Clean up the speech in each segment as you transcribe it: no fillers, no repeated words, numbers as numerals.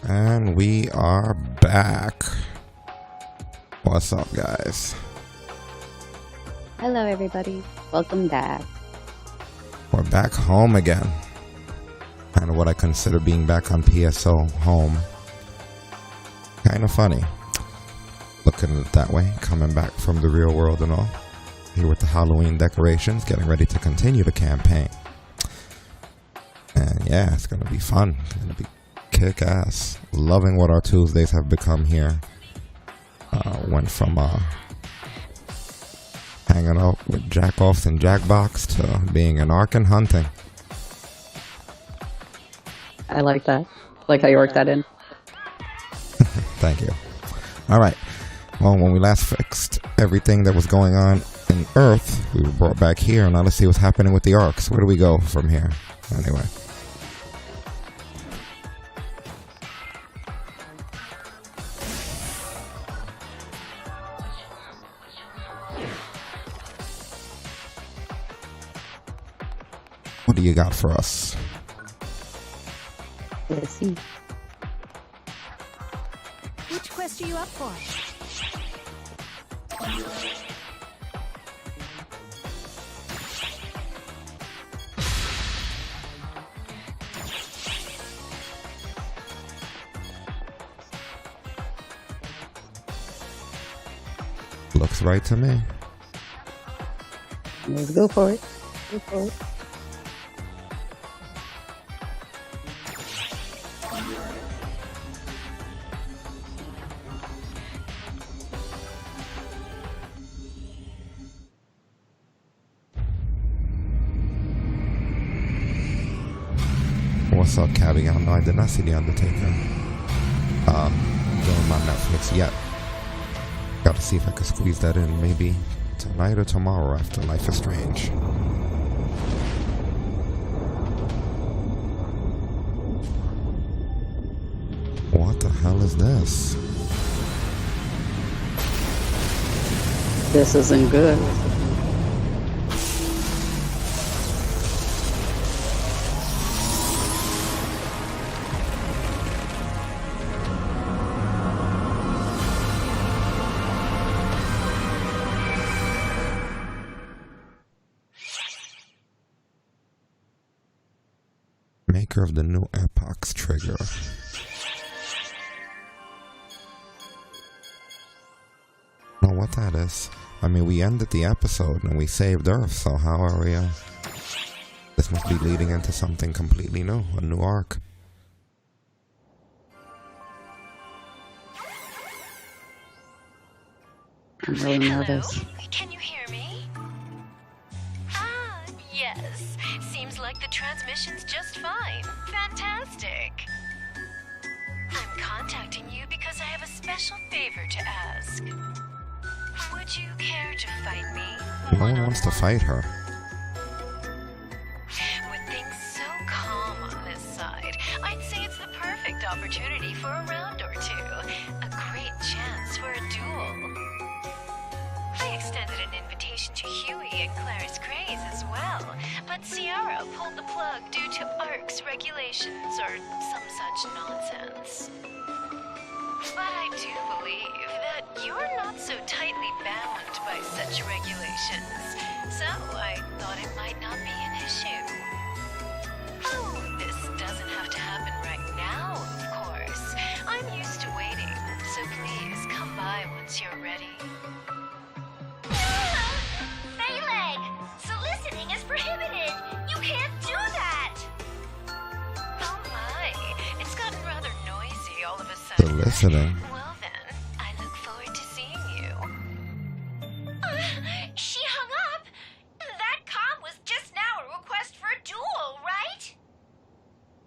And we are back. What's up, guys? Hello, everybody. Welcome back. We're back home again. Kind of what I consider being back on PSO home. Kind of funny. Looking at it that way, coming back from the real world and all. Here with the Halloween decorations, getting ready to continue the campaign. And yeah, it's going to be fun. It's going to be kick-ass. Loving what our Tuesdays have become here. Went from hanging out with jack-offs and jackbox to being an arc and hunting. I like that. Like how you worked that in. Thank you. All right. Well, when we last fixed everything that was going on in Earth, we were brought back here. Now let's see what's happening with the arcs. Where do we go from here? Anyway. What do you got for us? Let's see. Which quest are you up for? Looks right to me. Let's go for it. Go for it. What's up, Cabby? No, I did not see The Undertaker doing my Netflix yet. Gotta see if I can squeeze that in maybe tonight or tomorrow after Life is Strange. What the hell is this? This isn't good. Maker of the new Epoch's trigger. Know what that is? I mean, we ended the episode and we saved Earth, so how are we? This must be leading into something completely new, a new arc. I'm really nervous. Hello? Can you hear me? Ah, yes. Seems like the transmission's just fine. Fantastic. I'm contacting you because I have a special favor to ask. Would you care to fight me? No one wants to fight her. With things so calm on this side, I'd say it's the perfect opportunity for a round or two. A great chance for a duel. I extended an invitation to Huey and Clarice Grays as well, but Ciara pulled the plug due to ARC's regulations or some such nonsense. But I do believe that you're not so tightly bound by such regulations, so I thought it might not be an issue. Oh, this doesn't have to happen right now, of course. I'm used to waiting, so please come by once you're ready. Phaleg! Soliciting is prohibited! You can't do that! Oh my, it's gotten rather noisy all of a sudden. Listening. Well then, I look forward to seeing you. She hung up! That comm was just now a request for a duel, right?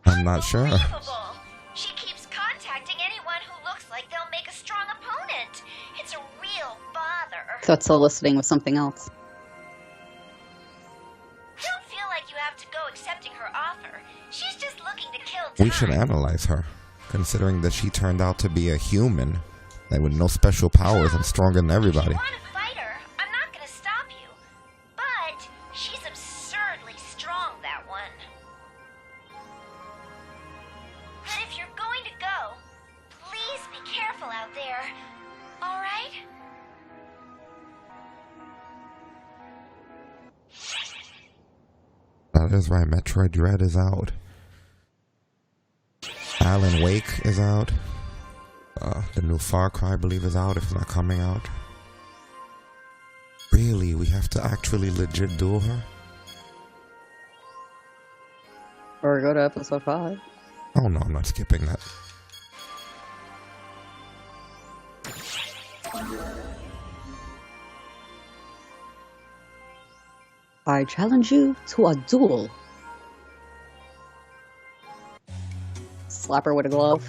I'm not sure. Unbelievable! She keeps contacting anyone who looks like they'll make a strong opponent. It's a real bother. So it's soliciting with something else. Don't feel like you have to go accepting her offer. She's just looking to kill time. We should analyze her, considering that she turned out to be a human, and with no special powers and stronger than everybody. If you want to fight her, I'm not going to stop you. But she's absurdly strong, that one. But if you're going to go, That is right. Metroid Dread is out. Alan Wake is out. The new Far Cry, I believe, is out if it's not coming out. Really? We have to actually legit duel her? Or go to episode 5. Oh no, I'm not skipping that. I challenge you to a duel. Slap her with a glove.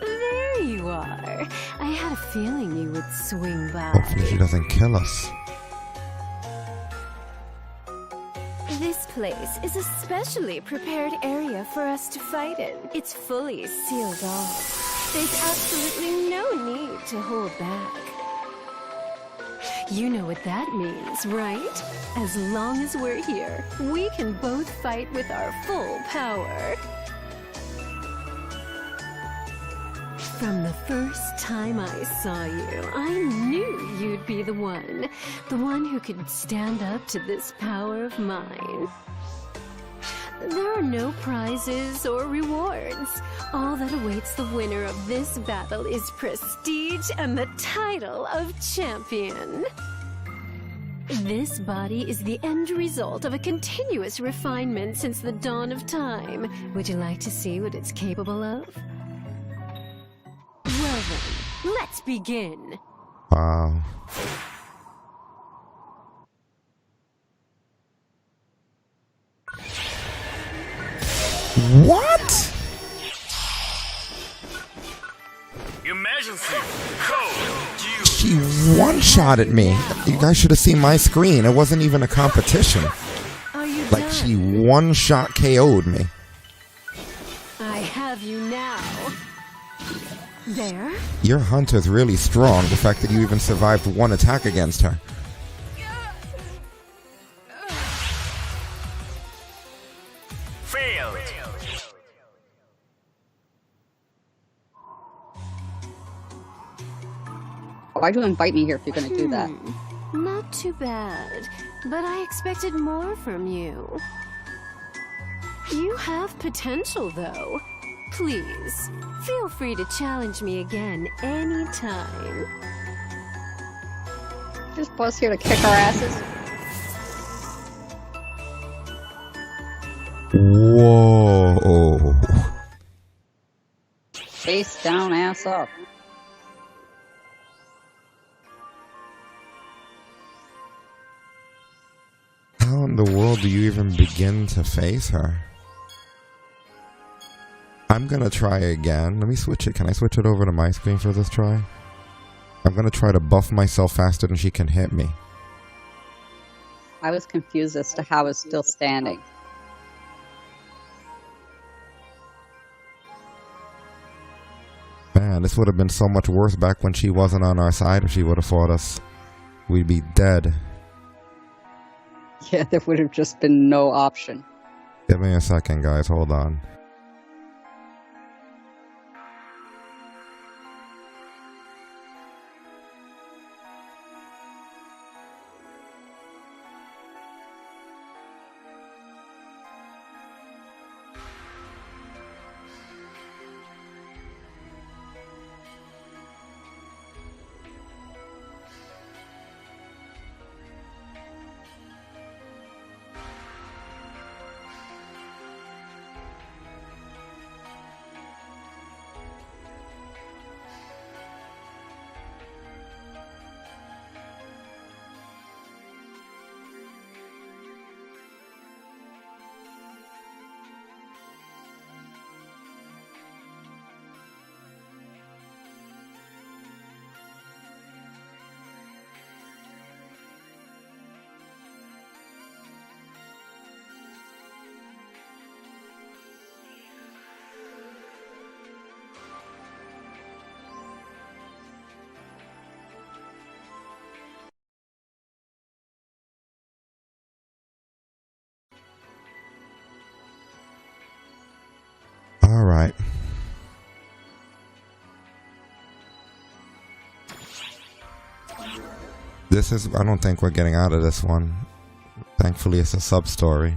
There you are. I had a feeling you would swing by. Hopefully she doesn't kill us. This place is a specially prepared area for us to fight in. It's fully sealed off. There's absolutely no need to hold back. You know what that means, right? As long as we're here, we can both fight with our full power. From the first time I saw you, I knew you'd be the one who could stand up to this power of mine. There are no prizes or rewards. All that awaits the winner of this battle is prestige and the title of champion. This body is the end result of a continuous refinement since the dawn of time. Would you like to see what it's capable of? Well then, let's begin. Wow. What? Emergency code. She one-shotted me. You guys should have seen my screen. It wasn't even a competition. Are you Like done? she one-shot KO'd me. I have you now. There. Your hunter's really strong. The fact that you even survived one attack against her. Failed. Why'd you invite me here if you're gonna do that? Not too bad, but I expected more from you. You have potential, though. Please, feel free to challenge me again anytime. Just bus here to kick our asses. Whoa. Face down, ass up. How in the world do you even begin to face her? I'm gonna try again. Let me switch it. Can I switch it over to my screen for this try? I'm gonna try to buff myself faster than she can hit me. I was confused as to how it's still standing. Man, this would have been so much worse back when she wasn't on our side. If she would have fought us, we'd be dead. Yeah, there would have just been no option. Give me a second, guys. Hold on. Alright. This is, I don't think we're getting out of this one. Thankfully, it's a sub-story.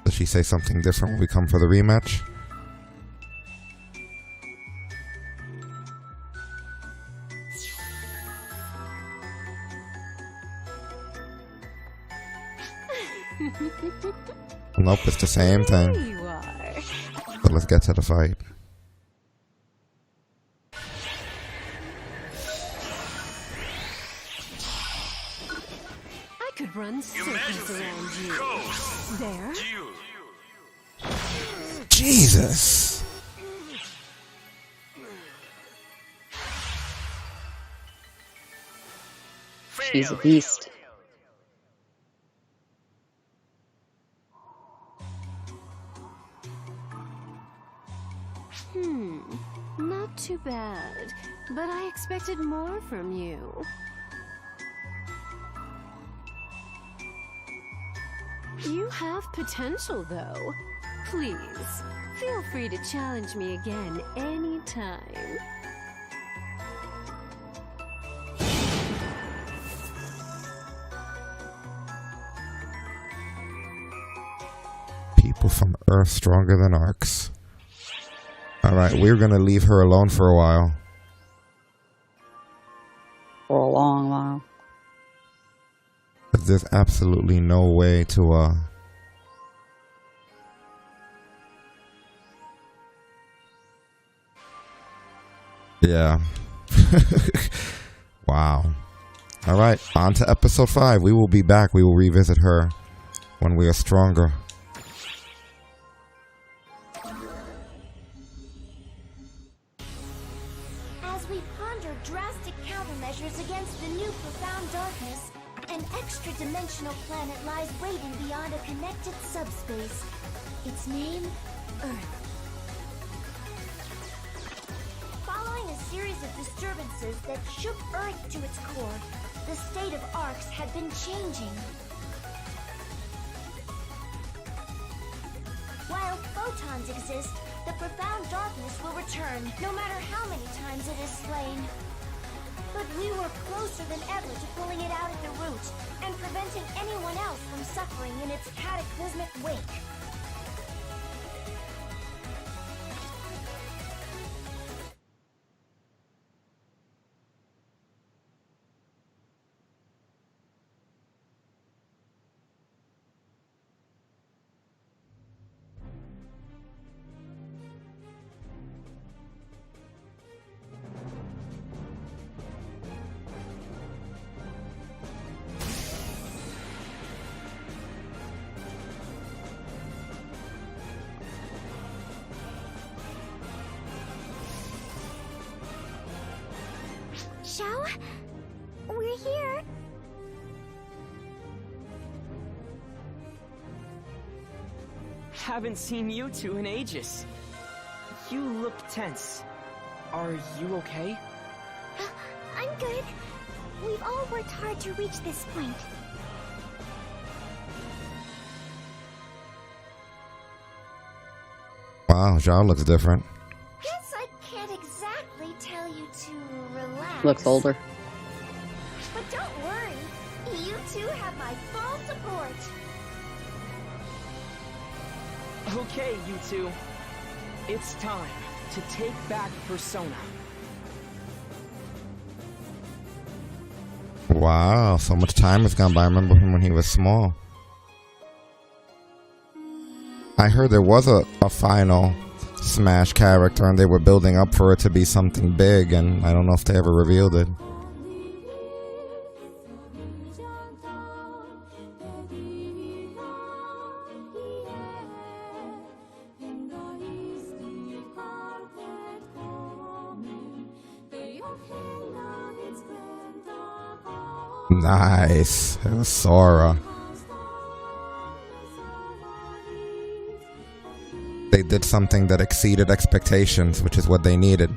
Does she say something different when we come for the rematch? Nope, it's the same thing. There you are. But let's get to the fight. I could run circles around you. There. Jesus! She's a beast. Not too bad, but I expected more from you. You have potential, though. Please, feel free to challenge me again anytime. People from Earth stronger than Arcs. Alright, we're gonna leave her alone for a while. For a long while. But there's absolutely no way to, yeah. Wow. Alright, on to episode 5. We will be back. We will revisit her when we are stronger. As we ponder drastic countermeasures against the new profound darkness, an extra-dimensional planet lies waiting beyond a connected subspace. Its name, Earth. Following a series of disturbances that shook Earth to its core, the state of Arcs had been changing. While photons exist, the profound darkness will return, no matter how many times it is slain. But we were closer than ever to pulling it out at the root, and preventing anyone else from suffering in its cataclysmic wake. Xiao? We're here. Haven't seen you two in ages. You look tense. Are you okay? I'm good. We've all worked hard to reach this point. Wow, Zhao looks different. Guess I can't exactly tell you to relax. Looks older. But don't worry. You two have my full support. Okay, you two. It's time to take back Persona. Wow, so much time has gone by. I remember him when he was small. I heard there was a final Smash character and they were building up for it to be something big, and I don't know if they ever revealed it. Nice. It was Sora. they did something that exceeded expectations, which is what they needed.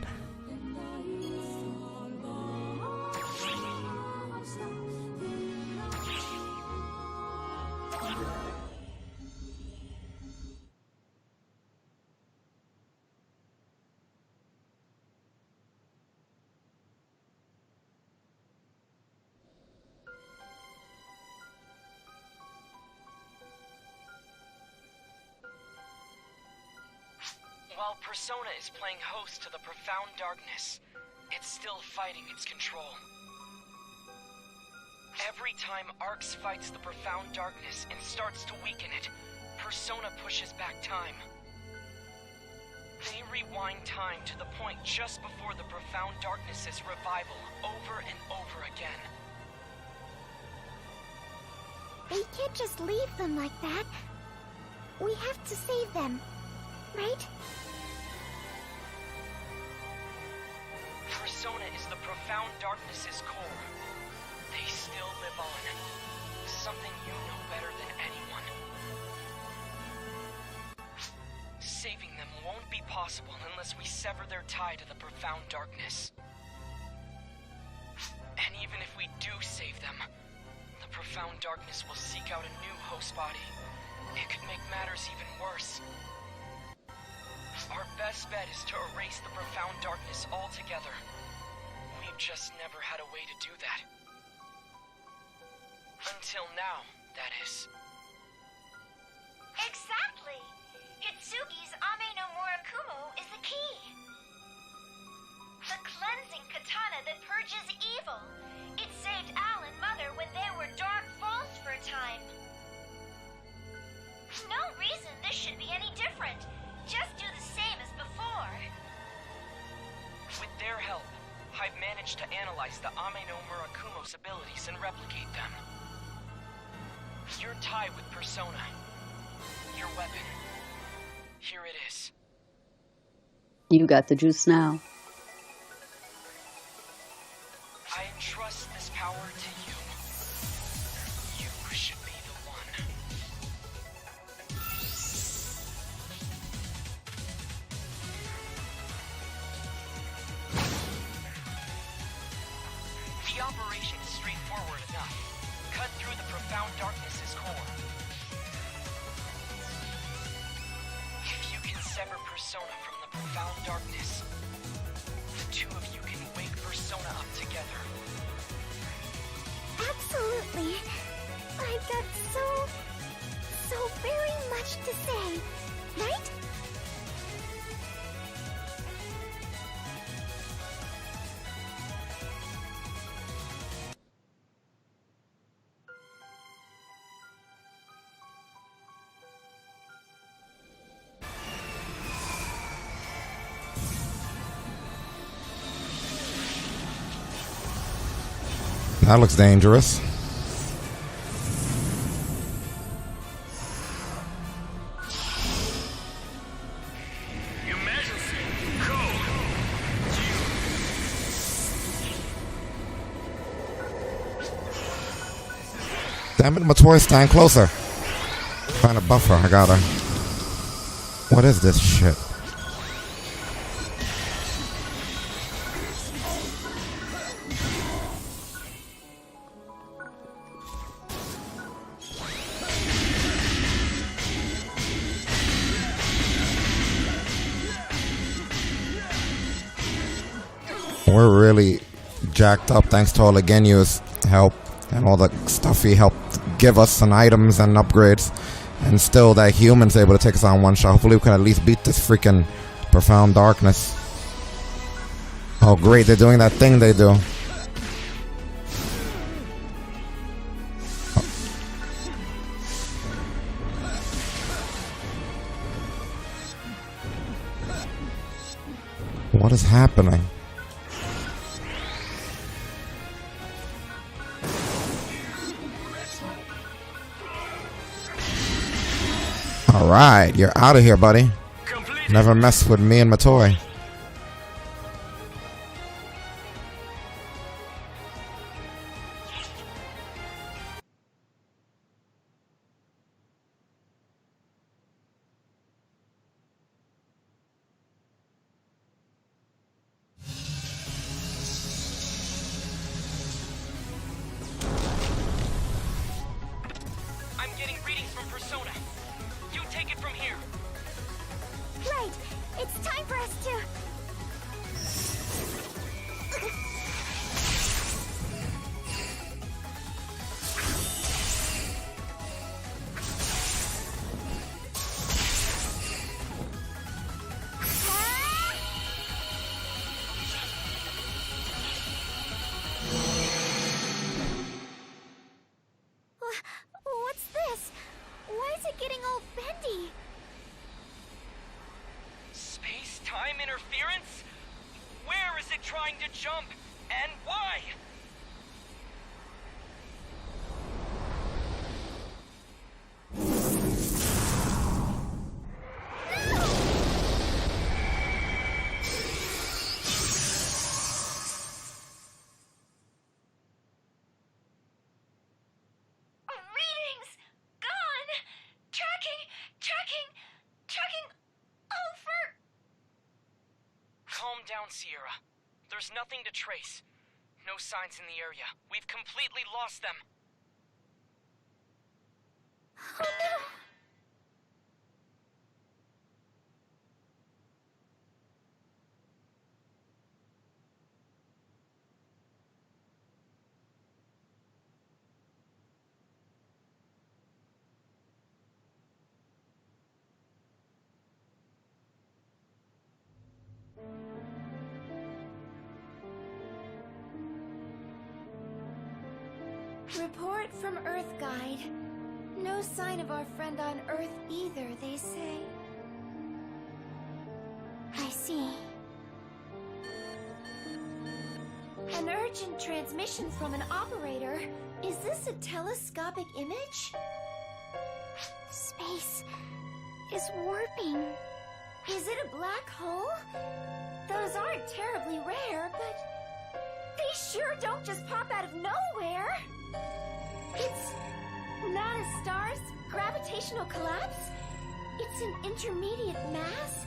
While Persona is playing host to the profound darkness, it's still fighting its control. Every time Arx fights the profound darkness and starts to weaken it, Persona pushes back time. They rewind time to the point just before the profound darkness's revival over and over again. They can't just leave them like that. We have to save them, right? Persona is the profound darkness's core. They still live on. Something you know better than anyone. Saving them won't be possible unless we sever their tie to the profound darkness. And even if we do save them, the profound darkness will seek out a new host body. It could make matters even worse. Our best bet is to erase the profound darkness altogether. We've just never had a way to do that. Until now, that is. Exactly! Hitsugi's Ame no Murakumo is the key. The cleansing katana that purges evil. It saved Al and Mother when they were dark falls for a time. No reason this should be any different. Just do the same as before. With their help, I've managed to analyze the Ame no Murakumo's abilities and replicate them. Your tie with Persona. Your weapon. Here it is. You got the juice now. I entrust this power to you. You should be the one. The operation is straightforward enough. Cut through the profound darkness's core. If you can sever Persona from the profound darkness, the two of you can wake Persona up together. Absolutely. I've got so very much to say, right? That looks dangerous. Emergency code. Damn it, Matoy, stand closer. Trying to buffer, I got her. What is this shit? We're really jacked up thanks to all the Genyu's help and all the stuff he helped give us and items and upgrades. And still that human's able to take us on one shot. Hopefully we can at least beat this freaking profound darkness. Oh great, they're doing that thing they do. What is happening? Alright, you're out of here, buddy. Complete. Never mess with me and my toy. I'm getting readings from Persona. You take it from here. Right. It's time for us to... What's this? Why is it getting all bendy? Space-time interference? Where is it trying to jump? And why? Readings! Gone! Tracking over! Calm down, Sierra. There's nothing to trace. No signs in the area. We've completely lost them. Oh no! Report from Earth Guide. No sign of our friend on Earth either, they say. I see. An urgent transmission from an operator. Is this a telescopic image? Space is warping. Is it a black hole? Those aren't terribly rare, but they sure don't just pop out of nowhere. It's not a star's gravitational collapse. It's an intermediate mass.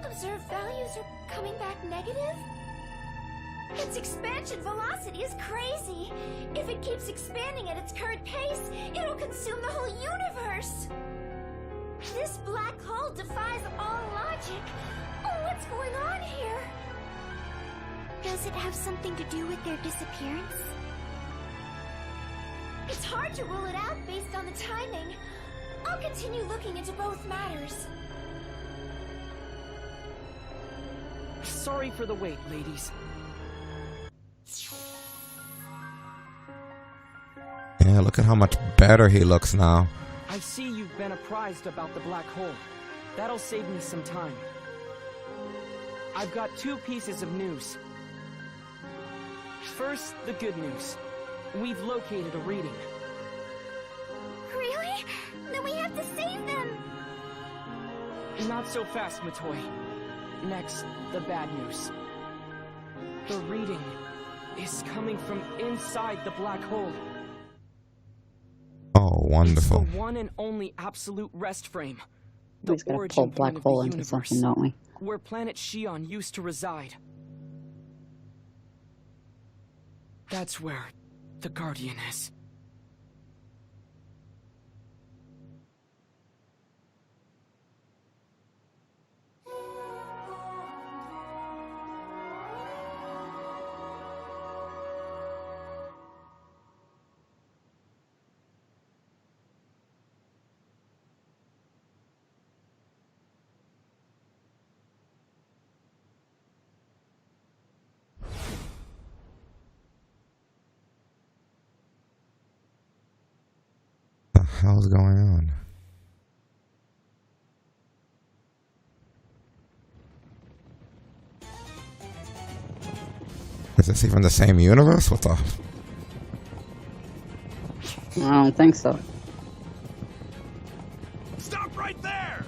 Observed values are coming back negative. Its expansion velocity is crazy. If it keeps expanding at its current pace, it'll consume the whole universe. This black hole defies all logic. Oh, what's going on here? Does it have something to do with their disappearance? It's hard to rule it out based on the timing. I'll continue looking into both matters. Sorry for the wait, ladies. Yeah, look at how much better he looks now. I see you've been apprised about the black hole. That'll save me some time. I've got 2 pieces of news. First, the good news. We've located a reading. Really? Then we have to save them! Not so fast, Matoi. Next, the bad news. The reading is coming from inside the black hole. Oh, wonderful. It's the one and only absolute rest frame. We just gotta pull black hole into something, don't we? Where planet Shion used to reside. That's where the Guardian is. What the hell's going on? Is this even the same universe? What the? I don't think so. Stop right there!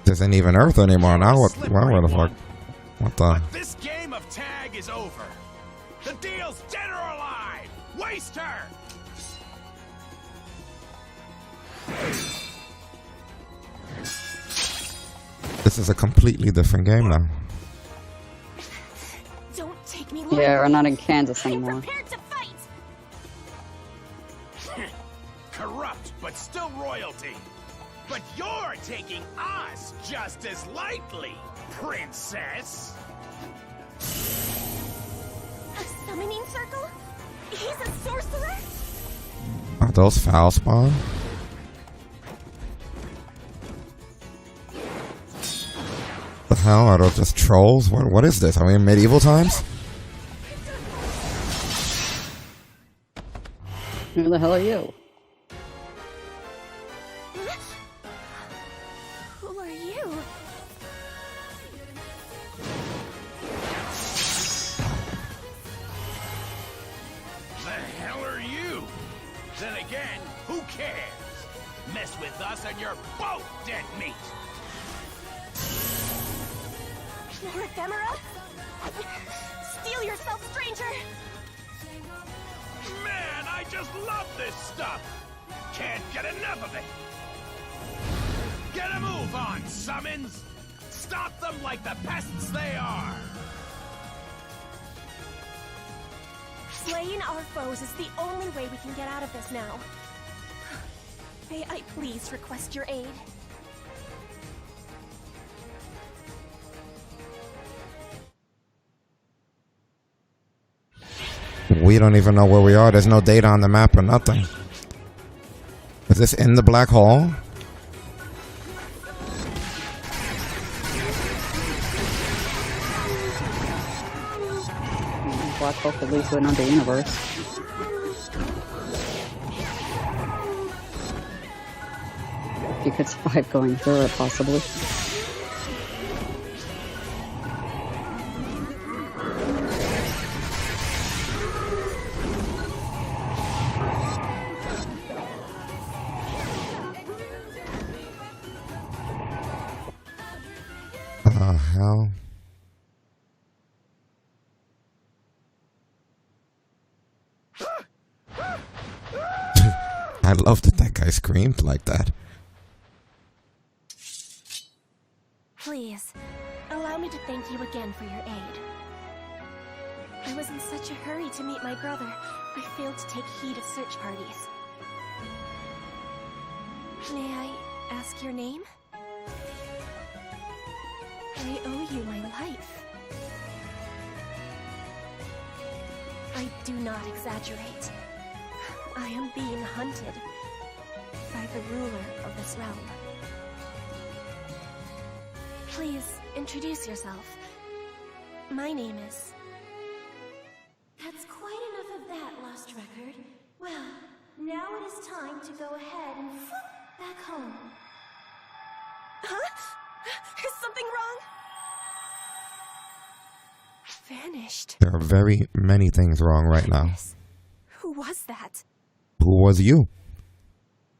This isn't even Earth anymore now. What? Where the fuck? What the? But this game of tag is over. The deal's dead or alive! Waste her! This is a completely different game now. Don't take me Yeah, we're lightly. not in Kansas I'm anymore. prepared to fight. Corrupt, but still royalty. But you're taking us just as lightly, princess. A summoning circle? He's a sorcerer? Are those foul spawn? The hell? Are those just trolls? What is this? Are we in medieval times? Who the hell are you? Who are you? The hell are you? Then again, who cares? Mess with us and you're both dead meat. More ephemera? Steal yourself, stranger! Man, I just love this stuff. Can't get enough of it. Get a move on, summons. Stop them like the pests they are. Slaying our foes is the only way we can get out of this now. May I please request your aid? We don't even know where we are. There's no data on the map or nothing. Is this in the black hole? Black hole could lead to another universe. If you could survive going through it, possibly. Hell. I love that that guy screamed like that. Please, allow me to thank you again for your aid. I was in such a hurry to meet my brother, I failed to take heed of search parties. May I ask your name? I owe you my life. I do not exaggerate. I am being hunted by the ruler of this realm. Please, introduce yourself. My name is... That's quite enough of that, Lost Record. Well, now it is time to go ahead and back home. Huh? Is something wrong? Vanished. There are very many things wrong right now. Who was that? Who was you?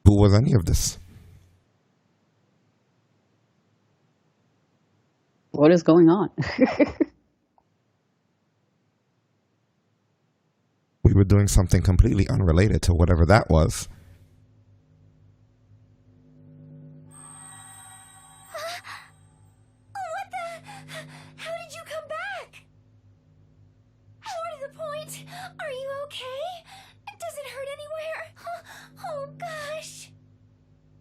Who was any of this? What is going on? We were doing something completely unrelated to whatever that was. What the? How did you come back? More to the point, are you okay? Does it hurt anywhere? Oh gosh.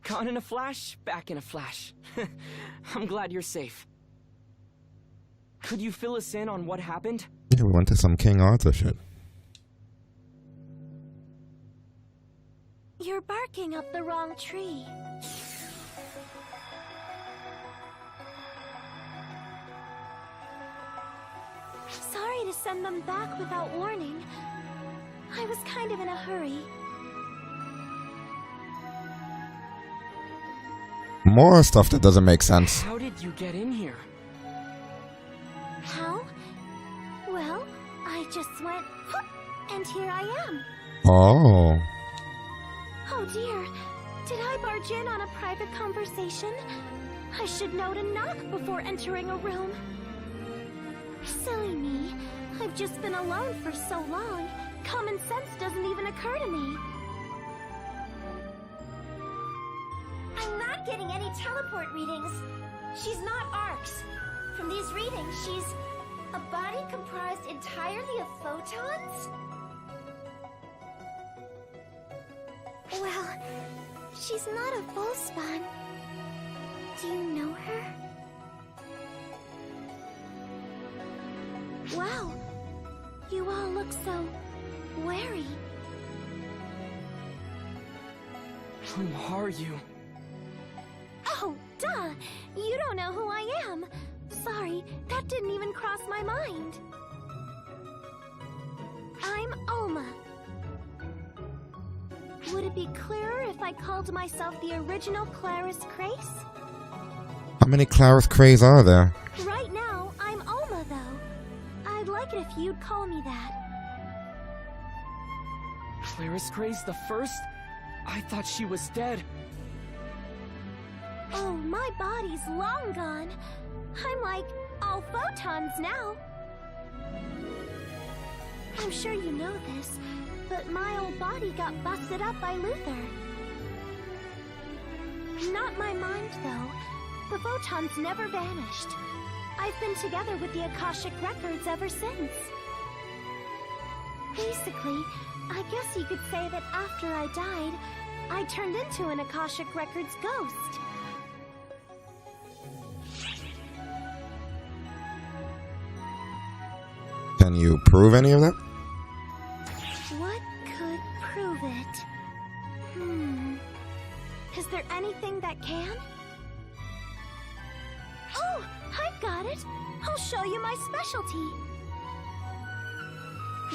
Gone in a flash, back in a flash. I'm glad you're safe. Could you fill us in on what happened? Yeah, we went to some King Arthur shit. You're barking up the wrong tree. Sorry to send them back without warning. I was kind of in a hurry. More stuff that doesn't make sense. How did you get in here? How? Well, I just went, and here I am. Oh. Oh dear, did I barge in on a private conversation? I should know to knock before entering a room. Silly me, I've just been alone for so long, common sense doesn't even occur to me. I'm not getting any teleport readings. She's not Arcs. From these readings, she's a body comprised entirely of photons? Well, she's not a Volspawn. Do you know her? Wow, you all look so wary. Who are you? Oh, duh! You don't know who I am. Sorry, that didn't even cross my mind. I'm Alma. Would it be clearer if I called myself the original Claris Crace? How many Claris Crays are there? Right now, I'm Alma, though. I'd like it if you'd call me that. Claris Grace the First? I thought she was dead. Oh, my body's long gone. I'm like all photons now. I'm sure you know this, but my old body got busted up by Luther. Not my mind, though. The photons never vanished. I've been together with the Akashic Records ever since. Basically, I guess you could say that after I died, I turned into an Akashic Records ghost. Can you prove any of that? What could prove it? Is there anything that can? Oh, I've got it! I'll show you my specialty.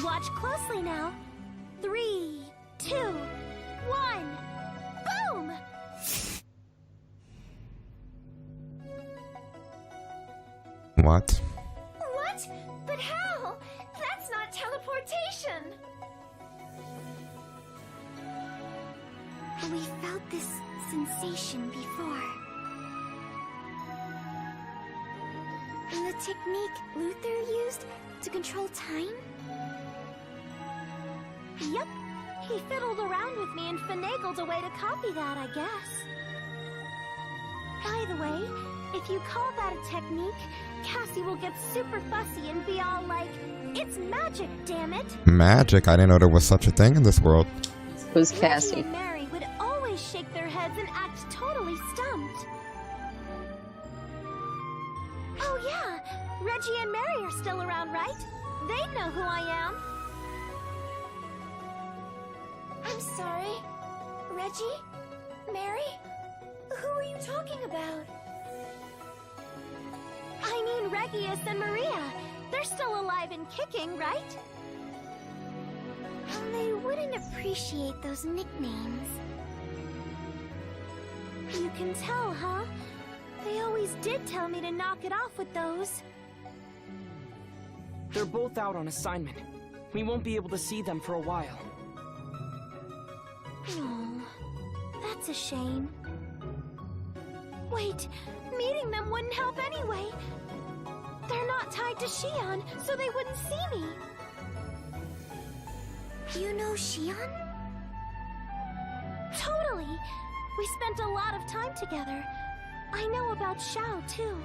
Watch closely now. 3, 2, 1. Boom! What? What? But how? That's not teleportation! We felt this sensation before. The technique Luther used to control time? Yep. He fiddled around with me and finagled a way to copy that, I guess. By the way, if you call that a technique, Cassie will get super fussy and be all like, "It's magic, damn it!" Magic? I didn't know there was such a thing in this world. Who's Reggie Cassie? and Mary would always shake their heads and act totally stumped. Oh yeah, Reggie and Mary are still around, right? They know who I am. I'm sorry. Reggie? Mary? Who are you talking about? I mean Regius and Maria. They're still alive and kicking, right? They wouldn't appreciate those nicknames. You can tell, huh? They always did tell me to knock it off with those. They're both out on assignment. We won't be able to see them for a while. Oh, that's a shame. Wait, meeting them wouldn't help anyway. They're not tied to Shion, so they wouldn't see me. You know Shion? Totally. We spent a lot of time together. I know about Xiao, too.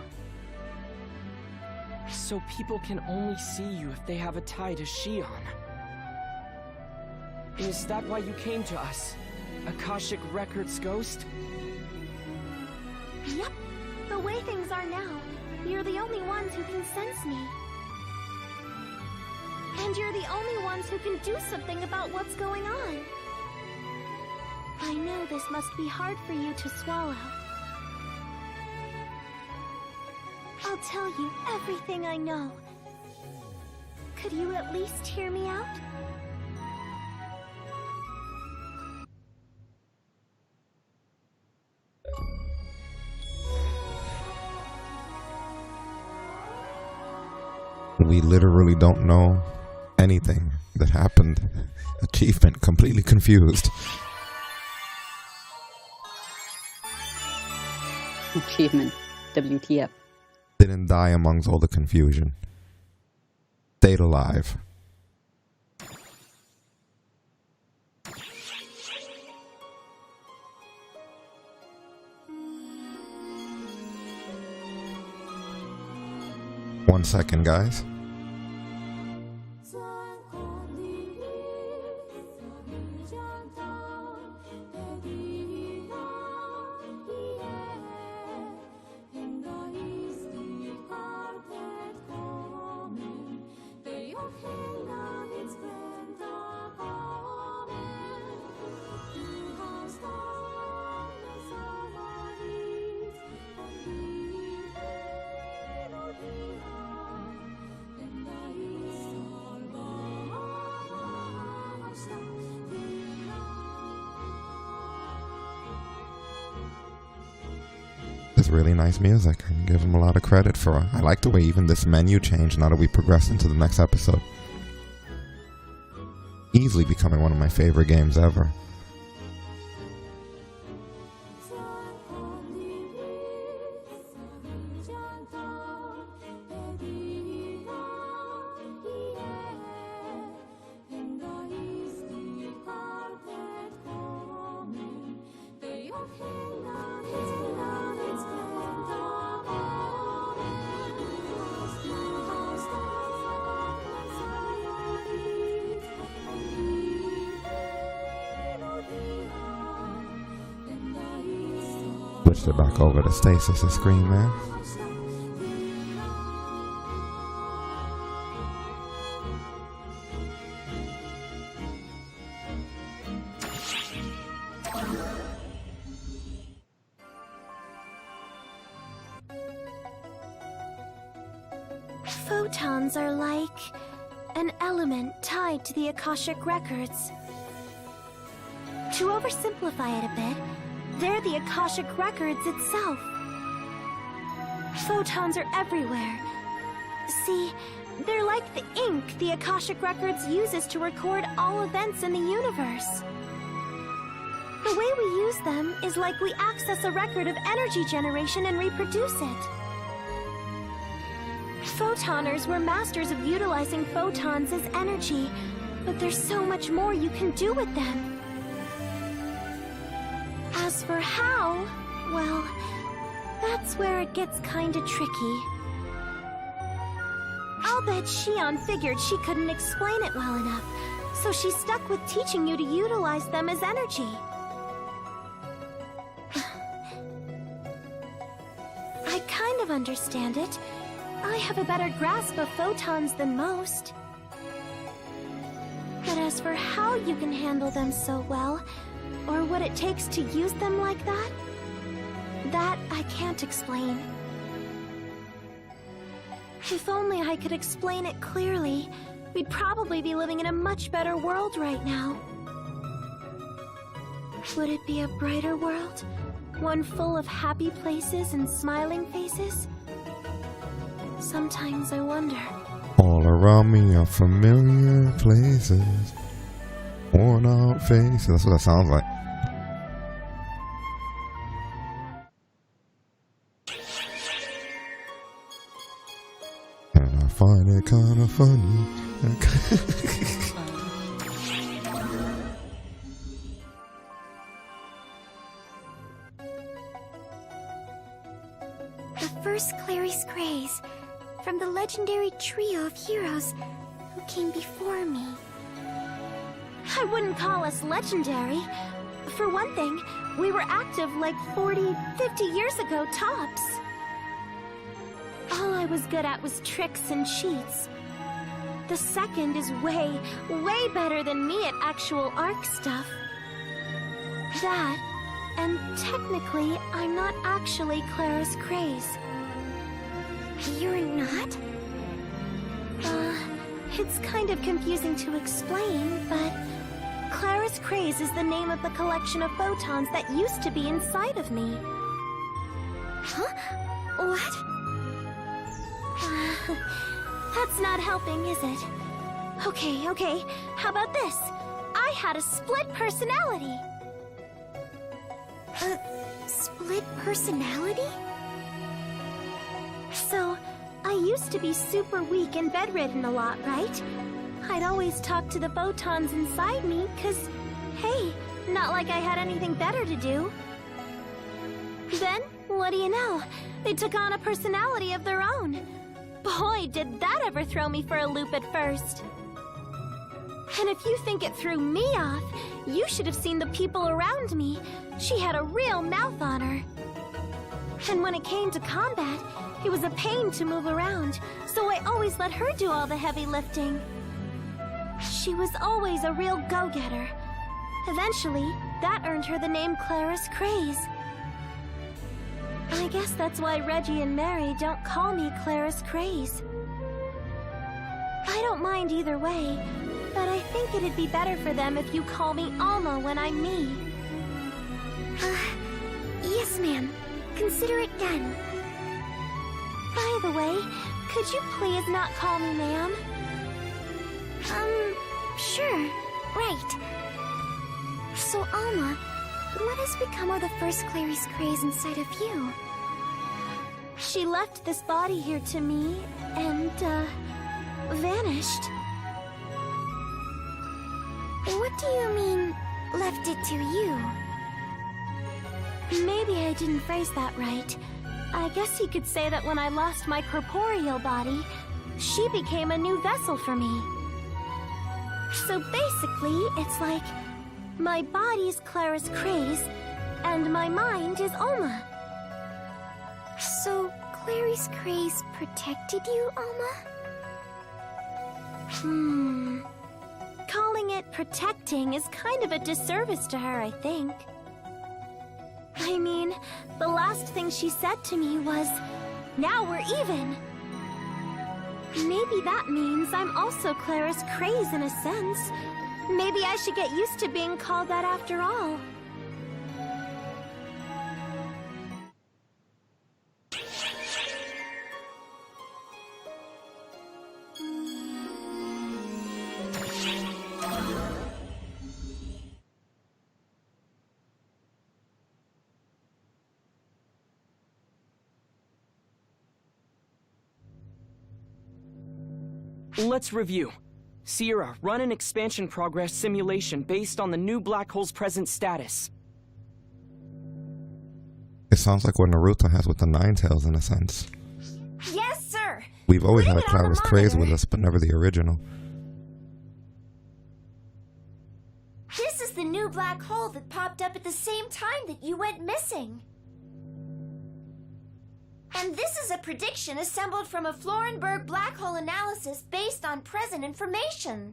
So people can only see you if they have a tie to Shion. Is that why you came to us? Akashic Records Ghost? Yep. The way things are now, you're the only ones who can sense me. And you're the only ones who can do something about what's going on. I know this must be hard for you to swallow. I'll tell you everything I know. Could you at least hear me out? We literally don't know anything that happened. Achievement completely confused. Achievement. WTF. Didn't die amongst all the confusion. Stayed alive. One second, guys. is really nice music. I can give them a lot of credit for it. I like the way even this menu changed now that we progress into the next episode. Easily becoming one of my favorite games ever. Switched it back over to Stasis' screen there. Photons are like an element tied to the Akashic Records. To oversimplify it a bit, they're the Akashic Records itself. Photons are everywhere. See, they're like the ink the Akashic Records uses to record all events in the universe. The way we use them is like we access a record of energy generation and reproduce it. Photoners were masters of utilizing photons as energy, but there's so much more you can do with them. As for how, well, that's where it gets kinda tricky. I'll bet Xion figured she couldn't explain it well enough, so she stuck with teaching you to utilize them as energy. I kind of understand it. I have a better grasp of photons than most. But as for how you can handle them so well, or what it takes to use them like that, that I can't explain. If only I could explain it clearly, we'd probably be living in a much better world right now. Would it be a brighter world? One full of happy places and smiling faces? Sometimes I wonder. All around me are familiar places, worn out faces. That's what that sounds like. And I find it kind of funny. The first Clarice Craze, from the legendary trio of heroes who came before me. I wouldn't call us legendary. For one thing, we were active like 40, 50 years ago tops. All I was good at was tricks and cheats. The second is way, way better than me at actual arc stuff. That, and technically, I'm not actually Clarice Craze. You're not? It's kind of confusing to explain, but Clarice Craze is the name of the collection of photons that used to be inside of me. Huh? What? That's not helping, is it? Okay. How about this? I had a split personality. A split personality? So, I used to be super weak and bedridden a lot, right? I'd always talk to the photons inside me, 'cause, hey, not like I had anything better to do. Then, what do you know? They took on a personality of their own. Boy, did that ever throw me for a loop at first. And if you think it threw me off, you should have seen the people around me. She had a real mouth on her. And when it came to combat, it was a pain to move around, so I always let her do all the heavy lifting. She was always a real go-getter. Eventually, that earned her the name Clarice Craze. I guess that's why Reggie and Mary don't call me Clarice Craze. I don't mind either way, but I think it'd be better for them if you call me Alma when I'm me. Yes, ma'am. consider it done. By the way, could you please not call me ma'am? Sure. Right. So, Alma, what has become of the first Clary's craze inside of you? She left this body here to me, and, vanished. What do you mean, left it to you? Maybe I didn't phrase that right. I guess you could say that when I lost my corporeal body, she became a new vessel for me. So basically, it's like, my body's Clara's craze, and my mind is Alma. So, Clary's craze protected you, Alma? Calling it protecting is kind of a disservice to her, I think. I mean, the last thing she said to me was, "Now we're even." Maybe that means I'm also Clara's craze in a sense. Maybe I should get used to being called that after all. Let's review. Sierra, run an expansion progress simulation based on the new black hole's present status. It sounds like what Naruto has with the Nine Tails in a sense. Yes, sir! We've always had Put a it on the Clara's craze with monitor. us, but never the original. This is the new black hole that popped up at the same time that you went missing. And this is a prediction assembled from a Florenberg black hole analysis based on present information.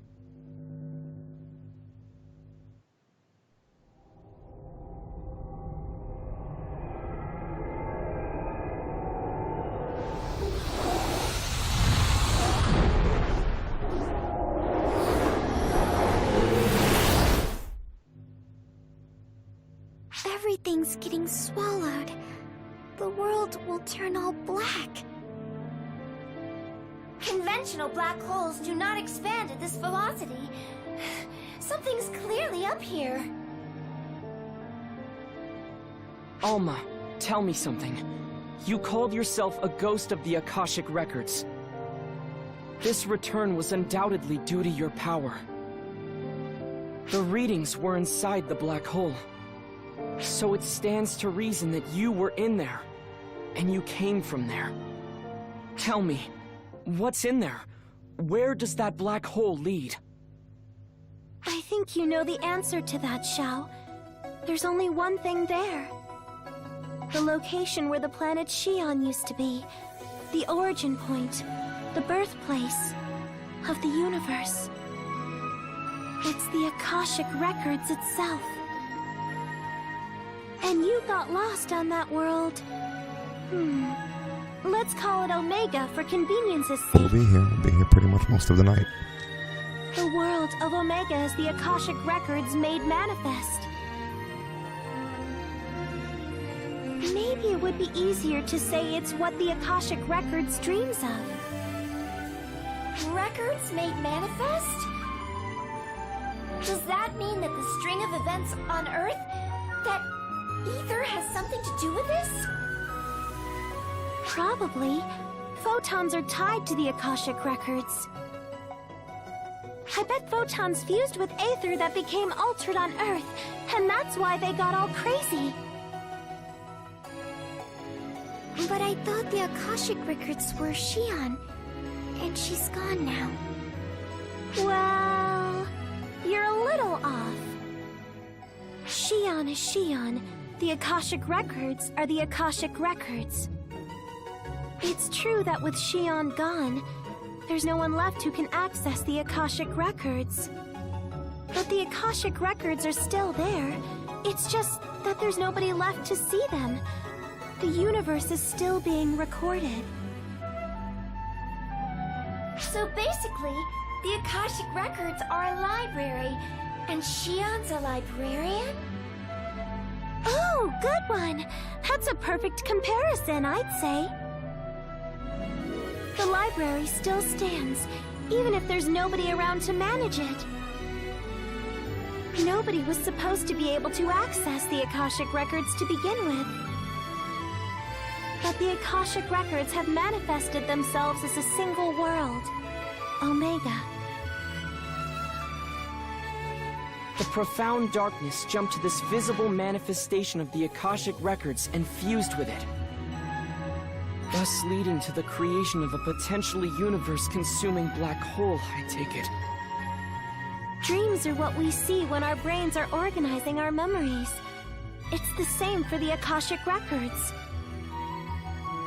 Everything's getting swallowed. The world will turn all black. Conventional black holes do not expand at this velocity. Something's clearly up here. Alma, tell me something. You called yourself a ghost of the Akashic Records. This return was undoubtedly due to your power. The readings were inside the black hole. So it stands to reason that you were in there, and you came from there. Tell me, what's in there? Where does that black hole lead? I think you know the answer to that, Xiao. There's only one thing there. The location where the planet Xi'an used to be. The origin point. The birthplace of the universe. It's the Akashic Records itself. And you got lost on that world. Let's call it Omega for convenience's sake. We'll be here pretty much most of the night. The world of Omega is the Akashic Records made manifest. Maybe it would be easier to say it's what the Akashic Records dreams of. Records made manifest? Does that mean that the string of events on Earth, that ether has something to do with this? Probably. Photons are tied to the Akashic Records. I bet photons fused with aether that became altered on Earth, and that's why they got all crazy. But I thought the Akashic Records were Xi'an, and she's gone now. Well, you're a little off. Xi'an is Xi'an. The Akashic Records are the Akashic Records. It's true that with Xi'an gone, there's no one left who can access the Akashic Records. But the Akashic Records are still there. It's just that there's nobody left to see them. The universe is still being recorded. So basically, the Akashic Records are a library, and Xi'an's a librarian? Oh, good one. That's a perfect comparison, I'd say. The library still stands, even if there's nobody around to manage it. Nobody was supposed to be able to access the Akashic Records to begin with. But the Akashic Records have manifested themselves as a single world, Omega. The profound darkness jumped to this visible manifestation of the Akashic Records and fused with it, thus leading to the creation of a potentially universe-consuming black hole, I take it. Dreams are what we see when our brains are organizing our memories. It's the same for the Akashic Records.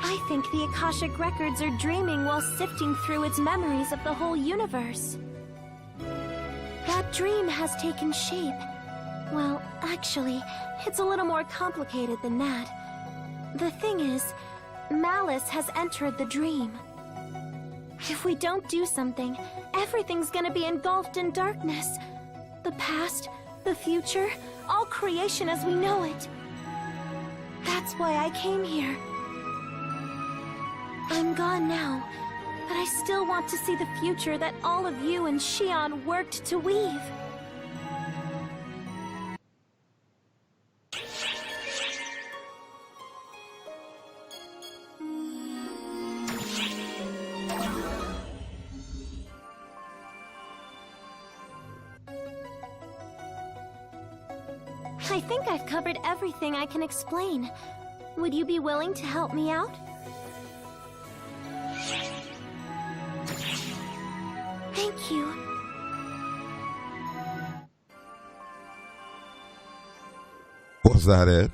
I think the Akashic Records are dreaming while sifting through its memories of the whole universe. That dream has taken shape. Well, actually, it's a little more complicated than that. The thing is, malice has entered the dream. If we don't do something, everything's gonna be engulfed in darkness. The past, the future, all creation as we know it. That's why I came here. I'm gone now, but I still want to see the future that all of you and Xion worked to weave. I think I've covered everything I can explain. Would you be willing to help me out? Thank you. Was that it?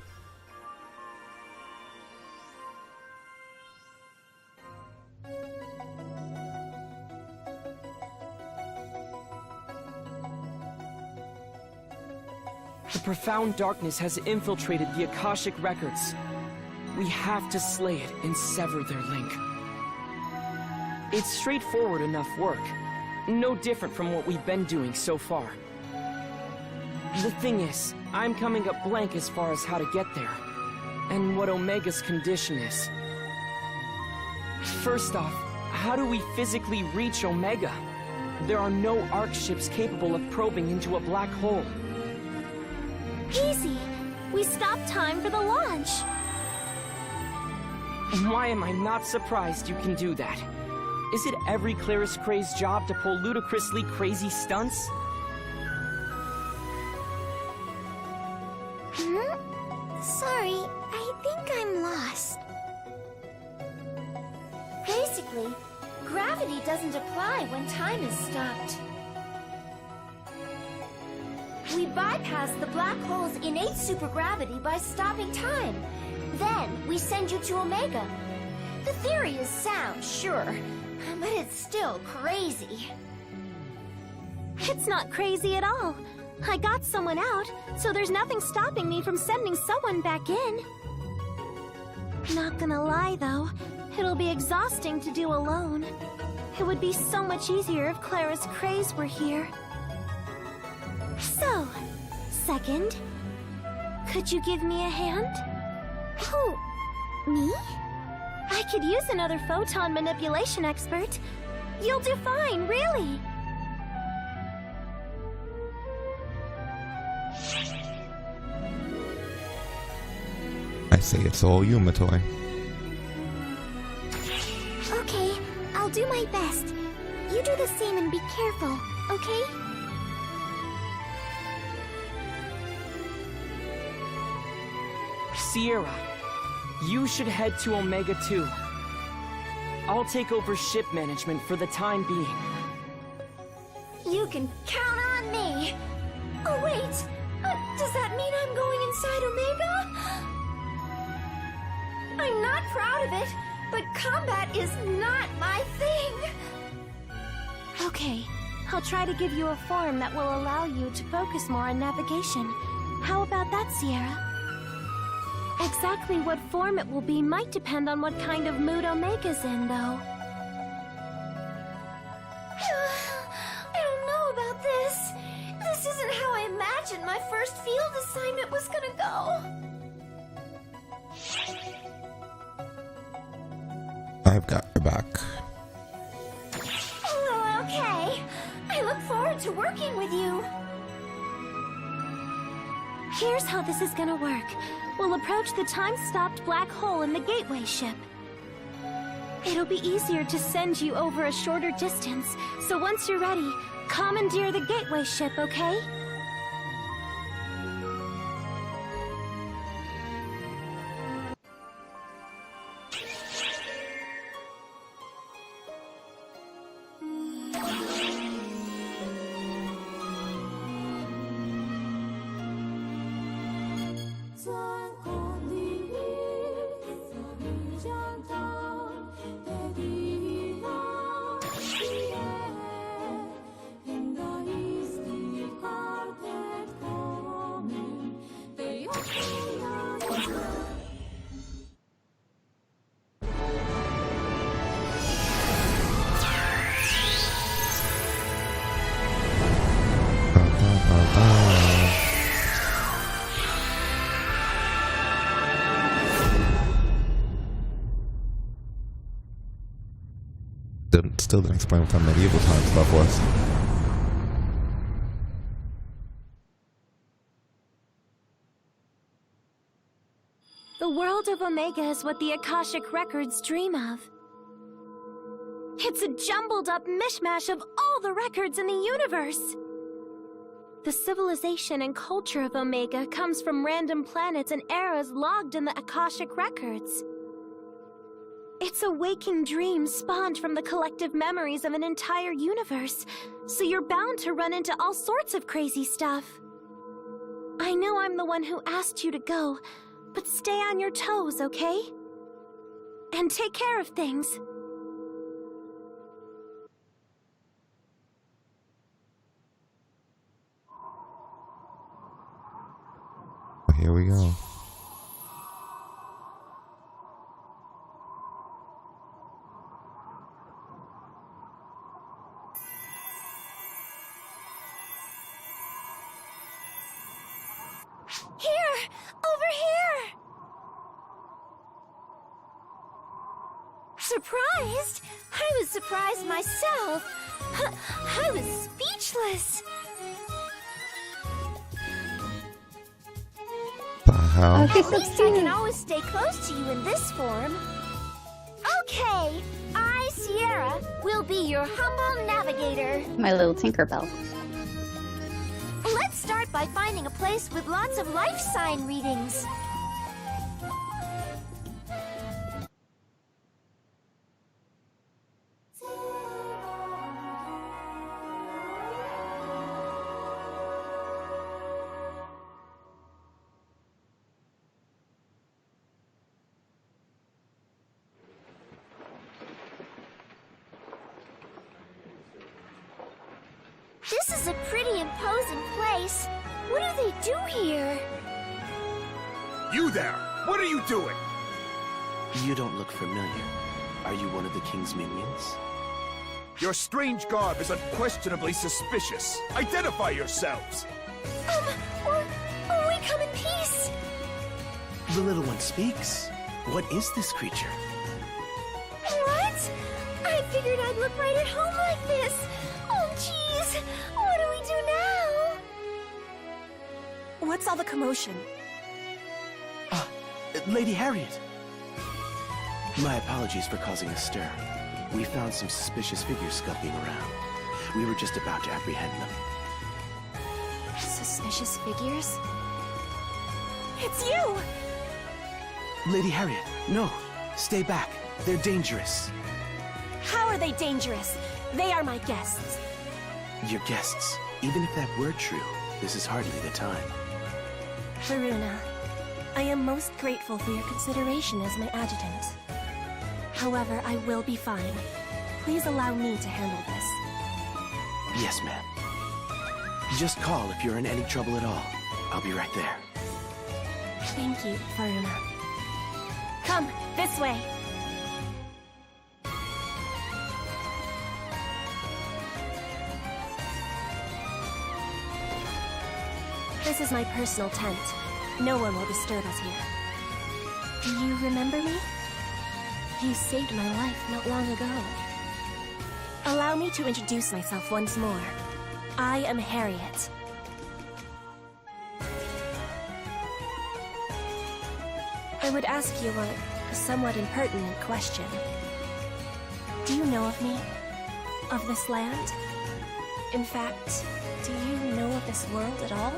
The profound darkness has infiltrated the Akashic Records. We have to slay it and sever their link. It's straightforward enough work. No different from what we've been doing so far. The thing is, I'm coming up blank as far as how to get there, and what Omega's condition is. First off, how do we physically reach Omega? There are no ARC ships capable of probing into a black hole. Easy. We stopped time for the launch. Why am I not surprised you can do that? Is it every Claris Crae's job to pull ludicrously crazy stunts? Sorry, I think I'm lost. Basically, gravity doesn't apply when time is stopped. We bypass the black hole's innate supergravity by stopping time. Then, we send you to Omega. The theory is sound, sure, but it's still crazy. It's not crazy at all. I got someone out, so there's nothing stopping me from sending someone back in. Not gonna lie, though, it'll be exhausting to do alone. It would be so much easier if Claris Crae's were here. So, second, could you give me a hand? Who? Me? I could use another photon manipulation expert. You'll do fine, really. I say it's all you, Matoy. Okay, I'll do my best. You do the same and be careful, okay? Sierra, you should head to Omega 2. I'll take over ship management for the time being. You can count on me. Oh, wait. Does that mean I'm going inside Omega? I'm not proud of it, but combat is not my thing. Okay, I'll try to give you a form that will allow you to focus more on navigation. How about that, Sierra? Exactly what form it will be might depend on what kind of mood Omega's in, though. I don't know about this. This isn't how I imagined my first field assignment was gonna go. back. Oh, okay. I look forward to working with you. Here's how this is gonna work. We'll approach the time-stopped black hole in the gateway ship. It'll be easier to send you over a shorter distance, so once you're ready, commandeer the gateway ship, okay? Still didn't explain what kind of medieval time stuff was. The world of Omega is what the Akashic Records dream of. It's a jumbled up mishmash of all the records in the universe. The civilization and culture of Omega comes from random planets and eras logged in the Akashic Records. It's a waking dream spawned from the collective memories of an entire universe, so you're bound to run into all sorts of crazy stuff. I know I'm the one who asked you to go, but stay on your toes, okay? And take care of things. Here we go. Here! Over here! Surprised? I was surprised myself. I was speechless. The hell? Okay, At least I can always stay close to you in this form. Okay, I, Sierra, will be your humble navigator. My little Tinkerbell. Let's start by finding a place with lots of life sign readings. This is a pretty imposing place. What do they do here? You there! What are you doing? You don't look familiar. Are you one of the king's minions? Your strange garb is unquestionably suspicious. Identify yourselves! Or we come in peace. The little one speaks. What is this creature? What? I figured I'd look right at home like this. Oh, jeez. What do we do now? What's all the commotion? Lady Harriet! My apologies for causing a stir. We found some suspicious figures skulking around. We were just about to apprehend them. Suspicious figures? It's you! Lady Harriet, no! Stay back. They're dangerous. How are they dangerous? They are my guests. Your guests. Even if that were true, this is hardly the time. Varuna, I am most grateful for your consideration as my adjutant. However, I will be fine. Please allow me to handle this. Yes, ma'am. Just call if you're in any trouble at all. I'll be right there. Thank you, Varuna. Come, this way. This is my personal tent. No one will disturb us here. Do you remember me? You saved my life not long ago. Allow me to introduce myself once more. I am Harriet. I would ask you a somewhat impertinent question. Do you know of me? Of this land? In fact, do you know of this world at all?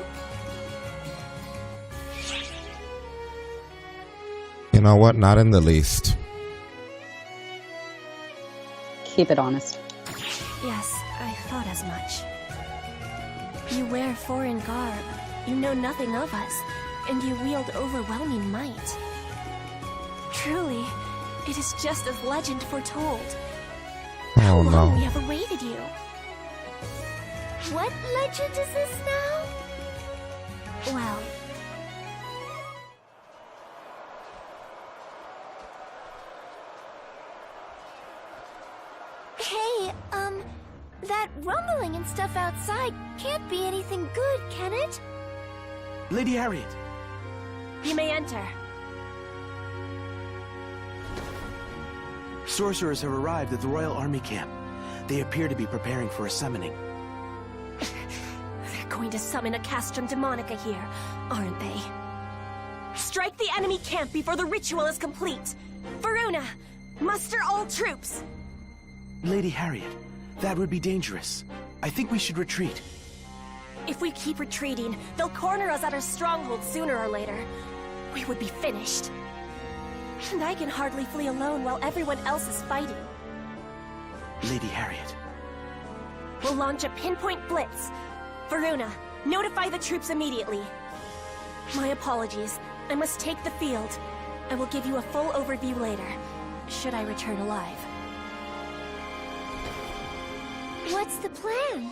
You know what? Not in the least. Keep it honest. Yes, I thought as much. You wear foreign garb, you know nothing of us, and you wield overwhelming might. Truly, it is just as legend foretold. How Oh long we no. have awaited you. What legend is this now? Well, Hey, that rumbling and stuff outside can't be anything good, can it? Lady Harriet, you may enter. sorcerers have arrived at the Royal Army camp. They appear to be preparing for a summoning. They're going to summon a Castrum Demonica here, aren't they? Strike the enemy camp before the ritual is complete. Varuna, muster all troops. Lady Harriet, that would be dangerous. I think we should retreat. If we keep retreating, they'll corner us at our stronghold sooner or later. We would be finished. And I can hardly flee alone while everyone else is fighting. Lady Harriet. We'll launch a pinpoint blitz. Varuna, notify the troops immediately. My apologies. I must take the field. I will give you a full overview later, should I return alive. What's the plan?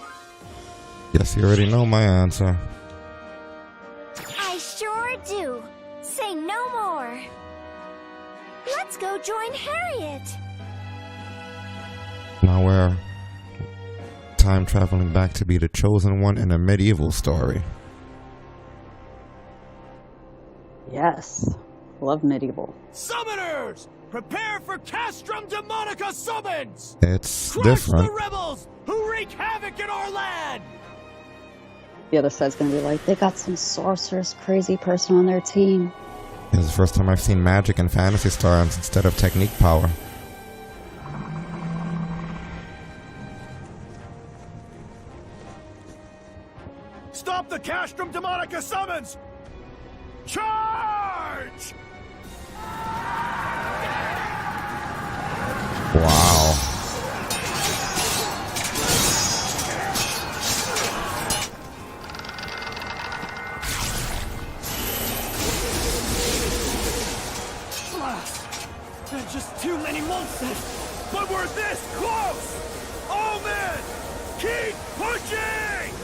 Yes, you already know my answer. I sure do. Say no more. Let's go join Harriet. Now we're time traveling back to be the chosen one in a medieval story. Yes. Love medieval. Summoners! Prepare for Castrum Demonica summons! It's Crush different. the rebels who wreak havoc in our land! The other side's gonna be like, they got some sorceress crazy person on their team. It's the first time I've seen magic in Phantasy Stars instead of technique power. Stop the Castrum Demonica summons! Charge! Wow. There's just too many monsters! But we're this close! All men, keep pushing!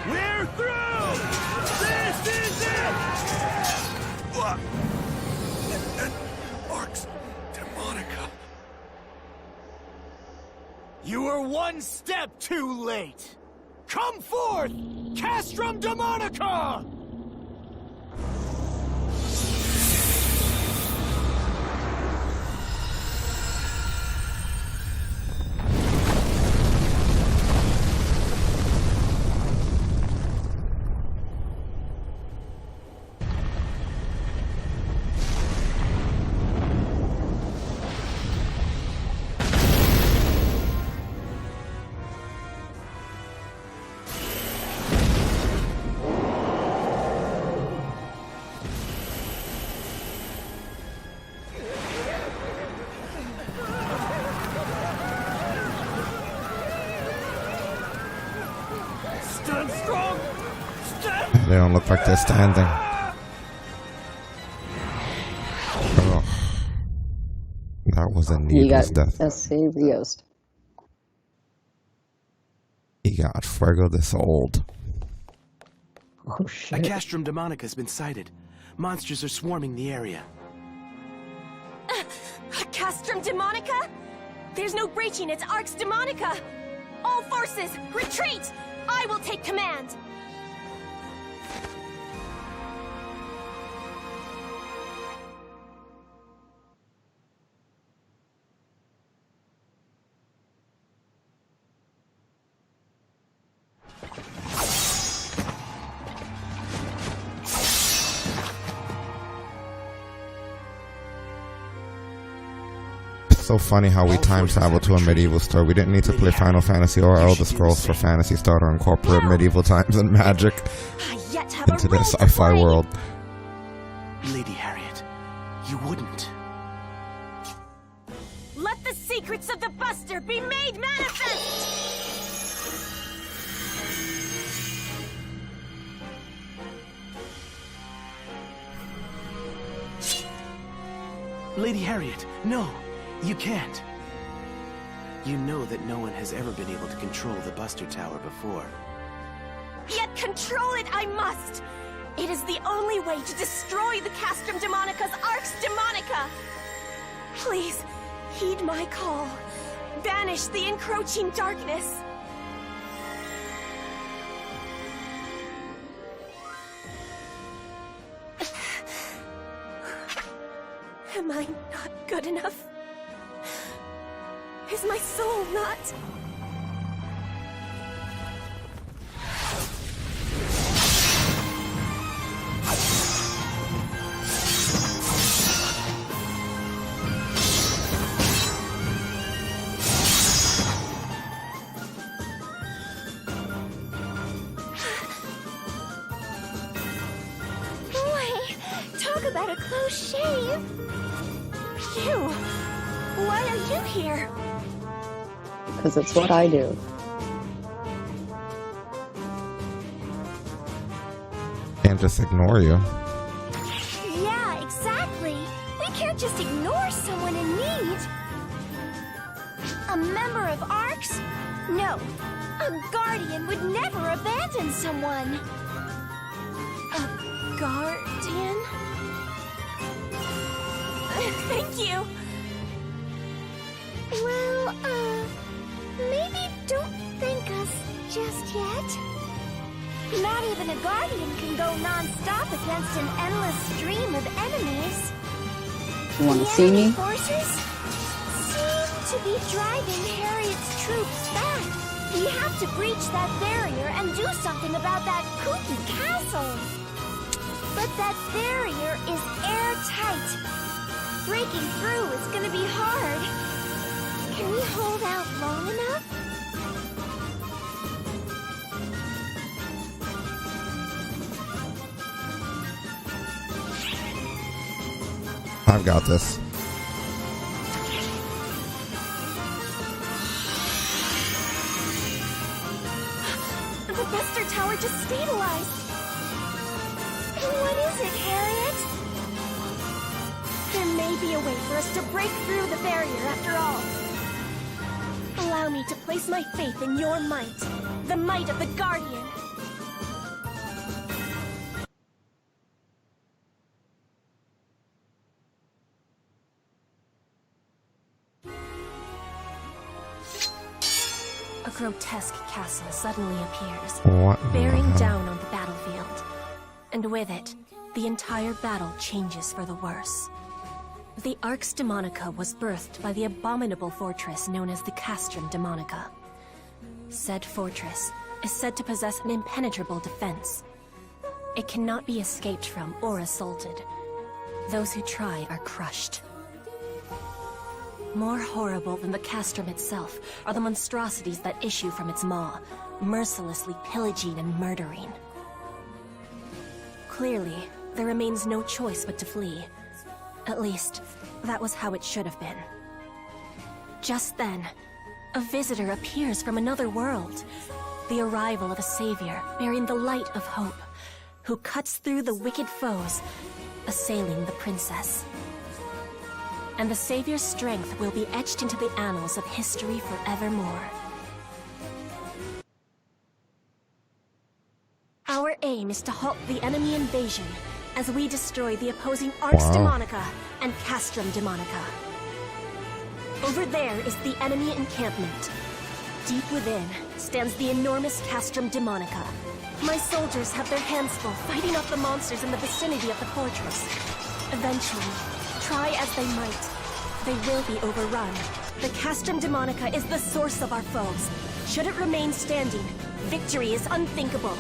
We're through! This is it! Arx Demonica. You were one step too late! Come forth, Castrum Demonica! Stand strong! Stand! They don't look like they're standing. Ugh. That was a He got needless death. Riosed. He got Fuego this old. Oh A shit. Castrum Demonica has been sighted. Monsters are swarming the area. Castrum Demonica? There's no breaching, it's Arx Demonica! All forces, retreat! I will take command! So funny how we time travel to a medieval story. We didn't need to play Final Fantasy or Elder Scrolls for Phantasy Star to incorporate medieval times and magic into the sci-fi world. Lady Harriet, you wouldn't. Let the secrets of the Buster be made manifest! Lady Harriet, no, you can't. You know that no one has ever been able to control the Buster Tower before. Yet control it I must! It is the only way to destroy the Castrum Demonica's Arx Demonica! Please, heed my call. Banish the encroaching darkness. Am I not good enough? Is my soul not... Boy, talk about a close shave. You! Why are you here? Because it's what I do. Can't just ignore you. Yeah, exactly. We can't just ignore someone in need. A member of Arx? No. A Guardian would never abandon someone. A guardian? Thank you! Well, maybe don't thank us just yet. Not even a Guardian can go non-stop against an endless stream of enemies. You want to The see enemy me? forces seem to be driving Harriet's troops back. We have to breach that barrier and do something about that kooky castle. But that barrier is airtight. Breaking through is gonna be hard. Can we hold out long enough? I've got this. The Buster Tower just stabilized! What is it, Harriet? There may be a way for us to break through the barrier after all. Allow me to place my faith in your might. The might of the Guardian. A grotesque castle suddenly appears, What? bearing down on the battlefield. And with it, the entire battle changes for the worse. The Arx Demonica was birthed by the abominable fortress known as the Castrum Demonica. Said fortress is said to possess an impenetrable defense. It cannot be escaped from or assaulted. Those who try are crushed. More horrible than the castrum itself are the monstrosities that issue from its maw, mercilessly pillaging and murdering. Clearly, there remains no choice but to flee. At least, that was how it should have been. Just then, a visitor appears from another world. The arrival of a savior bearing the light of hope, who cuts through the wicked foes, assailing the princess. And the savior's strength will be etched into the annals of history forevermore. Our aim is to halt the enemy invasion as we destroy the opposing Arx Demonica and Castrum Demonica. Over there is the enemy encampment. Deep within stands the enormous Castrum Demonica. My soldiers have their hands full fighting off the monsters in the vicinity of the fortress. Eventually, try as they might, they will be overrun. The Castrum Demonica is the source of our foes. Should it remain standing, victory is unthinkable.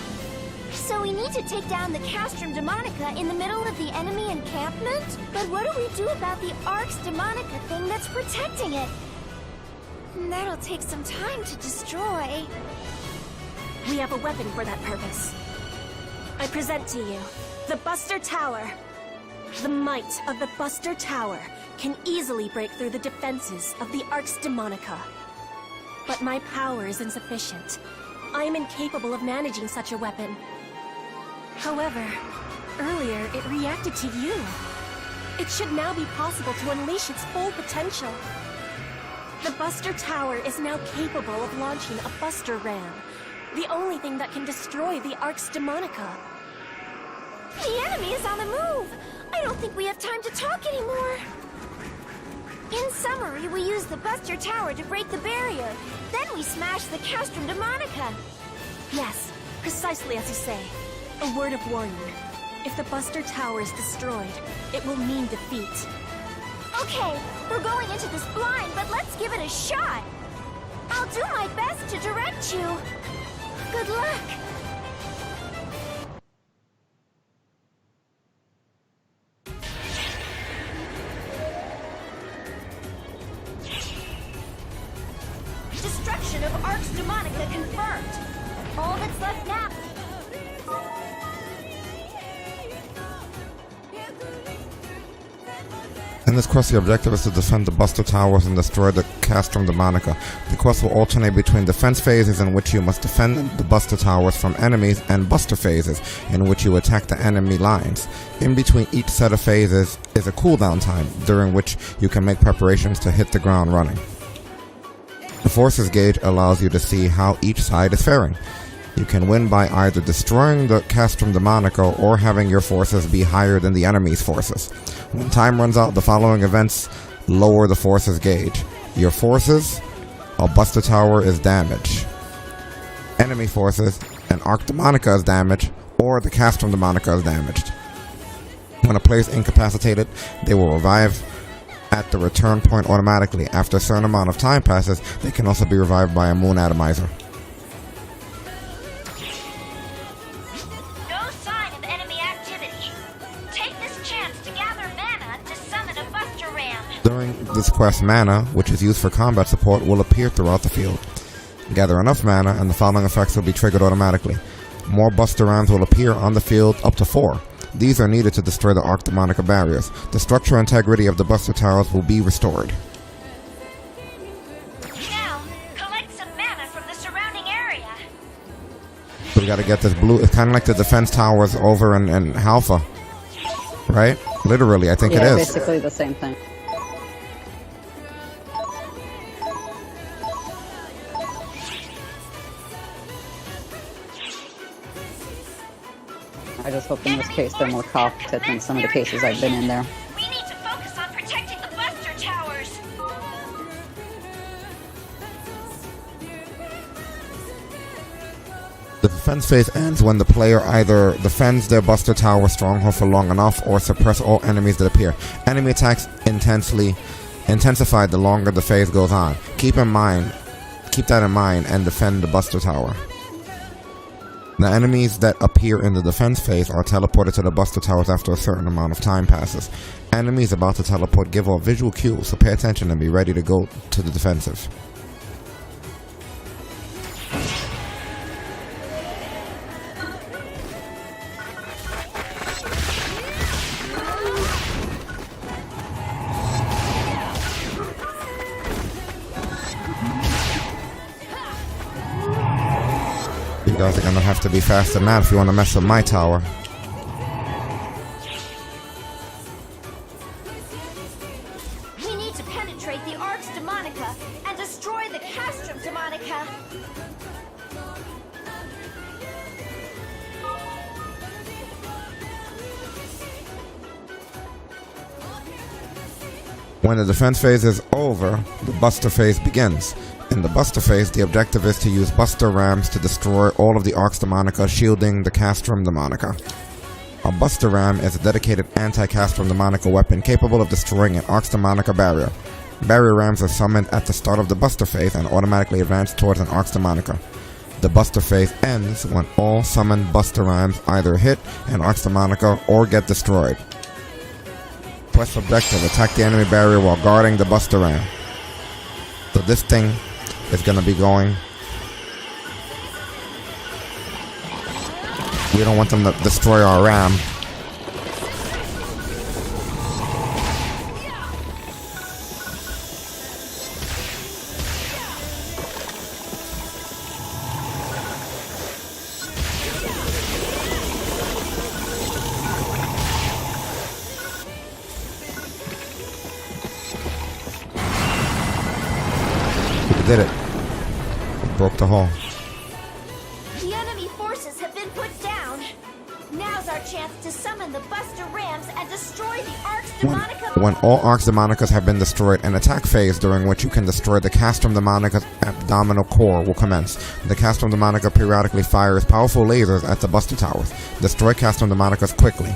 So we need to take down the Castrum Demonica in the middle of the enemy encampment? But what do we do about the Arx Demonica thing that's protecting it? That'll take some time to destroy. We have a weapon for that purpose. I present to you the Buster Tower. The might of the Buster Tower can easily break through the defenses of the Arx Demonica. But my power is insufficient. I am incapable of managing such a weapon. However, earlier it reacted to you. It should now be possible to unleash its full potential. The Buster Tower is now capable of launching a Buster Ram, the only thing that can destroy the Arx Demonica. The enemy is on the move! I don't think we have time to talk anymore. In summary, we use the Buster Tower to break the barrier. Then we smash the Castrum Demonica. Yes, precisely as you say. A word of warning. If the Buster Tower is destroyed, it will mean defeat. Okay, we're going into this blind, but let's give it a shot. I'll do my best to direct you. Good luck. Destruction of Arx Demonica confirmed. All that's left now. In this quest, the objective is to defend the Buster Towers and destroy the Castrum Demonica. The quest will alternate between defense phases in which you must defend the Buster Towers from enemies and Buster phases in which you attack the enemy lines. In between each set of phases is a cooldown time, during which you can make preparations to hit the ground running. The Forces gauge allows you to see how each side is faring. You can win by either destroying the Castrum Demonica or having your forces be higher than the enemy's forces. When time runs out, the following events lower the Forces gauge. Your forces, a Buster Tower is damaged. Enemy forces, an Arx Demonica is damaged, or the Castrum Demonica is damaged. When a player is incapacitated, they will revive at the return point automatically. After a certain amount of time passes, they can also be revived by a Moon Atomizer. No sign of enemy activity. Take this chance to gather mana to summon a Buster Ram. During this quest, mana, which is used for combat support, will appear throughout the field. Gather enough mana and the following effects will be triggered automatically. More Buster Rams will appear on the field, up to 4. These are needed to destroy the Arx Demonica barriers. The structural integrity of the Buster Towers will be restored. Now, collect some mana from the surrounding area. So we gotta get this blue. It's kind of like the defense towers over in Halpha. Right? Literally, I think it is. Basically the same thing. I just hope in this case they're more competent than some of the cases I've been in there. We need to focus on protecting the Buster Towers. The defense phase ends when the player either defends their Buster Tower stronghold for long enough or suppress all enemies that appear. Enemy attacks intensify the longer the phase goes on. Keep that in mind and defend the Buster Tower. The enemies that appear in the defense phase are teleported to the Buster Towers after a certain amount of time passes. Enemies about to teleport give off visual cues, so pay attention and be ready to go to the defensive. You guys are gonna have to be faster than that if you want to mess with my tower. We need to penetrate the Arx Demonica and destroy the Castrum Demonica. When the defense phase is over, the Buster phase begins. In the Buster phase, the objective is to use Buster Rams to destroy all of the Arx Demonica, shielding the Castrum Demonica. A Buster Ram is a dedicated anti-Castrum Demonica weapon capable of destroying an Arx Demonica barrier. Barrier Rams are summoned at the start of the Buster phase and automatically advance towards an Arx Demonica. The Buster phase ends when all summoned Buster Rhymes either hit an Arx Demonica or get destroyed. Quest objective: attack the enemy barrier while guarding the Buster Ram. So this thing is going to be going. We don't want them to destroy our Ram. We did it. We broke the hole. The enemy forces have been put down. Now's our chance to summon the Buster Rams and destroy the Arx Demonica. When all Arx Demonicas have been destroyed, an attack phase during which you can destroy the Castrum Demonica's abdominal core will commence. The Castrum Demonica periodically fires powerful lasers at the Buster Towers. Destroy Castrum Demonicas quickly.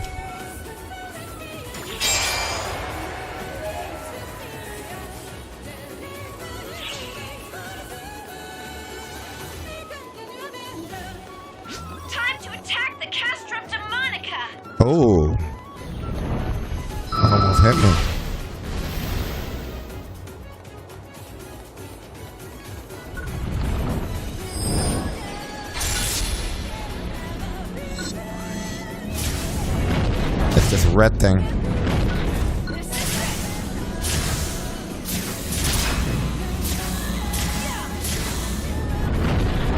Oh, almost hit me. It's this red thing.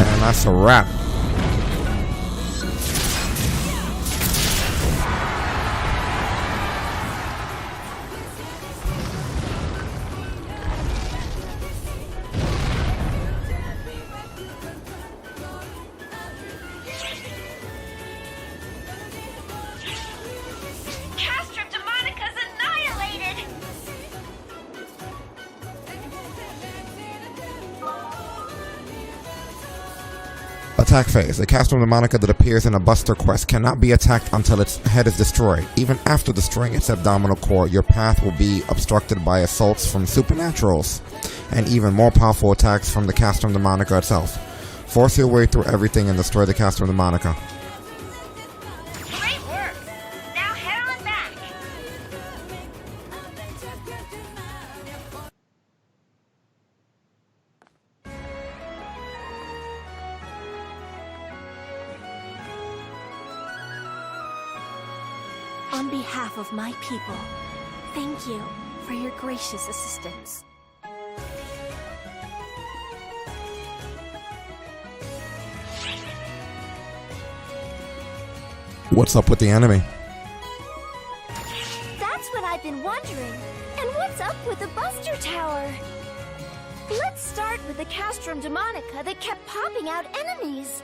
And that's a wrap. Attack phase. The Castrum Demonica that appears in a Buster quest cannot be attacked until its head is destroyed. Even after destroying its abdominal core, your path will be obstructed by assaults from supernaturals and even more powerful attacks from the Castrum Demonica itself. Force your way through everything and destroy the Castrum Demonica. Great work! Now head on back! On behalf of my people, thank you for your gracious assistance. What's up with the enemy? That's what I've been wondering. And what's up with the Buster Tower? Let's start with the Castrum Demonica that kept popping out enemies.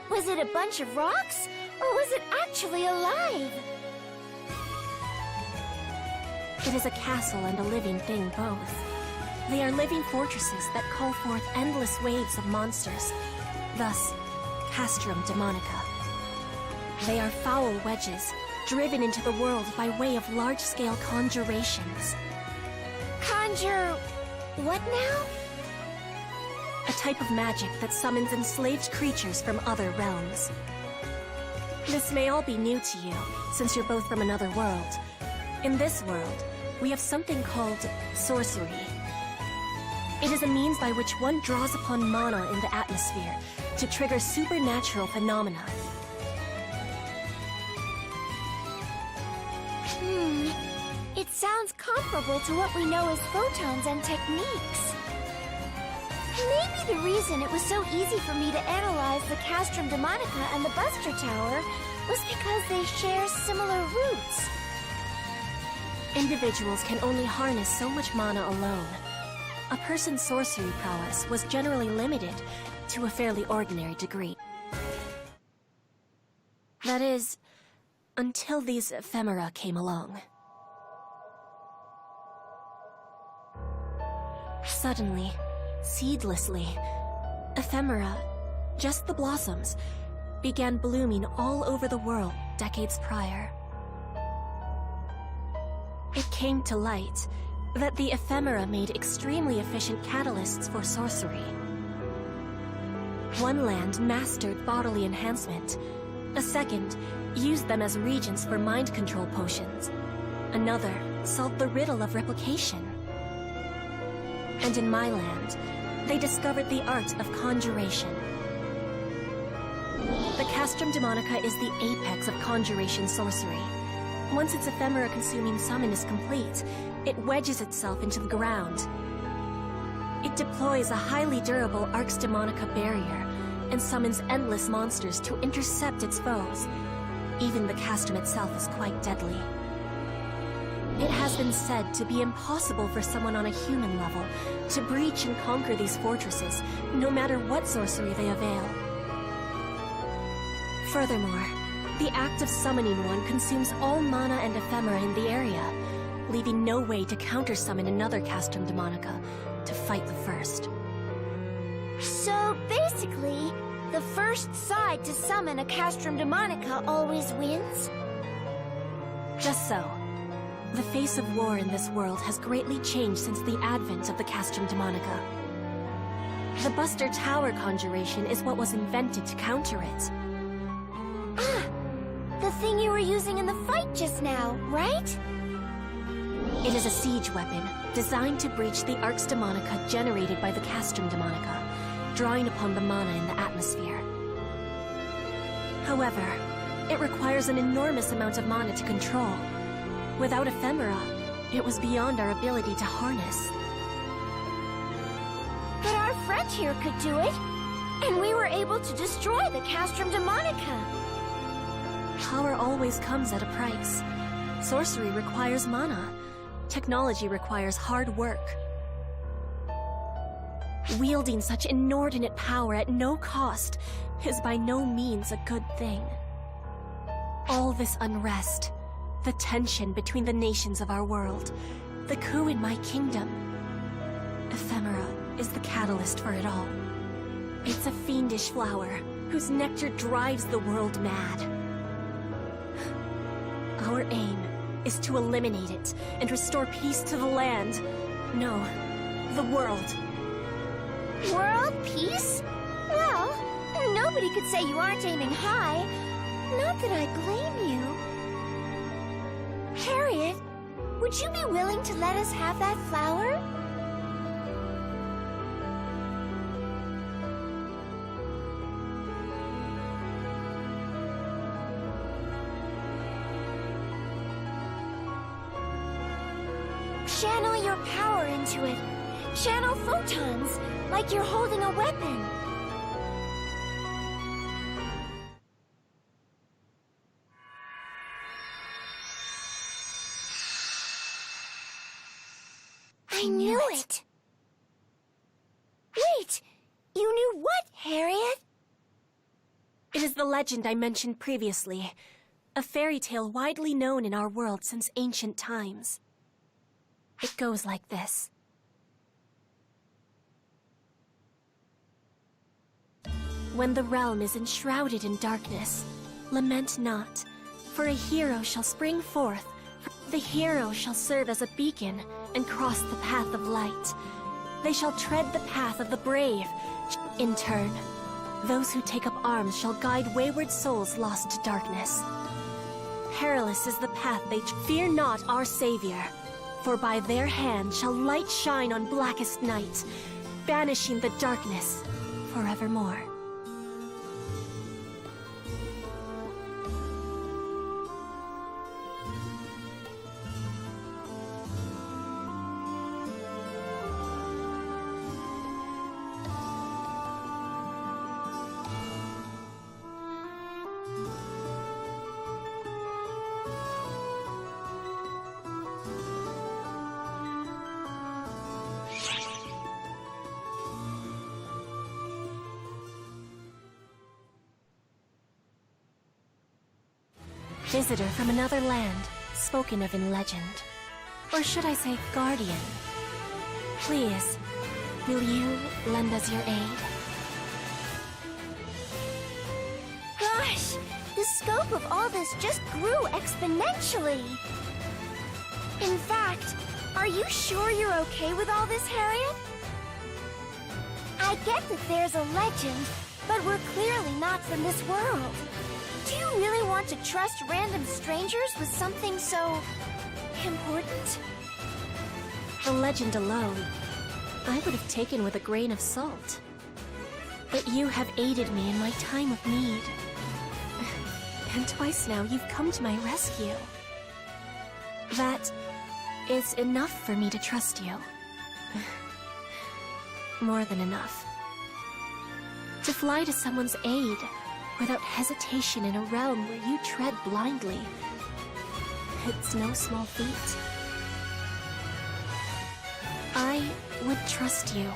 Was it a bunch of rocks, or was it actually alive? It is a castle and a living thing both. They are living fortresses that call forth endless waves of monsters, thus Castrum Demonica. They are foul wedges, driven into the world by way of large-scale conjurations. Conjure... what now? A type of magic that summons enslaved creatures from other realms. This may all be new to you, since you're both from another world. In this world, we have something called sorcery. It is a means by which one draws upon mana in the atmosphere to trigger supernatural phenomena. It sounds comparable to what we know as photons and techniques. Maybe the reason it was so easy for me to analyze the Castrum Demonica and the Buster Tower was because they share similar roots. Individuals can only harness so much mana alone. A person's sorcery prowess was generally limited to a fairly ordinary degree. That is, until these ephemera came along. Suddenly, seedlessly, ephemera, just the blossoms, began blooming all over the world decades prior. It came to light that the ephemera made extremely efficient catalysts for sorcery. One land mastered bodily enhancement. A second used them as regents for mind control potions. Another solved the riddle of replication. And in my land, they discovered the art of conjuration. The Castrum Demonica is the apex of conjuration sorcery. Once its ephemera-consuming summon is complete, it wedges itself into the ground. It deploys a highly durable Arx Demonica barrier and summons endless monsters to intercept its foes. Even the castrum itself is quite deadly. It has been said to be impossible for someone on a human level to breach and conquer these fortresses, no matter what sorcery they avail. Furthermore, the act of summoning one consumes all mana and ephemera in the area, leaving no way to counter-summon another Castrum Demonica to fight the first. So basically, the first side to summon a Castrum Demonica always wins? Just so. The face of war in this world has greatly changed since the advent of the Castrum Demonica. The Buster Tower conjuration is what was invented to counter it. Ah! The thing you were using in the fight just now, right? It is a siege weapon, designed to breach the Arx Demonica generated by the Castrum Demonica, drawing upon the mana in the atmosphere. However, it requires an enormous amount of mana to control. Without ephemera, it was beyond our ability to harness. But our friend here could do it, and we were able to destroy the Castrum Demonica. Power always comes at a price. Sorcery requires mana. Technology requires hard work. Wielding such inordinate power at no cost is by no means a good thing. All this unrest, the tension between the nations of our world, the coup in my kingdom. Ephemera is the catalyst for it all. It's a fiendish flower whose nectar drives the world mad. Our aim is to eliminate it and restore peace to the land. No, the world. World peace? Well, nobody could say you aren't aiming high. Not that I blame you. Harriet, would you be willing to let us have that flower? Channel your power into it. Channel photons, like you're holding a weapon. I knew it! Wait! You knew what, Harriet? It is the legend I mentioned previously. A fairy tale widely known in our world since ancient times. It goes like this. When the realm is enshrouded in darkness, lament not, for a hero shall spring forth. The hero shall serve as a beacon and cross the path of light. They shall tread the path of the brave. In turn, those who take up arms shall guide wayward souls lost to darkness. Perilous is the path they fear not our savior, for by their hand shall light shine on blackest night, banishing the darkness forevermore. Visitor from another land, spoken of in legend. Or should I say guardian? Please, will you lend us your aid? Gosh, the scope of all this just grew exponentially. In fact, are you sure you're okay with all this, Harriet? I get that there's a legend, but we're clearly not from this world. Do you really want to trust random strangers with something so important? The legend alone, I would have taken with a grain of salt. But you have aided me in my time of need. And twice now, you've come to my rescue. That is enough for me to trust you. More than enough. To fly to someone's aid without hesitation in a realm where you tread blindly. It's no small feat. I would trust you.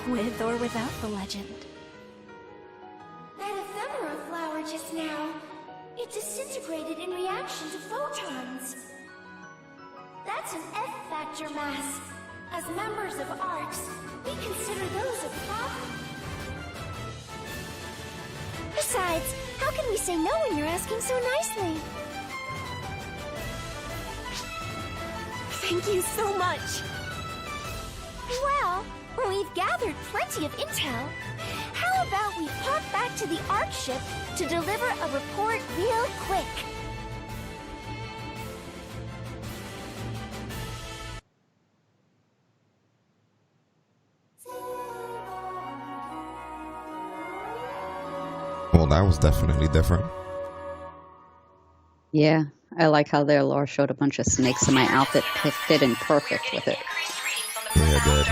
With or without the legend. That ephemera flower just now, it disintegrated in reaction to photons. That's an F-factor mass. As members of ARCS, we consider those a problem. Besides, how can we say no when you're asking so nicely? Thank you so much! Well, we've gathered plenty of intel. How about we pop back to the ARC ship to deliver a report real quick? Well, that was definitely different. Yeah, I like how their lore showed a bunch of snakes in my outfit fit in perfect with it. Yeah, it did.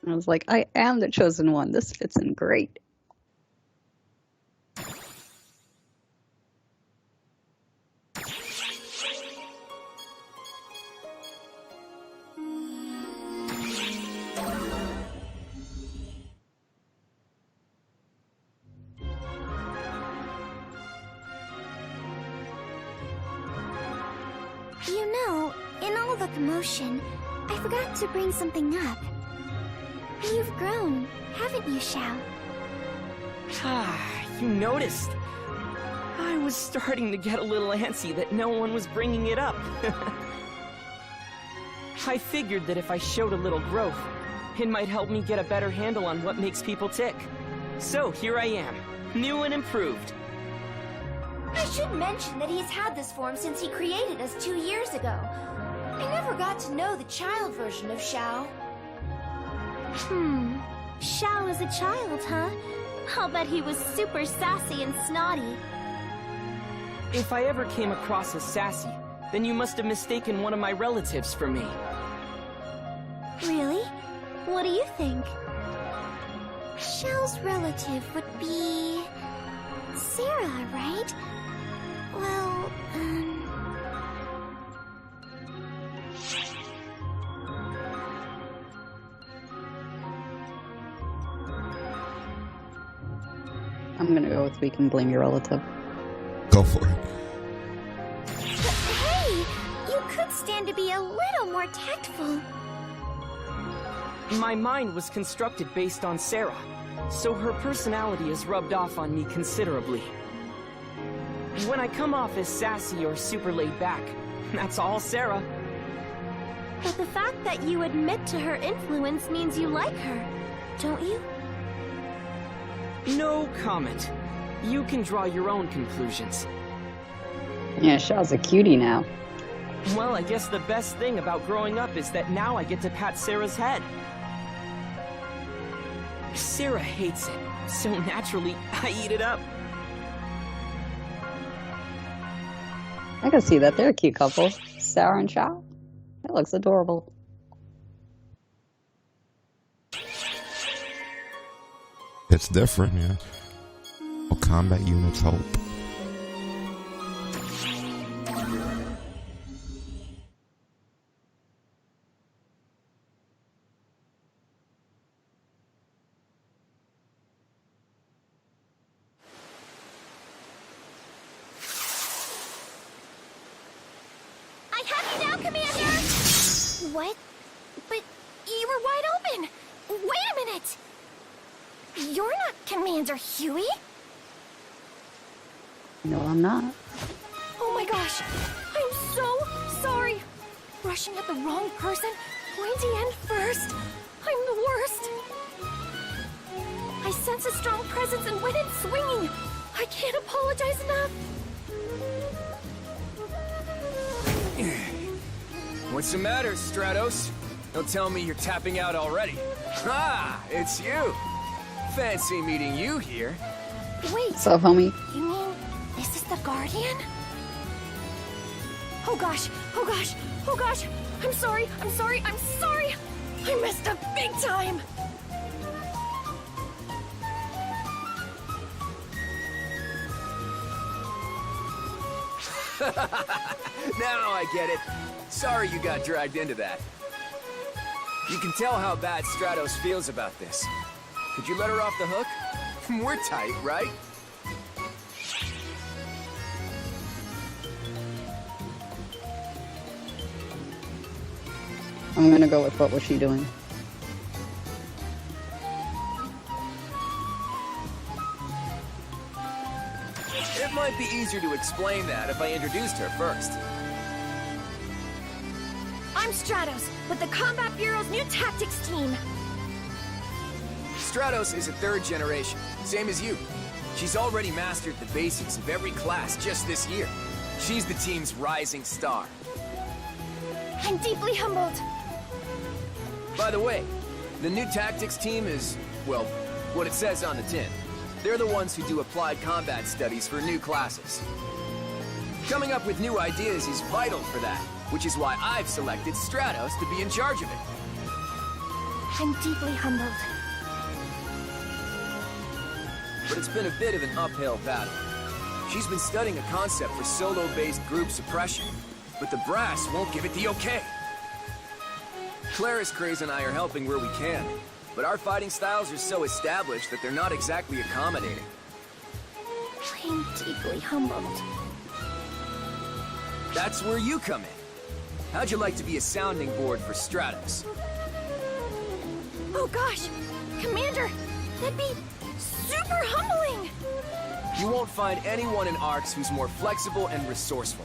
I was like, I am the chosen one. This fits in great. You know, in all the commotion, I forgot to bring something up. You've grown, haven't you, Xiao? You noticed. I was starting to get a little antsy that no one was bringing it up. I figured that if I showed a little growth, it might help me get a better handle on what makes people tick. So here I am, new and improved. I should mention that he's had this form since he created us 2 years ago. I never got to know the child version of Xiao. Xiao as a child, huh? I'll bet he was super sassy and snotty. If I ever came across as sassy, then you must have mistaken one of my relatives for me. Really? What do you think? Xiao's relative would be... Sarah, right? Well, I'm gonna go with we can blame your relative. Go for it. But hey! You could stand to be a little more tactful. My mind was constructed based on Sarah, so her personality has rubbed off on me considerably. When I come off as sassy or super laid back, that's all Sarah. But the fact that you admit to her influence means you like her, don't you? No comment. You can draw your own conclusions. Yeah, Xiao's a cutie now. Well, I guess the best thing about growing up is that now I get to pat Sarah's head. Sarah hates it, so naturally, I eat it up. I can see that. They're a cute couple. Sarah and Xiao. That looks adorable. It's different, yeah. Well, combat units hope. I have you now, Commander! What? But you were wide open! Wait a minute! You're not Commander Huey? No, I'm not. Oh my gosh! I'm so sorry! Rushing at the wrong person, pointy end first. I'm the swinging. I can't apologize enough. What's the matter, Stratos? Don't tell me you're tapping out already. Ah, it's you. Fancy meeting you here. Wait, What's up, homie? you mean this is the Guardian? Oh gosh, oh gosh, oh gosh. I'm sorry, I'm sorry, I'm sorry. I messed up big time. Now I get it. Sorry you got dragged into that. You can tell how bad Stratos feels about this. Could you let her off the hook? We're tight, right? I'm gonna go with what was she doing? It might be easier to explain that if I introduced her first. I'm Stratos, with the Combat Bureau's new tactics team. Stratos is a third generation, same as you. She's already mastered the basics of every class just this year. She's the team's rising star. I'm deeply humbled. By the way, the new tactics team is, well, what it says on the tin. They're the ones who do applied combat studies for new classes. Coming up with new ideas is vital for that, which is why I've selected Stratos to be in charge of it. I'm deeply humbled. But it's been a bit of an uphill battle. She's been studying a concept for solo-based group suppression, but the brass won't give it the okay. Claris, Craze, and I are helping where we can, but our fighting styles are so established that they're not exactly accommodating. I'm deeply humbled. That's where you come in. How'd you like to be a sounding board for Stratos? Oh gosh, Commander, that'd be super humbling! You won't find anyone in ARCS who's more flexible and resourceful.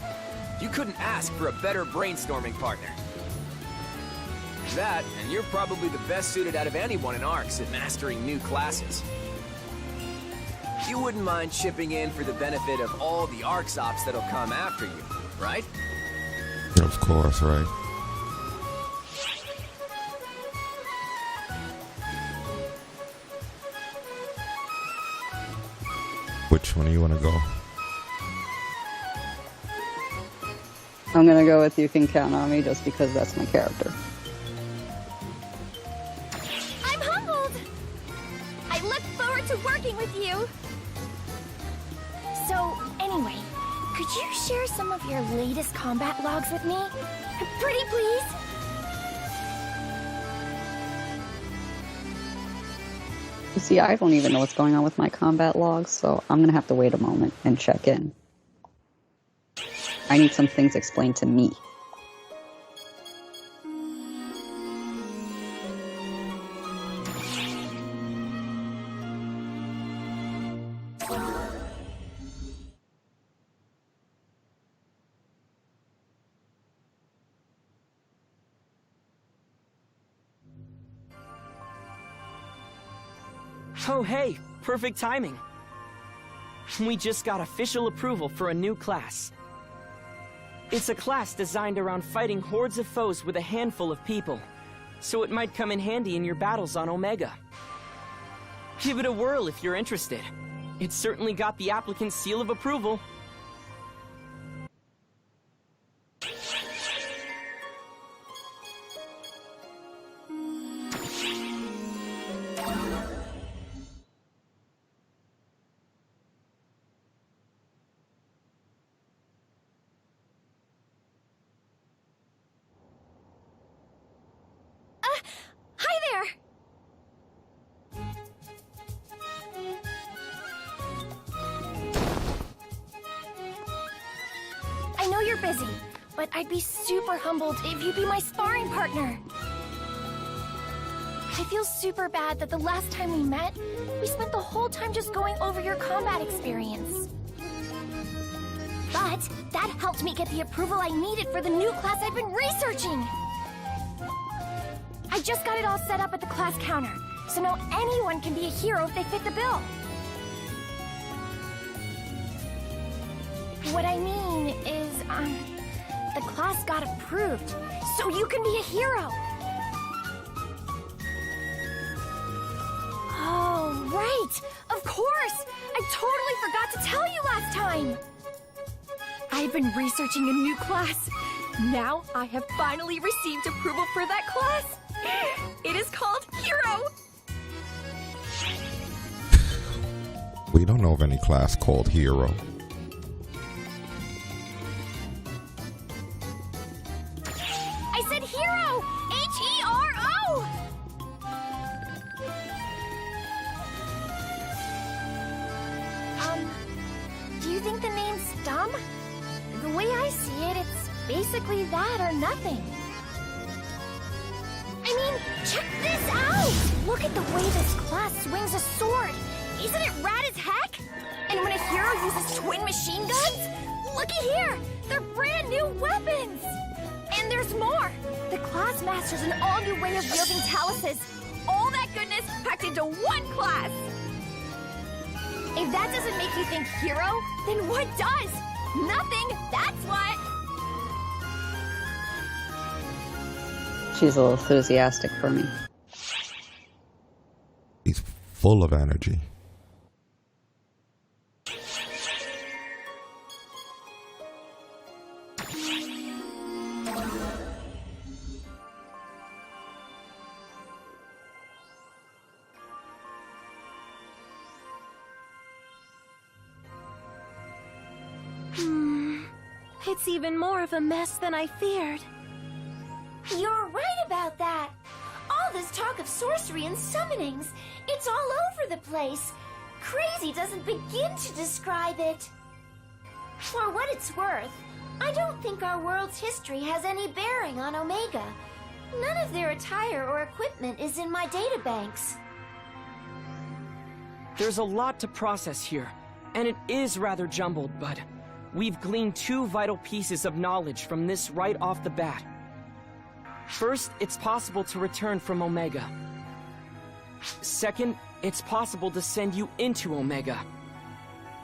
You couldn't ask for a better brainstorming partner. That, and you're probably the best suited out of anyone in ARCS at mastering new classes. You wouldn't mind chipping in for the benefit of all the ARCS ops that'll come after you, right? Of course, right? Which one do you want to go? I'm gonna go with You Can Count on Me just because that's my character. I'm humbled! I look forward to working with you! So, anyway, could you share some of your latest combat logs with me? Pretty please? You see, I don't even know what's going on with my combat logs, so I'm gonna have to wait a moment and check in. I need some things explained to me. Oh hey, perfect timing. We just got official approval for a new class. It's a class designed around fighting hordes of foes with a handful of people, so it might come in handy in your battles on Omega. Give it a whirl if you're interested. It's certainly got the applicant's seal of approval. Hi there! I know you're busy, but I'd be super humbled if you'd be my sparring partner. I feel super bad that the last time we met, we spent the whole time just going over your combat experience. But that helped me get the approval I needed for the new class I've been researching. I just got it all set up at the class counter, so now anyone can be a hero if they fit the bill. What I mean is, the class got approved, so you can be a hero. Oh, right! Of course! I totally forgot to tell you last time! I've been researching a new class. Now I have finally received approval for that class. It is called Hero! We don't know of any class called Hero. I said Hero! H-E-R-O! Do you think the name's dumb? The way I see it, it's basically that or nothing. I mean, check this out! Look at the way this class swings a sword! Isn't it rad as heck? And when a hero uses twin machine guns, looky here! They're brand new weapons! And there's more! The class masters an all-new way of wielding taluses. All that goodness packed into one class! If that doesn't make you think hero, then what does? Nothing, that's what! She's a little enthusiastic for me. He's full of energy. It's even more of a mess than I feared. You're right about that. All this talk of sorcery and summonings, it's all over the place. Crazy doesn't begin to describe it. For what it's worth, I don't think our world's history has any bearing on Omega. None of their attire or equipment is in my databanks. There's a lot to process here, and it is rather jumbled, but we've gleaned two vital pieces of knowledge from this right off the bat. First, it's possible to return from Omega. Second, it's possible to send you into Omega.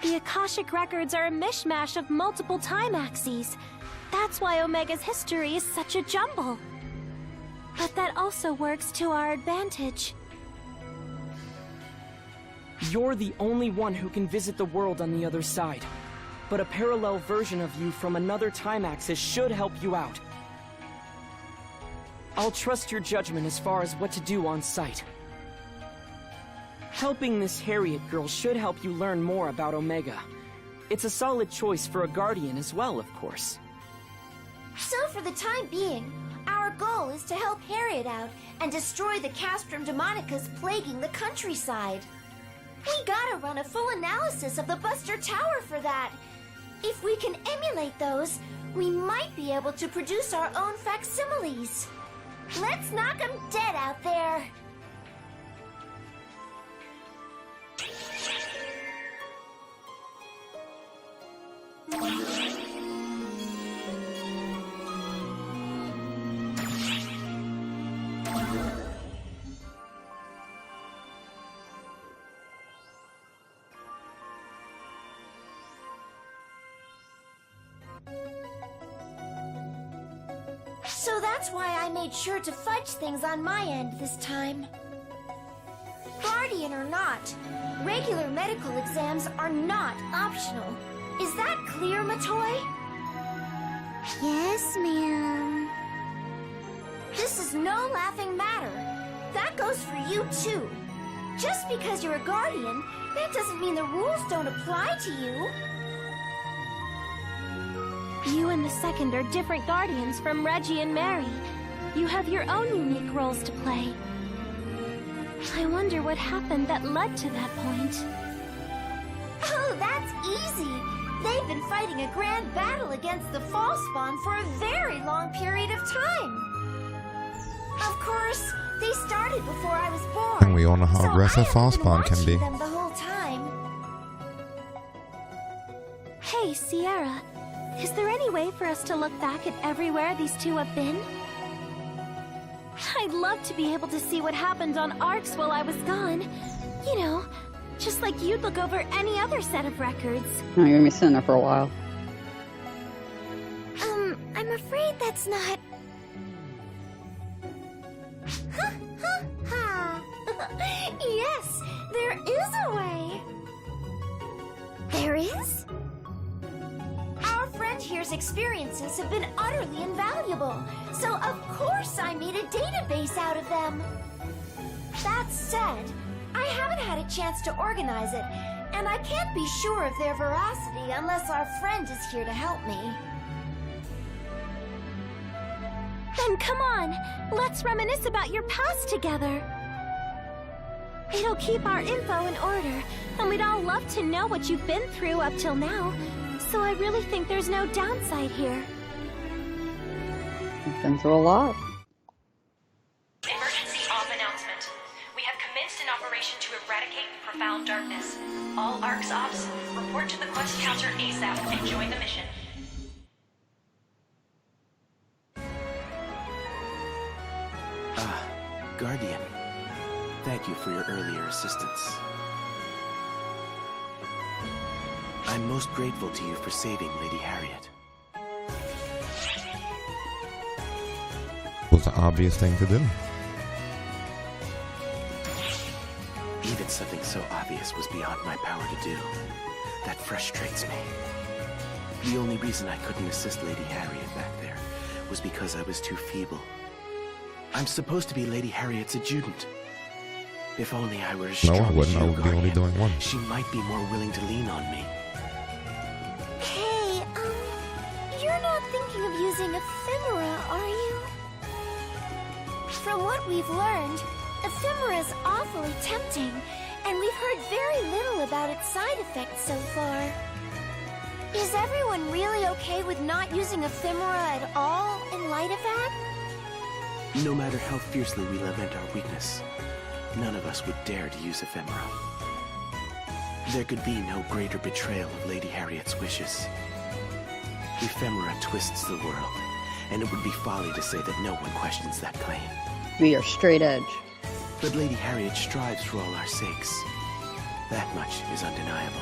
The Akashic records are a mishmash of multiple time axes. That's why Omega's history is such a jumble. But that also works to our advantage. You're the only one who can visit the world on the other side. But a parallel version of you from another time axis should help you out. I'll trust your judgment as far as what to do on site. Helping this Harriet girl should help you learn more about Omega. It's a solid choice for a guardian as well, of course. So for the time being, our goal is to help Harriet out and destroy the Castrum Demonicas plaguing the countryside. We gotta run a full analysis of the Buster Tower for that. If we can emulate those, we might be able to produce our own facsimiles. Let's knock 'em dead out there. So that's why I made sure to fudge things on my end this time. Guardian or not, regular medical exams are not optional. Is that clear, Matoy? Yes, ma'am. This is no laughing matter. That goes for you, too. Just because you're a guardian, that doesn't mean the rules don't apply to you. You and the second are different guardians from Reggie and Mary. You have your own unique roles to play. I wonder what happened that led to that point. Oh, that's easy. They've been fighting a grand battle against the Falspawn for a very long period of time. Of course, they started before I was born. And we all know how aggressive Falspawn can be. Them the whole time. Hey, Sierra. Is there any way for us to look back at everywhere these two have been? I'd love to be able to see what happened on Arcs while I was gone. You know, just like you'd look over any other set of records. No, you're gonna be sitting there for a while. afraid that's not... Ha ha ha! Yes, there is a way! There is? Our friend here's experiences have been utterly invaluable, so of course I made a database out of them. That said, I haven't had a chance to organize it, and I can't be sure of their veracity unless our friend is here to help me. Then come on, let's reminisce about your past together. It'll keep our info in order, and we'd all love to know what you've been through up till now. So I really think there's no downside here. I've been through a lot. Emergency off announcement. We have commenced an operation to eradicate the profound darkness. All ARCS ops, report to the quest counter ASAP and join the mission. Guardian. Thank you for your earlier assistance. I'm most grateful to you for saving Lady Harriet. Was the obvious thing to do. Even something so obvious was beyond my power to do. That frustrates me. The only reason I couldn't assist Lady Harriet back there was because I was too feeble. I'm supposed to be Lady Harriet's adjutant. If only I were as strong No, I wouldn't. as you, I would be only Guardian, doing one. she might be more willing to lean on me. Hey, you're not thinking of using ephemera, are you? From what we've learned, ephemera's awfully tempting, and we've heard very little about its side effects so far. Is everyone really okay with not using ephemera at all in light of that? No matter how fiercely we lament our weakness, none of us would dare to use ephemera. There could be no greater betrayal of Lady Harriet's wishes. Ephemera twists the world, and it would be folly to say that no one questions that claim. We are straight edge. But Lady Harriet strives for all our sakes. That much is undeniable.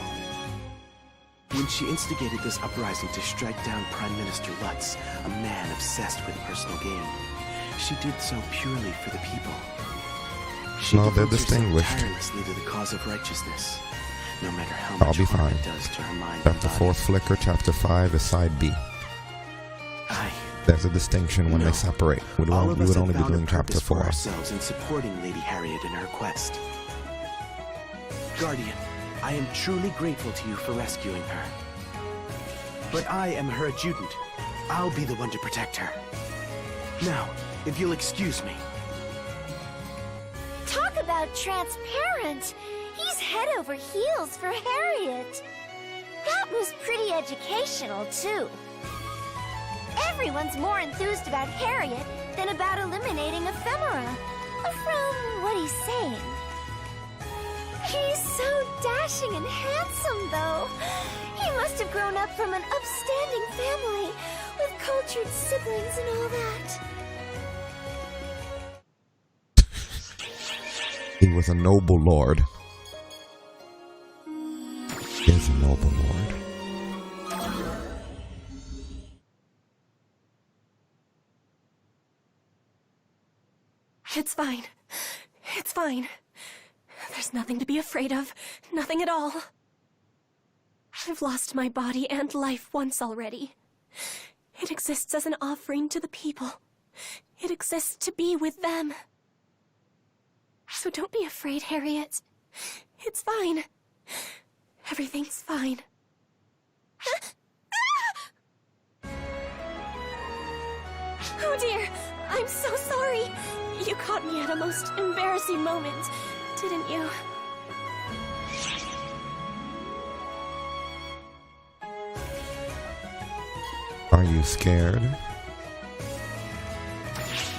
When she instigated this uprising to strike down Prime Minister Lutz, a man obsessed with personal gain, she did so purely for the people. She No, they're devotes herself distinguished. tirelessly to the cause of righteousness, no matter how I'll much be harm fine. it does to her mind and Chapter body. 4 Flicker, Chapter 5 is Side B. There's a distinction when No. they separate. We All would of us have only be found a doing Chapter purpose for 4. ourselves in supporting Lady Harriet in her quest. Guardian, I am truly grateful to you for rescuing her. But I am her adjutant. I'll be the one to protect her. Now, if you'll excuse me. Talk about transparent! He's head over heels for Harriet! That was pretty educational, too. Everyone's more enthused about Harriet than about eliminating ephemera, from what he's saying. He's so dashing and handsome, though. He must have grown up from an upstanding family, with cultured siblings and all that. He was a noble lord. Is a noble lord. It's fine. It's fine. There's nothing to be afraid of. Nothing at all. I've lost my body and life once already. It exists as an offering to the people. It exists to be with them. So don't be afraid, Harriet. It's fine. Everything's fine. Oh dear, I'm so sorry. You caught me at a most embarrassing moment, didn't you? Are you scared?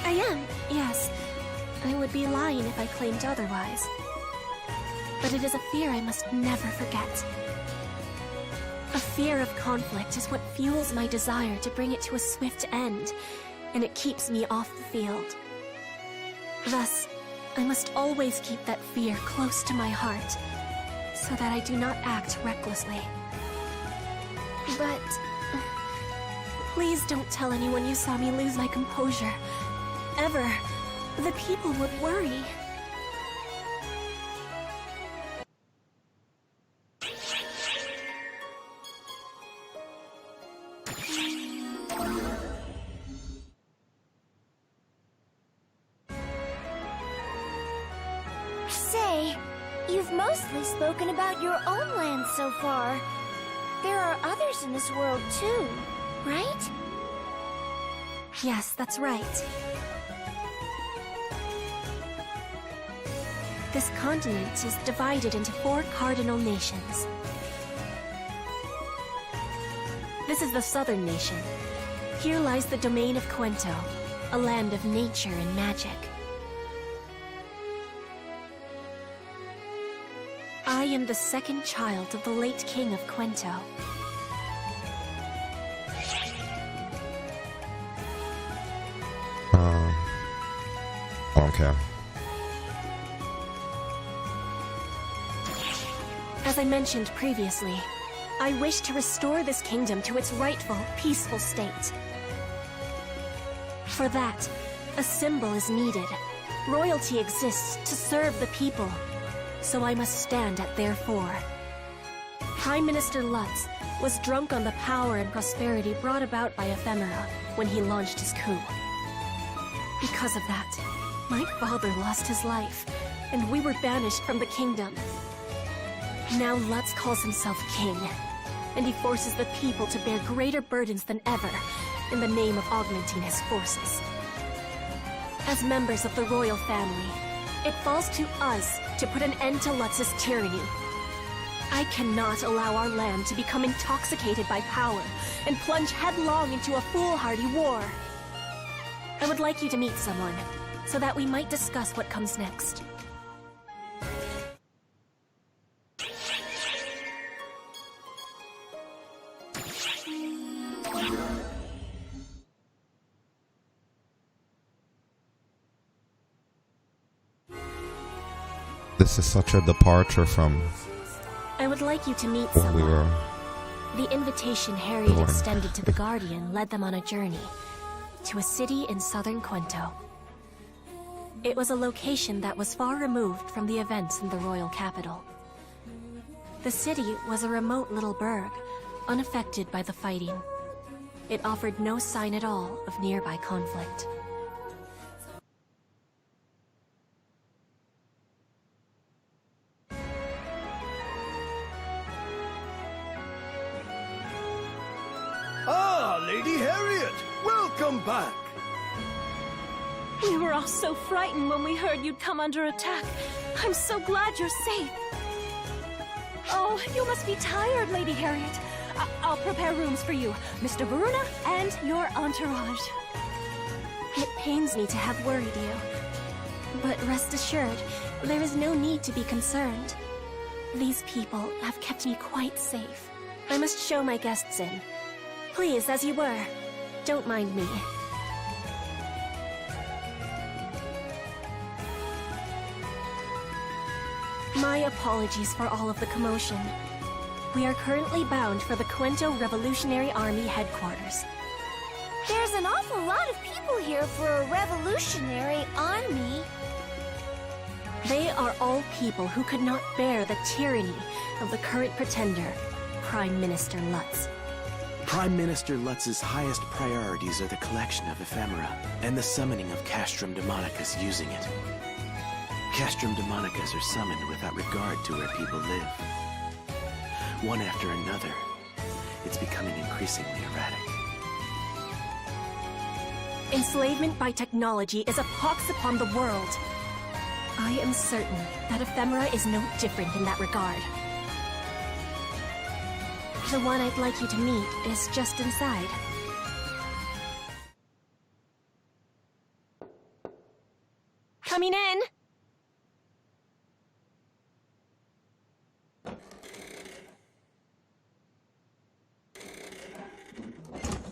I am, yes. I would be lying if I claimed otherwise. But it is a fear I must never forget. A fear of conflict is what fuels my desire to bring it to a swift end, and it keeps me off the field. Thus, I must always keep that fear close to my heart, so that I do not act recklessly. But Please don't tell anyone you saw me lose my composure. Ever. The people would worry. Say, you've mostly spoken about your own land so far. There are others in this world too, right? Yes, that's right. This continent is divided into 4 cardinal nations. This is the southern nation. Here lies the domain of Quento, a land of nature and magic. I am the second child of the late king of Quento. I don't care. As I mentioned previously, I wish to restore this kingdom to its rightful, peaceful state. For that, a symbol is needed. Royalty exists to serve the people, so I must stand at their fore. Prime Minister Lutz was drunk on the power and prosperity brought about by Ephemera when he launched his coup. Because of that, my father lost his life, and we were banished from the kingdom. Now Lutz calls himself king, and he forces the people to bear greater burdens than ever in the name of augmenting his forces. As members of the royal family, it falls to us to put an end to Lutz's tyranny. I cannot allow our land to become intoxicated by power and plunge headlong into a foolhardy war. I would like you to meet someone, so that we might discuss what comes next. This is such a departure from I would like you to meet when we someone. were. The invitation Harriet Lord. extended to the Guardian led them on a journey to a city in southern Quento. It was a location that was far removed from the events in the royal capital. The city was a remote little burg, unaffected by the fighting. It offered no sign at all of nearby conflict. Ah, Lady Harriet! Welcome back! We were all so frightened when we heard you'd come under attack. I'm so glad you're safe. Oh, you must be tired, Lady Harriet. I'll prepare rooms for you, Mr. Varuna, and your entourage. It pains me to have worried you. But rest assured, there is no need to be concerned. These people have kept me quite safe. I must show my guests in. Please, as you were. Don't mind me. My apologies for all of the commotion. We are currently bound for the Quento Revolutionary Army headquarters. There's an awful lot of people here for a revolutionary army. They are all people who could not bear the tyranny of the current pretender, Prime Minister Lutz. Prime Minister Lutz's highest priorities are the collection of ephemera and the summoning of Castrum Demonicus using it. Castrum Demonicus are summoned without regard to where people live. One after another, it's becoming increasingly erratic. Enslavement by technology is a pox upon the world. I am certain that ephemera is no different in that regard. The one I'd like you to meet is just inside. Coming in!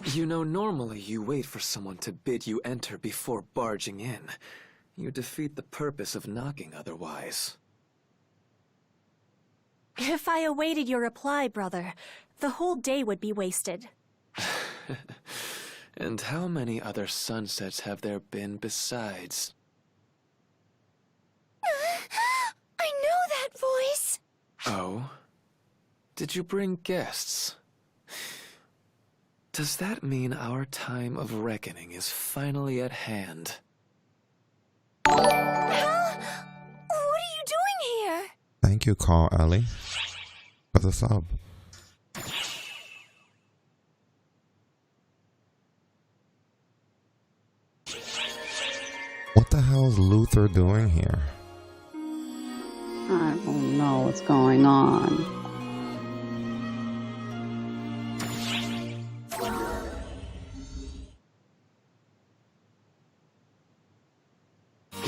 You know, normally you wait for someone to bid you enter before barging in. You defeat the purpose of knocking otherwise. If I awaited your reply, brother, the whole day would be wasted. And how many other sunsets have there been besides? I know that voice. Oh? Did you bring guests? Does that mean our time of reckoning is finally at hand? What are you doing here? Thank you, Carl Ellie, for the sub. What the hell is Luther doing here? I don't know what's going on.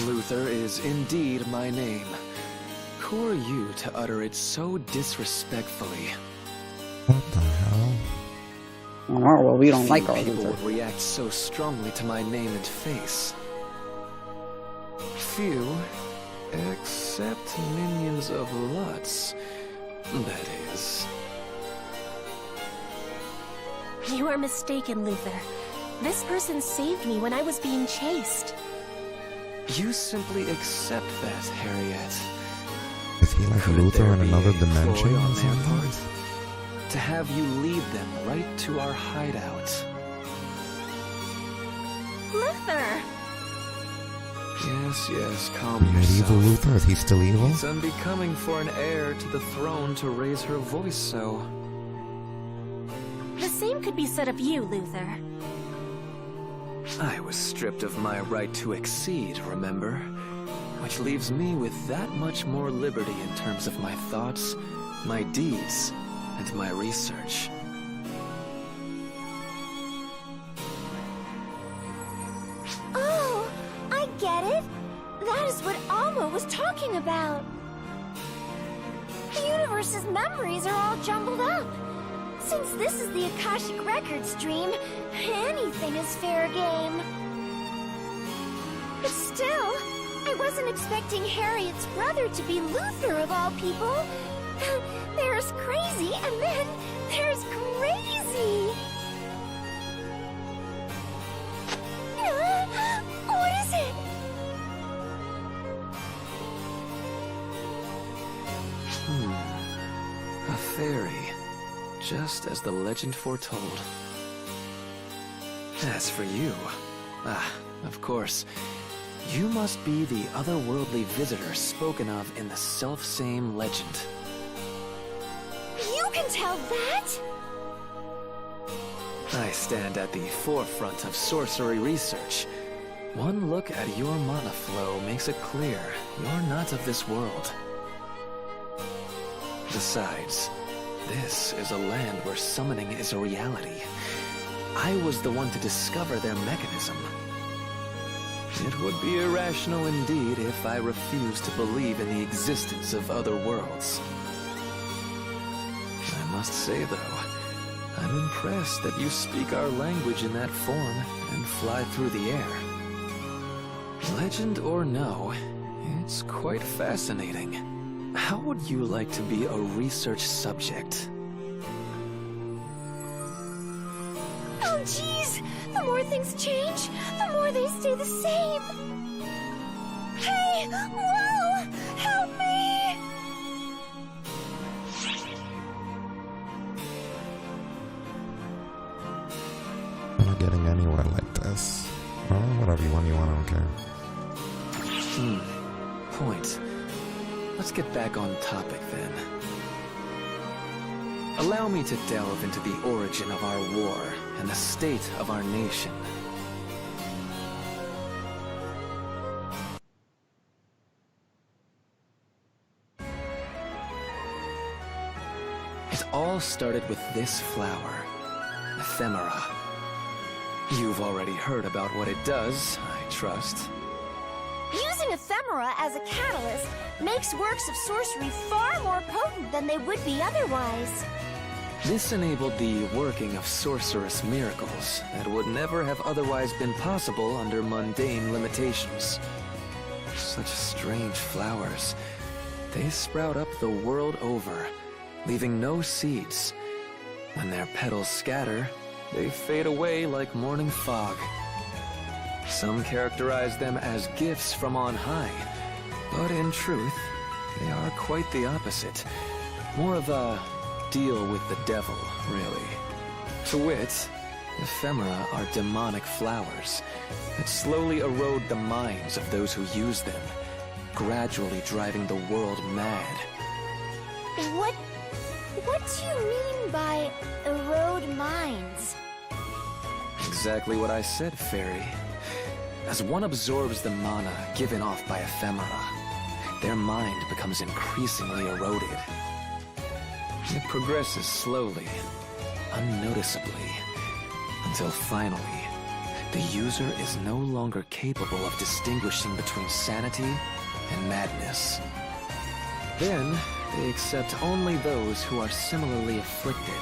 Luther is indeed my name. Who are you to utter it so disrespectfully? What the hell? Oh, well, we don't like our People Luther. would react so strongly to my name and face. Few, except minions of Lutz, that is. You are mistaken, Luther. This person saved me when I was being chased. You simply accept that, Harriet. Is he like Could Luther there in be another a dimension ploy or on their something? part? To have you lead them right to our hideout. Luther! Yes, calm Medieval yourself. Luther? Is he still evil? It's unbecoming for an heir to the throne to raise her voice so. The same could be said of you, Luther. I was stripped of my right to exceed, remember? Which leaves me with that much more liberty in terms of my thoughts, my deeds, and my research. Oh, I get it. That is what Alma was talking about. The universe's memories are all jumbled up. Since this is the Akashic Records stream, anything is fair game. But still, I wasn't expecting Harriet's brother to be Luther of all people. There's crazy, and then there's crazy. What is it? A fairy, just as the legend foretold. As for you, of course, you must be the otherworldly visitor spoken of in the selfsame legend. You can tell that? I stand at the forefront of sorcery research. One look at your mana flow makes it clear you're not of this world. Besides, this is a land where summoning is a reality. I was the one to discover their mechanism. It would be irrational indeed if I refused to believe in the existence of other worlds. I must say, though, I'm impressed that you speak our language in that form and fly through the air. Legend or no, it's quite fascinating. How would you like to be a research subject? Oh, jeez! The more things change, the more they stay the same. Hey! Whoa! Help me! I'm not getting anywhere like this. Oh, whatever you want, I don't care. Point. Let's get back on topic then. Allow me to delve into the origin of our war and the state of our nation. It all started with this flower, ephemera. You've already heard about what it does, I trust. Using ephemera as a catalyst makes works of sorcery far more potent than they would be otherwise. This enabled the working of sorcerous miracles that would never have otherwise been possible under mundane limitations. Such strange flowers. They sprout up the world over, leaving no seeds. When their petals scatter, they fade away like morning fog. Some characterize them as gifts from on high, but in truth, they are quite the opposite. More of a deal with the devil, really. To wit, ephemera are demonic flowers that slowly erode the minds of those who use them, gradually driving the world mad. What do you mean by erode minds? Exactly what I said, Fairy. As one absorbs the mana given off by ephemera, their mind becomes increasingly eroded. It progresses slowly, unnoticeably, until finally, the user is no longer capable of distinguishing between sanity and madness. Then, they accept only those who are similarly afflicted.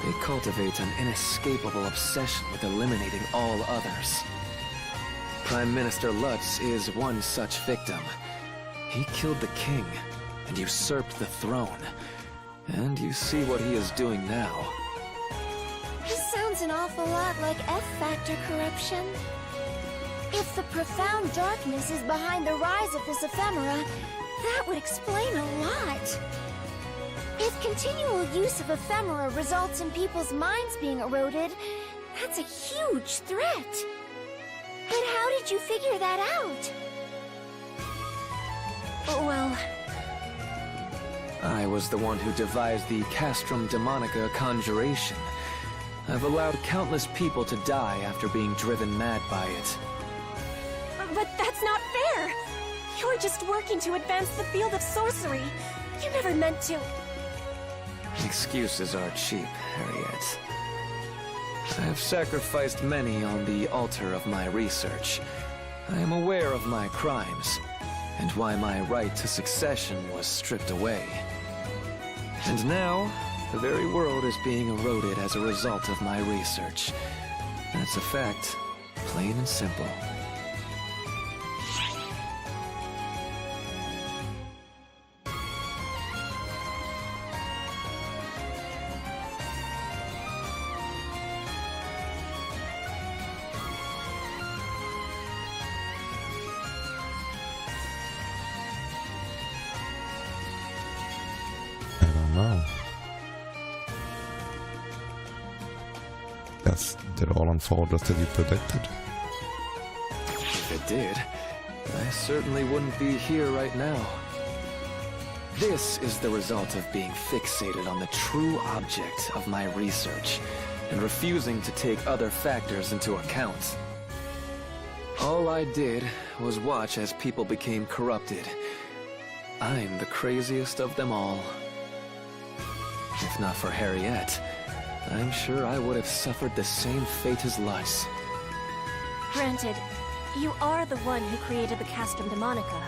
They cultivate an inescapable obsession with eliminating all others. Prime Minister Lutz is one such victim. He killed the king and usurped the throne. And you see what he is doing now. This sounds an awful lot like F-Factor corruption. If the profound darkness is behind the rise of this ephemera, that would explain a lot. If continual use of ephemera results in people's minds being eroded, that's a huge threat. But how did you figure that out? Well, I was the one who devised the Castrum Demonica conjuration. I've allowed countless people to die after being driven mad by it. but that's not fair! You're just working to advance the field of sorcery. You never meant to... Excuses are cheap, Harriet. I have sacrificed many on the altar of my research. I am aware of my crimes, and why my right to succession was stripped away. And now, the very world is being eroded as a result of my research. That's a fact, plain and simple. Did it all unfold just as you predicted? If it did, I certainly wouldn't be here right now. This is the result of being fixated on the true object of my research and refusing to take other factors into account. All I did was watch as people became corrupted. I'm the craziest of them all. If not for Harriet, I'm sure I would have suffered the same fate as Lutz. Granted, you are the one who created the Castrum Demonica.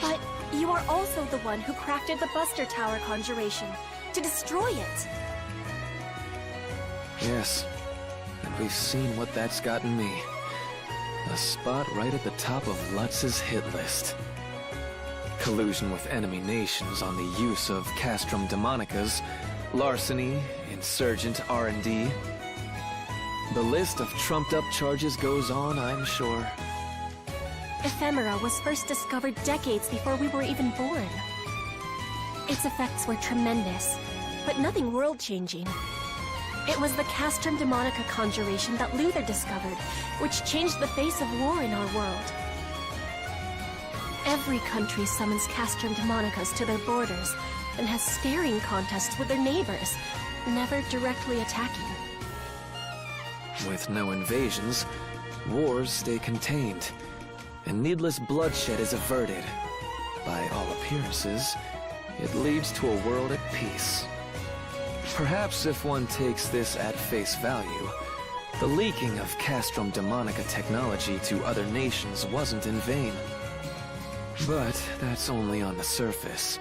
But you are also the one who crafted the Buster Tower conjuration to destroy it. Yes, and we've seen what that's gotten me. A spot right at the top of Lutz's hit list. Collusion with enemy nations on the use of Castrum Demonicas, larceny, insurgent R&D. The list of trumped-up charges goes on, I'm sure. Ephemera was first discovered decades before we were even born. Its effects were tremendous, but nothing world-changing. It was the Castrum Demonica conjuration that Luther discovered, which changed the face of war in our world. Every country summons Castrum Demonicas to their borders and has staring contests with their neighbors, never directly attacking. With no invasions, wars stay contained, and needless bloodshed is averted. By all appearances, it leads to a world at peace. Perhaps if one takes this at face value, the leaking of Castrum Demonica technology to other nations wasn't in vain. But that's only on the surface.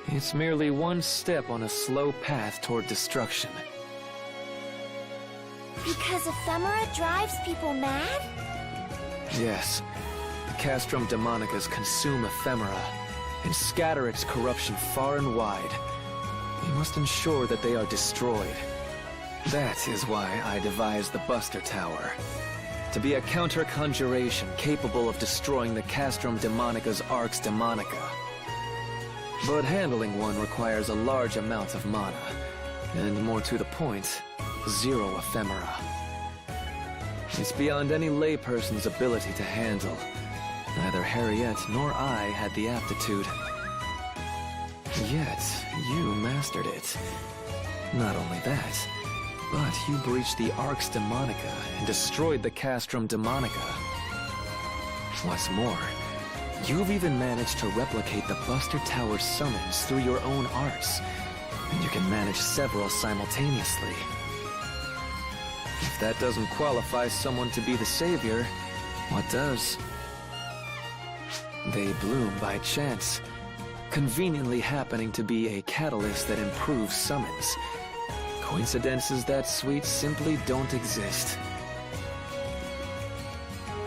It's merely one step on a slow path toward destruction. Because ephemera drives people mad? Yes, the Castrum Demonicas consume ephemera and scatter its corruption far and wide. We must ensure that they are destroyed. That is why I devised the Buster Tower. To be a counter-conjuration capable of destroying the Castrum Demonica's Arx Demonica. But handling one requires a large amount of mana, and more to the point, 0 ephemera. It's beyond any layperson's ability to handle. Neither Harriet nor I had the aptitude. Yet, you mastered it. Not only that, but you breached the Arx Demonica and destroyed the Castrum Demonica. What's more, you've even managed to replicate the Buster Tower summons through your own arts, and you can manage several simultaneously. If that doesn't qualify someone to be the savior, what does? They bloom by chance, conveniently happening to be a catalyst that improves summons. Coincidences that sweet simply don't exist.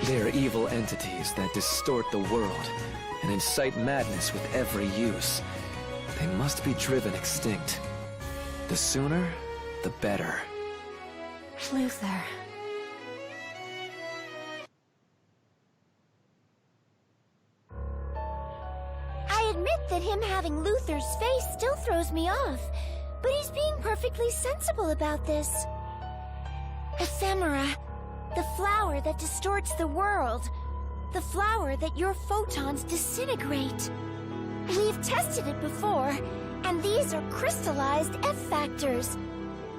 They are evil entities that distort the world and incite madness with every use. They must be driven extinct. The sooner, the better. Luther. I admit that him having Luther's face still throws me off, but he's being perfectly sensible about this. Ephemera, the flower that distorts the world, the flower that your photons disintegrate. We've tested it before, and these are crystallized F-factors.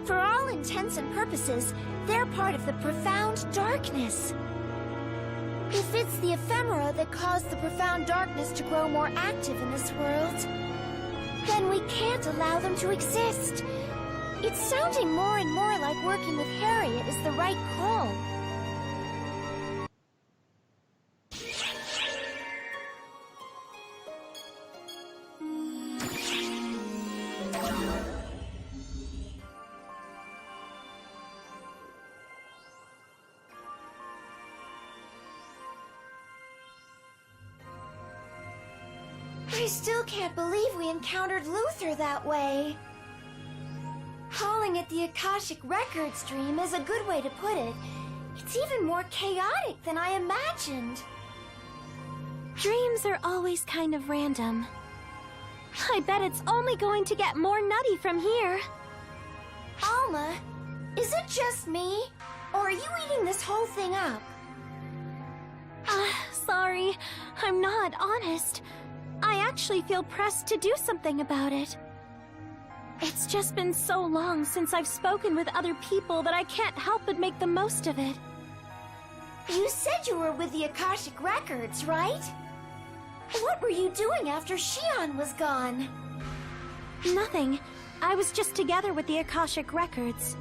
For all intents and purposes, they're part of the profound darkness. If it's the ephemera that caused the profound darkness to grow more active in this world, then we can't allow them to exist. It's sounding more and more like working with Harriet is the right call. I still can't believe we encountered Luther that way. Calling it the Akashic Records dream is a good way to put it. It's even more chaotic than I imagined. Dreams are always kind of random. I bet it's only going to get more nutty from here. Alma, is it just me? Or are you eating this whole thing up? Sorry. I'm not, honest. I actually feel pressed to do something about it. It's just been so long since I've spoken with other people that I can't help but make the most of it. You said you were with the Akashic Records, right? What were you doing after Shion was gone? Nothing. I was just together with the Akashic Records.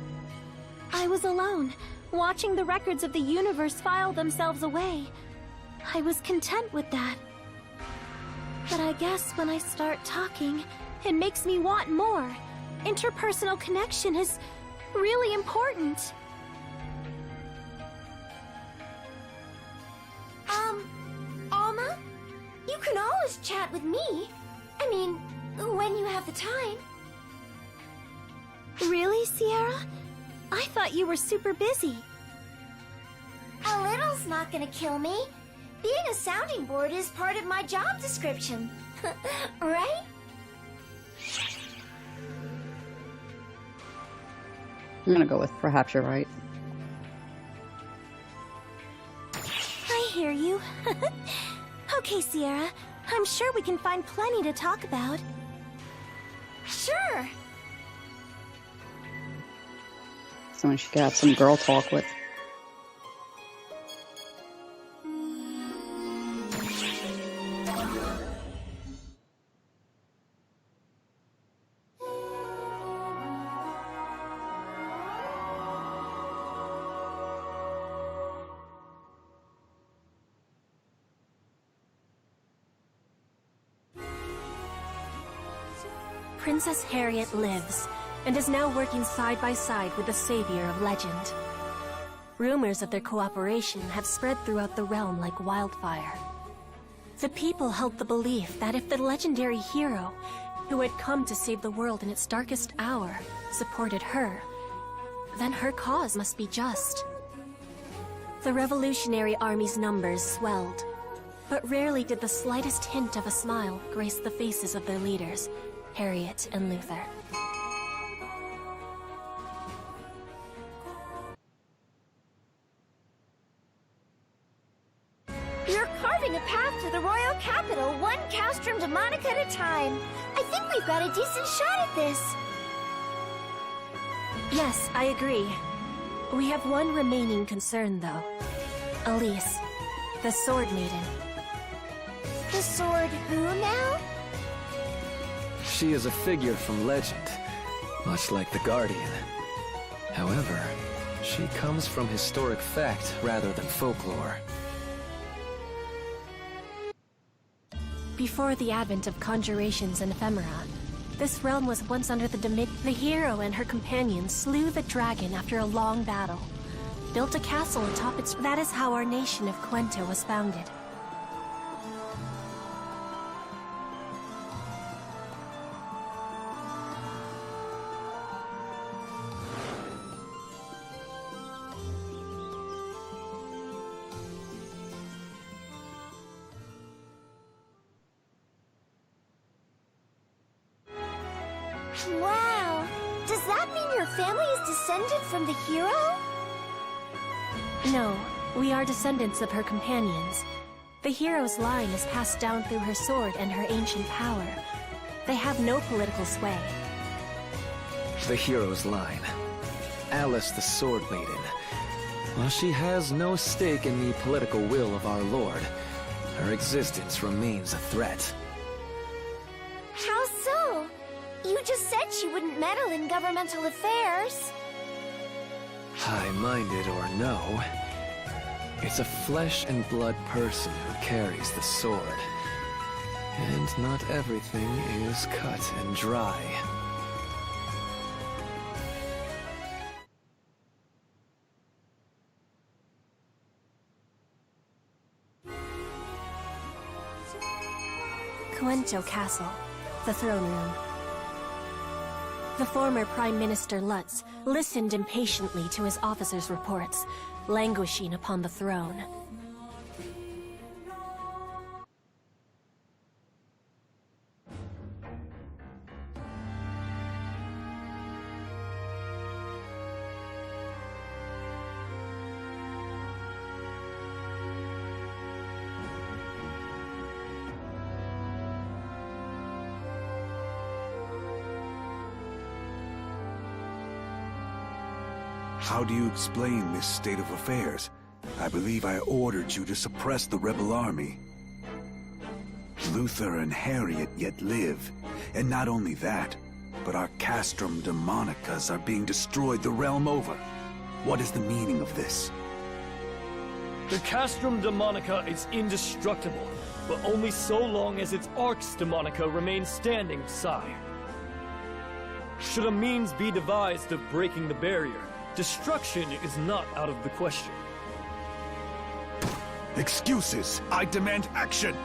I was alone, watching the records of the universe file themselves away. I was content with that. But I guess when I start talking, it makes me want more. Interpersonal connection is really important. Alma? You can always chat with me. I mean, when you have the time. Really, Sierra? I thought you were super busy. A little's not gonna kill me. Being a sounding board is part of my job description. Right? I'm gonna go with perhaps you're right. I hear you. Okay, Sierra. I'm sure we can find plenty to talk about. Sure. Someone she could have some girl talk with. Princess Harriet lives, and is now working side by side with the savior of legend. Rumors of their cooperation have spread throughout the realm like wildfire. The people held the belief that if the legendary hero, who had come to save the world in its darkest hour, supported her, then her cause must be just. The Revolutionary Army's numbers swelled, but rarely did the slightest hint of a smile grace the faces of their leaders, Harriet and Luther. You're carving a path to the royal capital, one castrum demonica at a time. I think we've got a decent shot at this. Yes, I agree. We have one remaining concern, though. Elise, the Sword Maiden. The sword who now? She is a figure from legend, much like the Guardian. However, she comes from historic fact rather than folklore. Before the advent of conjurations and ephemera, this realm was once under the dominion. The hero and her companions slew the dragon after a long battle, built a castle atop its... That is how our nation of Quento was founded. Wow! Does that mean your family is descended from the hero? No, we are descendants of her companions. The hero's line is passed down through her sword and her ancient power. They have no political sway. The hero's line. Alice the Sword Maiden. While she has no stake in the political will of our Lord, her existence remains a threat. How so? You just said she wouldn't meddle in governmental affairs. High-minded or no, it's a flesh and blood person who carries the sword. And not everything is cut and dry. Quento Castle, the throne room. The former Prime Minister Lutz listened impatiently to his officers' reports, languishing upon the throne. How do you explain this state of affairs? I believe I ordered you to suppress the rebel army. Luther and Harriet yet live. And not only that, but our castrum demonicas are being destroyed the realm over. What is the meaning of this? The castrum demonica is indestructible, but only so long as its arx demonica remains standing, sire. Should a means be devised of breaking the barrier, destruction is not out of the question. Excuses! I demand action!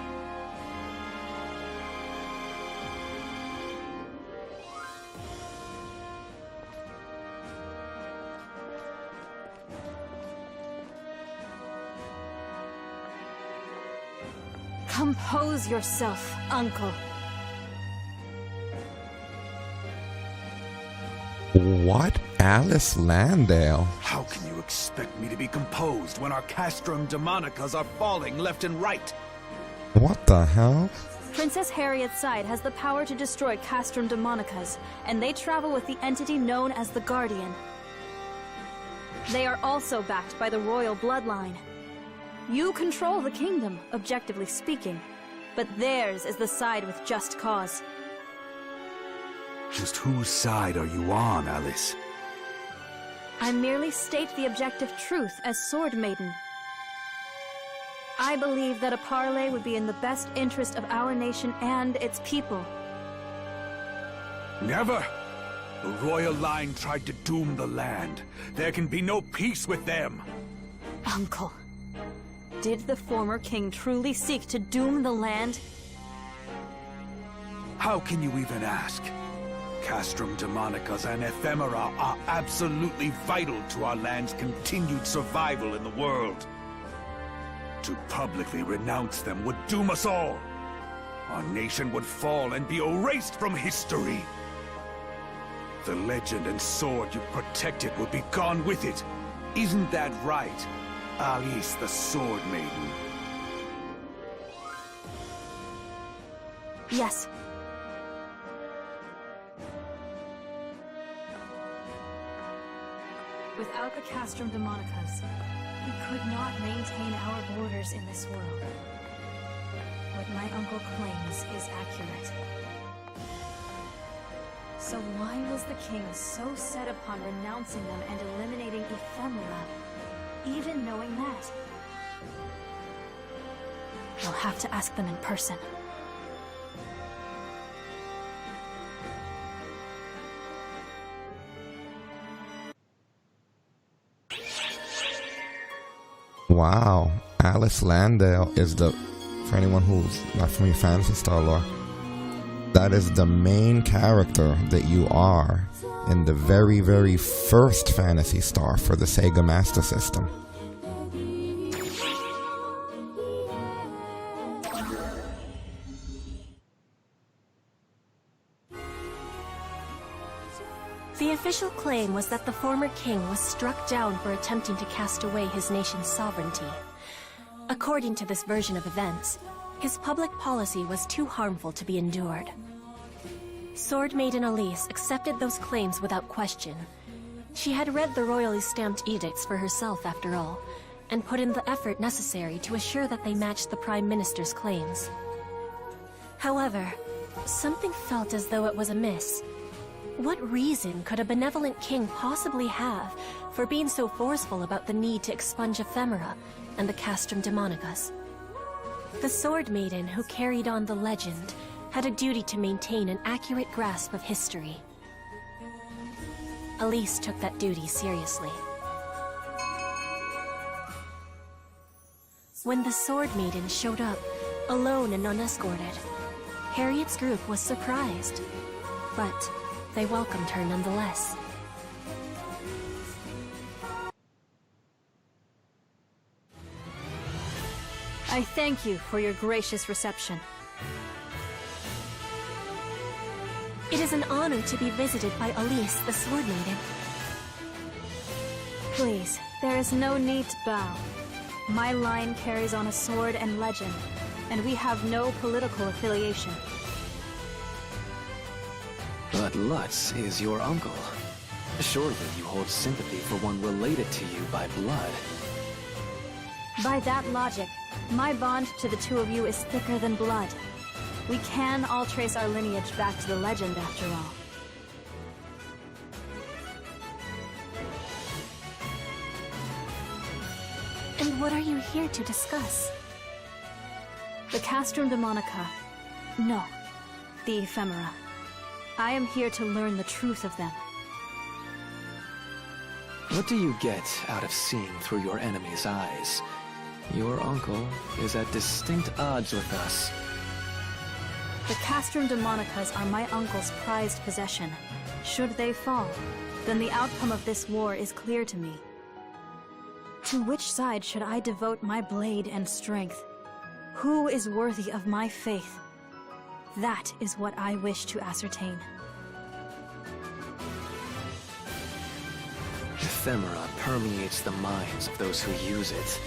Compose yourself, Uncle. What? Alice Landale? How can you expect me to be composed when our castrum demonicas are falling left and right? What the hell? Princess Harriet's side has the power to destroy castrum demonicas, and they travel with the entity known as the Guardian. They are also backed by the royal bloodline. You control the kingdom, objectively speaking, but theirs is the side with just cause. Just whose side are you on, Alice? I merely state the objective truth as Sword Maiden. I believe that a parley would be in the best interest of our nation and its people. Never! The royal line tried to doom the land. There can be no peace with them! Uncle, did the former king truly seek to doom the land? How can you even ask? Castrum Demonicas and ephemera are absolutely vital to our land's continued survival in the world. To publicly renounce them would doom us all. Our nation would fall and be erased from history. The legend and sword you protected would be gone with it. Isn't that right, Alice the Sword Maiden? Yes. Without the Castrum Demonicas, we could not maintain our borders in this world. What my uncle claims is accurate. So why was the king so set upon renouncing them and eliminating ephemera, even knowing that? I'll have to ask them in person. Wow, Alice Landale is for anyone who's not from your Phantasy Star lore, that is the main character that you are in the very, very first Phantasy Star for the Sega Master System. The official claim was that the former king was struck down for attempting to cast away his nation's sovereignty. According to this version of events, his public policy was too harmful to be endured. Sword Maiden Elise accepted those claims without question. She had read the royally stamped edicts for herself, after all, and put in the effort necessary to assure that they matched the Prime Minister's claims. However, something felt as though it was amiss. What reason could a benevolent king possibly have for being so forceful about the need to expunge ephemera and the Castrum Demonicas? The Sword Maiden who carried on the legend had a duty to maintain an accurate grasp of history. Elise took that duty seriously. When the Sword Maiden showed up, alone and unescorted, Harriet's group was surprised, but they welcomed her nonetheless. I thank you for your gracious reception. It is an honor to be visited by Elise, the Sword Maiden. Please, there is no need to bow. My line carries on a sword and legend, and we have no political affiliation. But Lutz is your uncle. Surely you hold sympathy for one related to you by blood. By that logic, my bond to the two of you is thicker than blood. We can all trace our lineage back to the legend, after all. And what are you here to discuss? The Castrum Demonica. No, the ephemera. I am here to learn the truth of them. What do you get out of seeing through your enemy's eyes? Your uncle is at distinct odds with us. The Castrum Demonicas are my uncle's prized possession. Should they fall, then the outcome of this war is clear to me. To which side should I devote my blade and strength? Who is worthy of my faith? That is what I wish to ascertain. Ephemera permeates the minds of those who use it.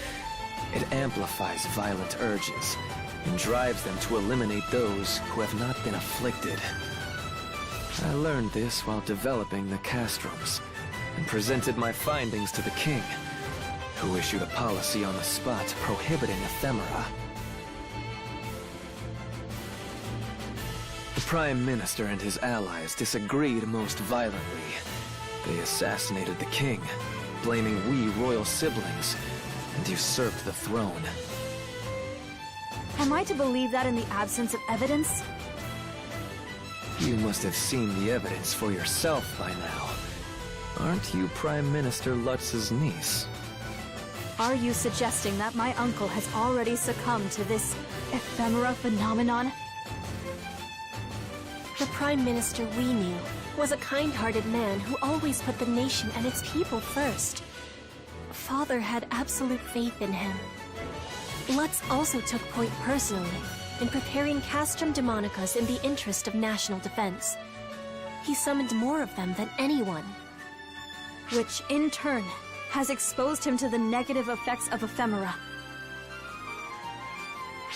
It amplifies violent urges and drives them to eliminate those who have not been afflicted. I learned this while developing the castrums and presented my findings to the king, who issued a policy on the spot prohibiting ephemera. The Prime Minister and his allies disagreed most violently. They assassinated the king, blaming we royal siblings, and usurped the throne. Am I to believe that in the absence of evidence? You must have seen the evidence for yourself by now. Aren't you Prime Minister Lutz's niece? Are you suggesting that my uncle has already succumbed to this ephemera phenomenon? The Prime Minister we knew was a kind-hearted man who always put the nation and its people first. Father had absolute faith in him. Lutz also took point personally in preparing Castrum Demonicas in the interest of national defense. He summoned more of them than anyone. Which, in turn, has exposed him to the negative effects of ephemera.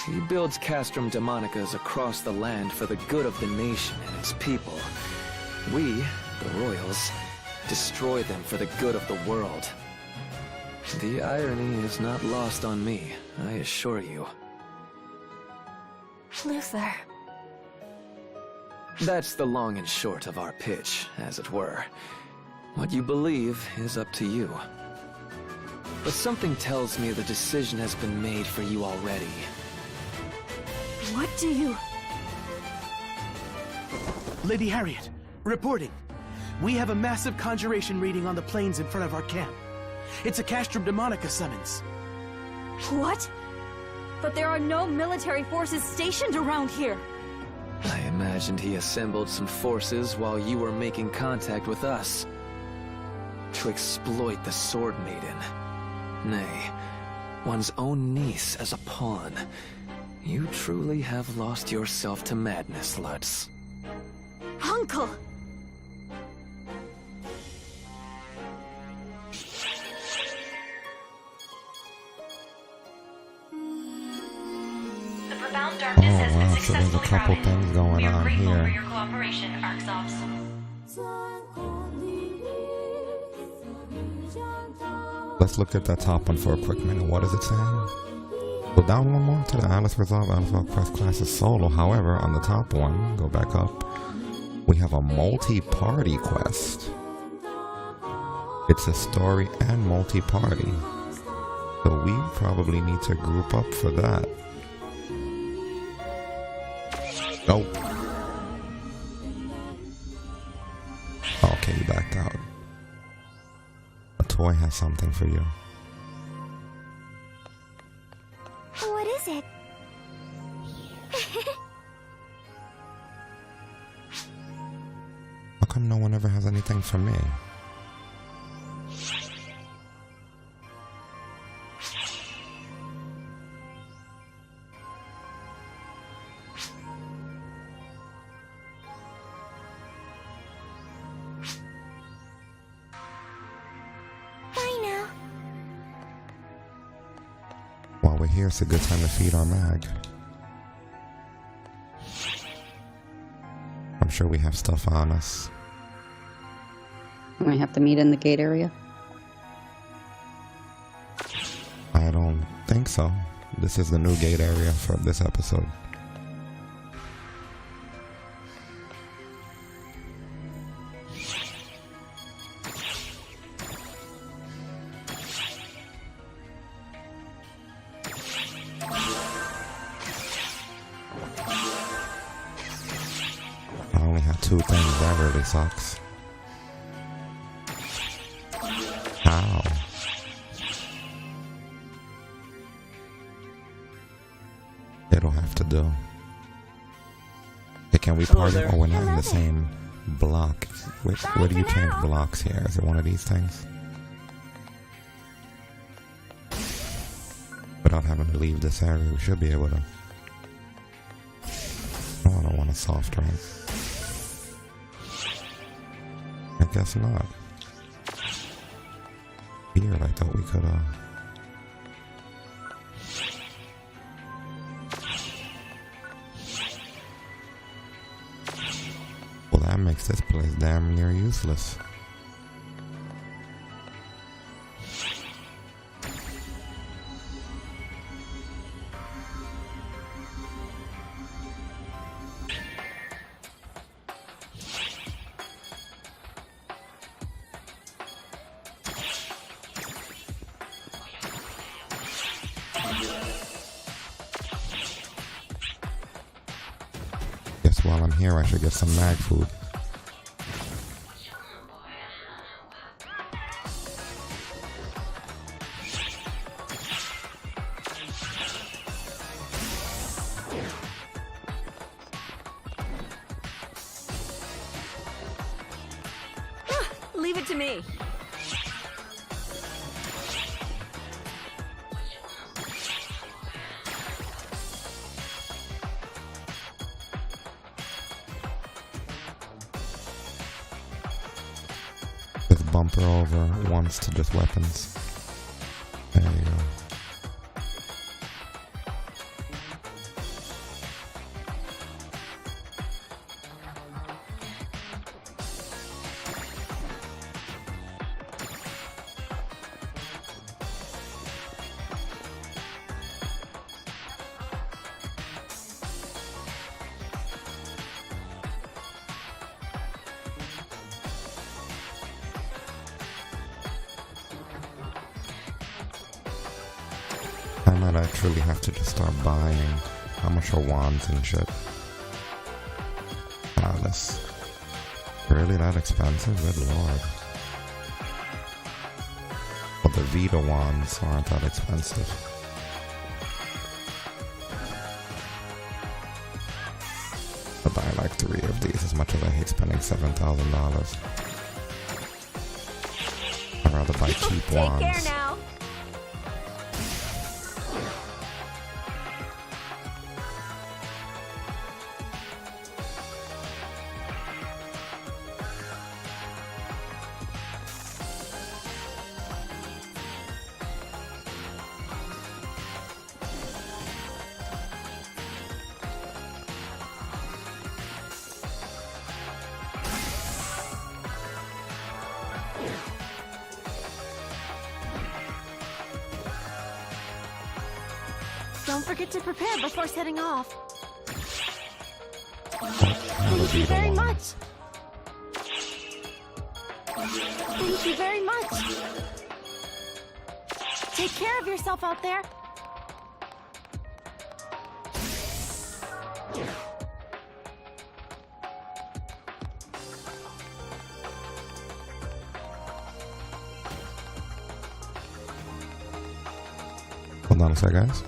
He builds Castrum Demonicas across the land for the good of the nation and its people. We, the Royals, destroy them for the good of the world. The irony is not lost on me, I assure you. Luther. That's the long and short of our pitch, as it were. What you believe is up to you. But something tells me the decision has been made for you already. What do you... Lady Harriet, reporting. We have a massive conjuration reading on the plains in front of our camp. It's a Castrum Demonica summons. What? But there are no military forces stationed around here. I imagined he assembled some forces while you were making contact with us. To exploit the Sword Maiden. Nay, one's own niece as a pawn. You truly have lost yourself to madness, Lutz. Uncle! The profound darkness has been wow, so there's a successfully couple routed. things going We are on grateful for here. your cooperation, ArcSops. Let's look at that top one for a quick minute. What is it saying? Go down one more to the Alice Resolve Alpha Quest classes solo. However, on the top one, go back up, we have a multi-party quest. It's a story and multi-party. So we probably need to group up for that. Oh. Okay, you backed out. A toy has something for you. What is it? How come no one ever has anything for me? Bye now. While we're here, it's a good time to feed our mag. I'm sure we have stuff on us. We have to meet in the gate area. I don't think so. This is the new gate area for this episode. I only have 2 things. That really sucks. How? It'll have to do. Okay, can we Hello party? there. Oh, we're not in the same block. Where do you change blocks here? Is it one of these things? Without having to leave this area, we should be able to. Oh, I don't want a soft drink. I guess not. Beer, I thought we could, Well, that makes this place damn near useless. Guess while I'm here, I should get some mag food. Leave it to me. Just bumper over once to just weapons. There you go. I might actually have to just start buying. How much are wands and shit? Wow, that's really that expensive? Good lord. Well, the Vita wands aren't that expensive. I'll buy like 3 of these, as much as I hate spending $7,000. I'd rather buy cheap wands. Take care now. Don't forget to prepare before setting off. Thank you very much. Thank you very much. Take care of yourself out there. Hold on a sec, guys.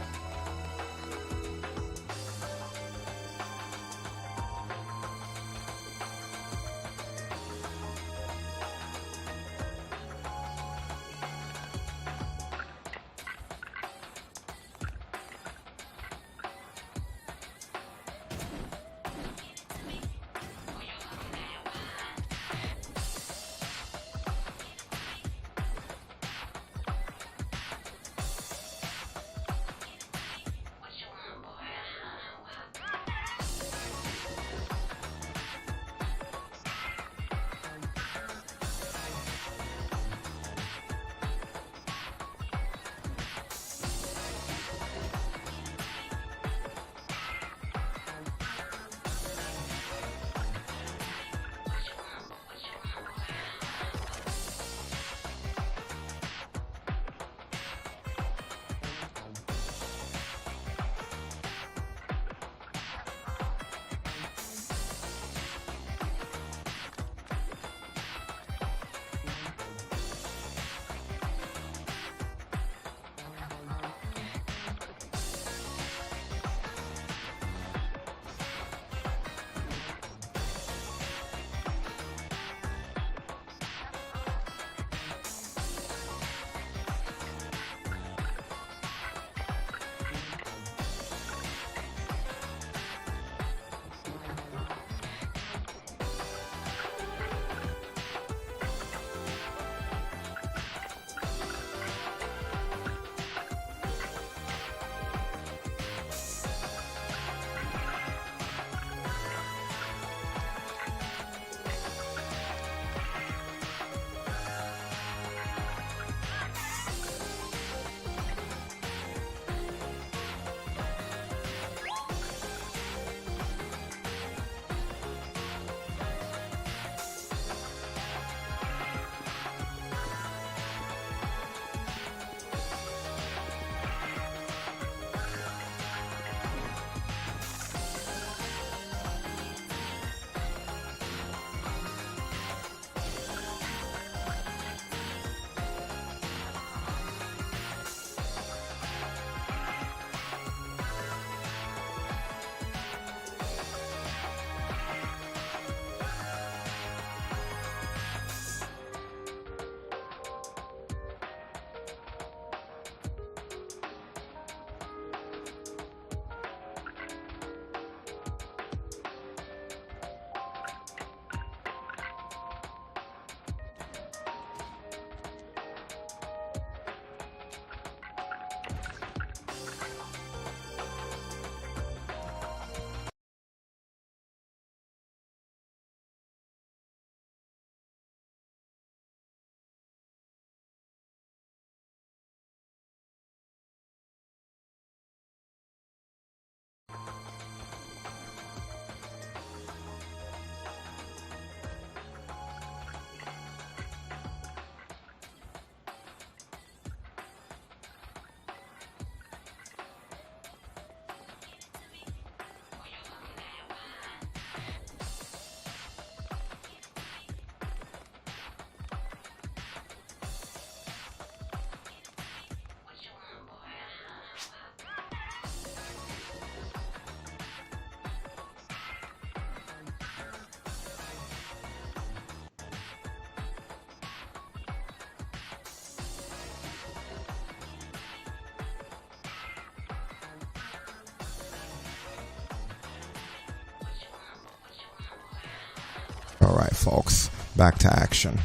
Alright, folks. Back to action.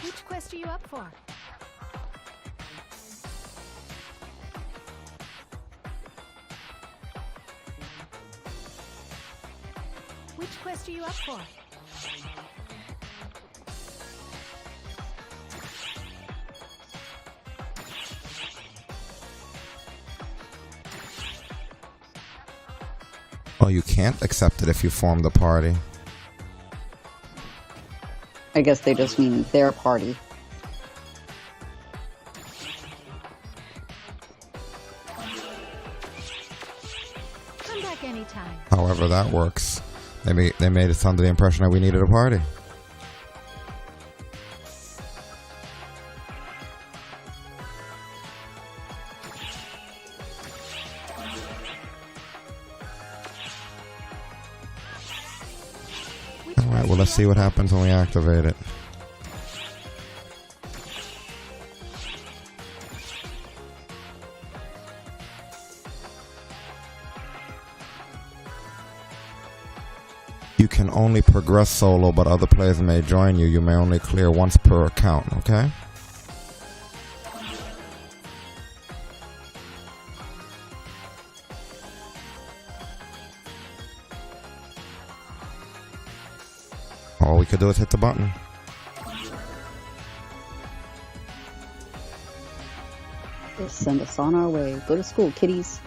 Which quest are you up for? Which quest are you up for? Well, you can't accept it if you form the party. I guess they just mean their party. Come back anytime. However that works. They made us under the impression that we needed a party. Alright, well, let's see what happens when we activate it. You can only progress solo, but other players may join you. You may only clear once per account, okay? All we could do is hit the button. Just send us on our way. Go to school, kiddies.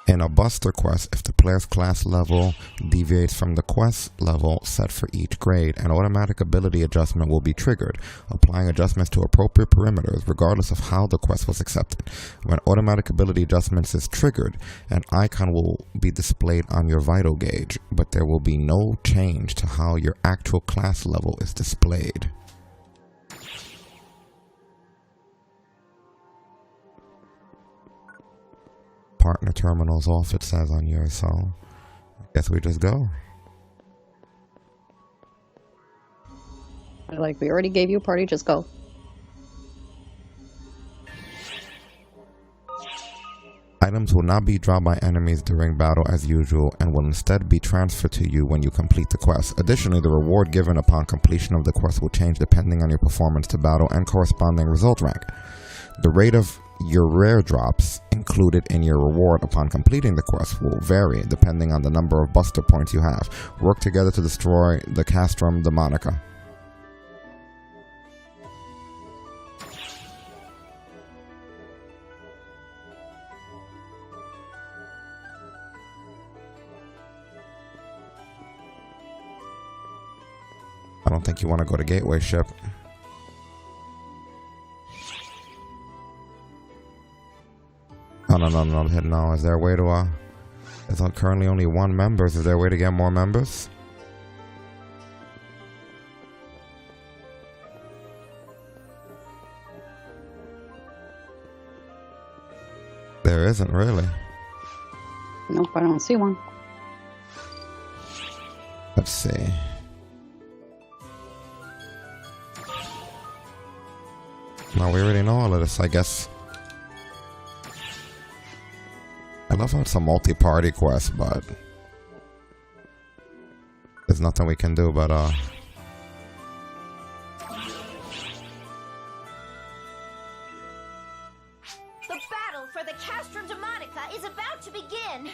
In a Buster quest, if the player's class level deviates from the quest level set for each grade, an automatic ability adjustment will be triggered, applying adjustments to appropriate perimeters regardless of how the quest was accepted. When automatic ability adjustments is triggered, an icon will be displayed on your vital gauge, but there will be no change to how your actual class level is displayed. Partner terminals off, it says on yours, so I guess we just go. Like, we already gave you a party, just go. Items will not be dropped by enemies during battle as usual and will instead be transferred to you when you complete the quest. Additionally, the reward given upon completion of the quest will change depending on your performance to battle and corresponding result rank. The rate of your rare drops included in your reward upon completing the quest will vary depending on the number of Buster points you have. Work together to destroy the Castrum Demonica. I don't think you want to go to Gateway Ship. No. Is there a way to, there's currently only one member. Is there a way to get more members? There isn't really. Nope, I don't see one. Let's see. No, we already know all of this, I guess. I love how it's a multi-party quest, but there's nothing we can do but The battle for the Castrum Demonica is about to begin.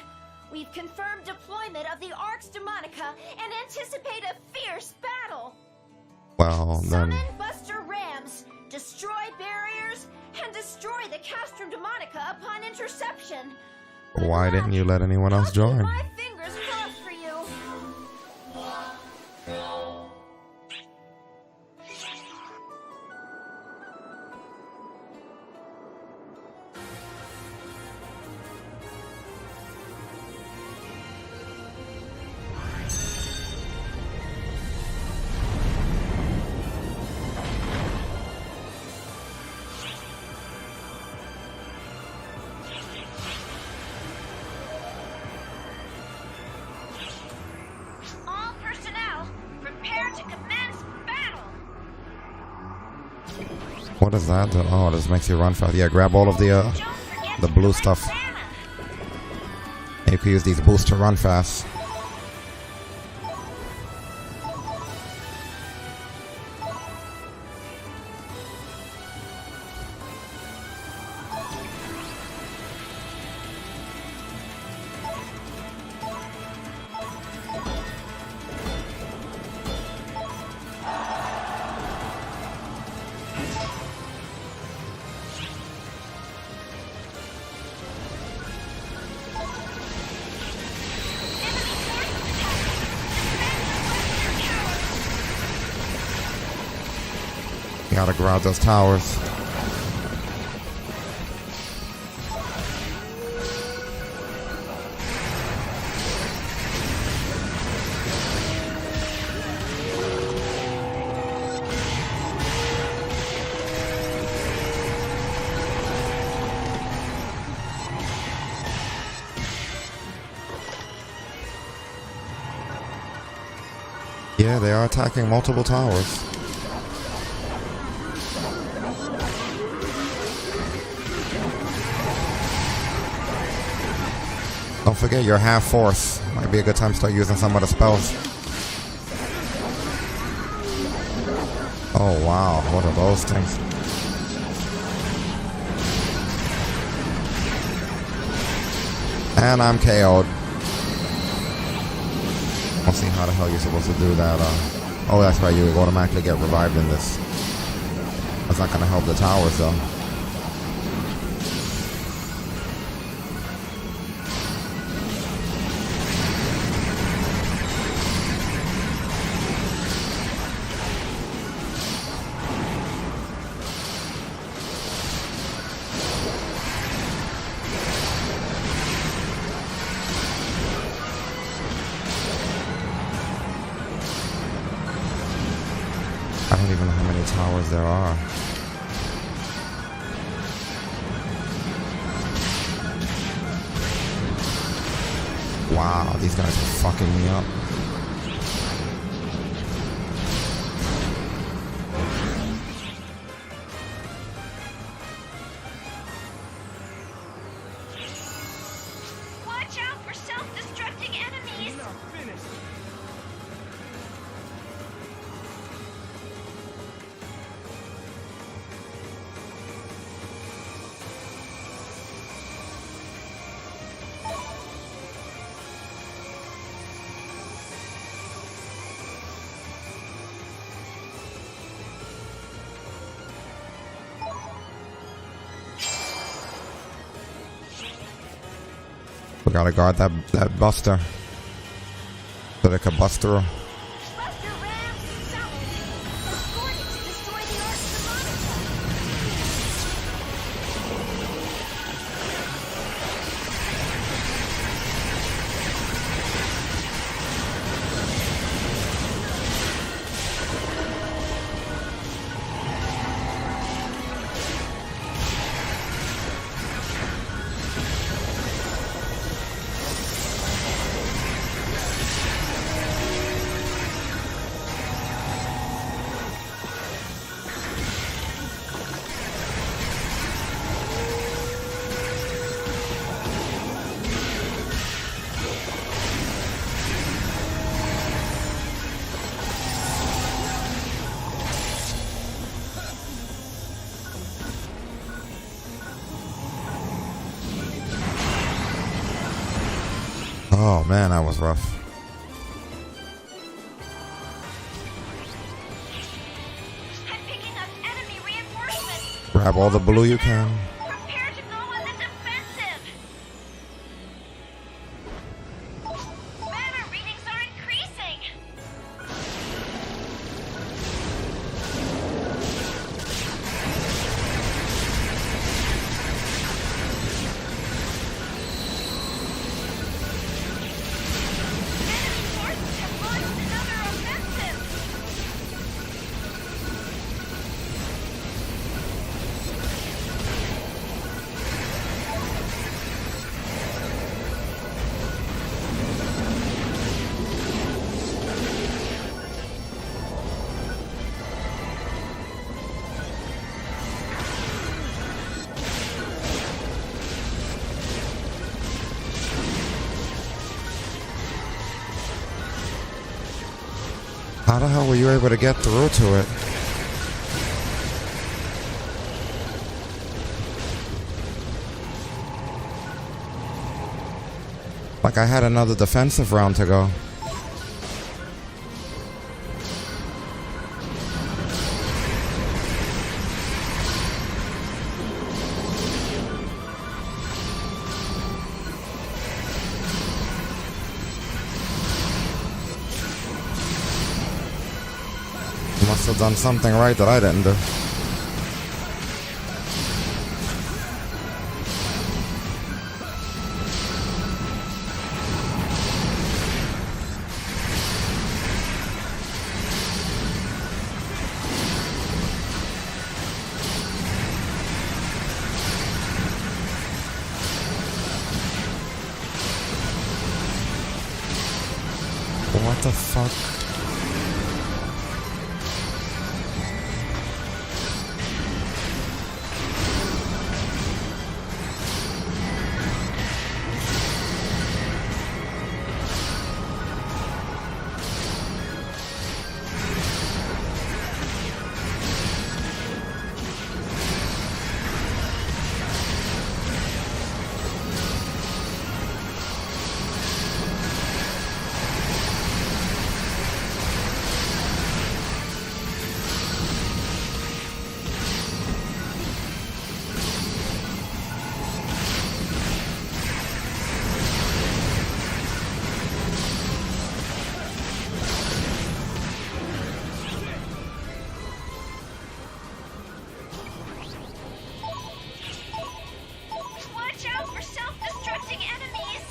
We've confirmed deployment of the Arx Demonica and anticipate a fierce battle. well, then Summon Buster Rams, destroy barriers, and destroy the Castrum Demonica upon interception. why didn't you let anyone else join? My fingers crossed for you. What does that do? Oh, this makes you run fast. Yeah, grab all of the blue stuff. You can use these boosts to run fast. Gotta grab those towers. Yeah, they are attacking multiple towers. Don't forget you're half force. Might be a good time to start using some of the spells. Oh wow, what are those things? And I'm KO'd. I'll see how the hell you're supposed to do that. Oh, that's right, you automatically get revived in this. That's not gonna help the towers though. I don't even know how many towers there are. Wow, these guys are fucking me up. Watch out for self-destructing enemies! We gotta guard that buster. So they can bust through. Oh man, that was rough. I'm picking up enemy reinforcements! Grab all the blue you can. Prepare to go on the defensive! Banner readings are increasing! How the hell were you able to get through to it? Like I had another defensive round to go. Must have done something right that I didn't do. What the fuck? Watch out for self-destructing enemies!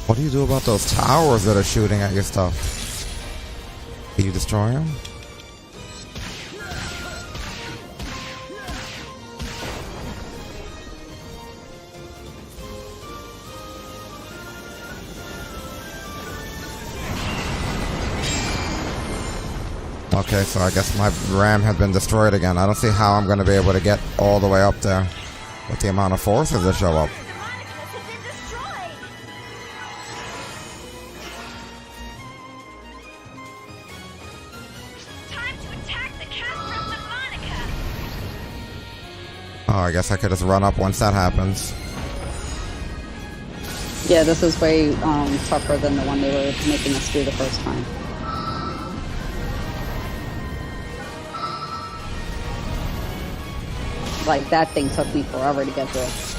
What do you do about those towers that are shooting at your stuff? Can you destroy them? Okay, so I guess my ram has been destroyed again. I don't see how I'm going to be able to get all the way up there with the amount of forces that show up. Oh, I guess I could just run up once that happens. Yeah, this is way tougher than the one they were making us do the first time. Like, that thing took me forever to get through.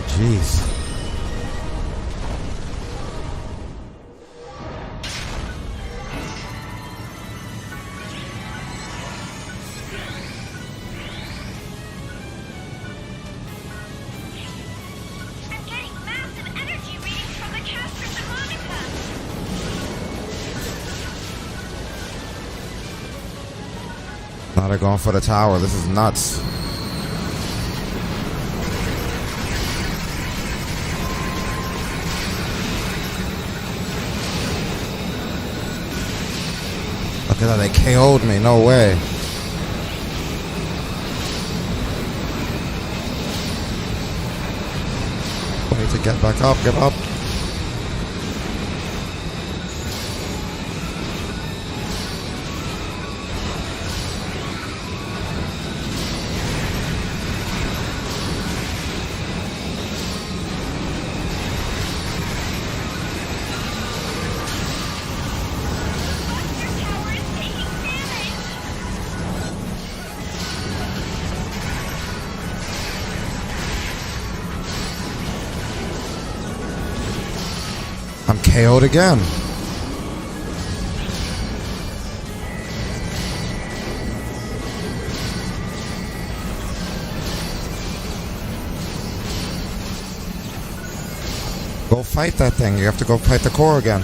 jeez. I'm getting massive energy readings from the Castrum Demonica. Now they're going for the tower. This is nuts. Look at that, they KO'd me, no way. I need to get back up, get up. I'm KO'd again. Go fight that thing. You have to go fight the core again.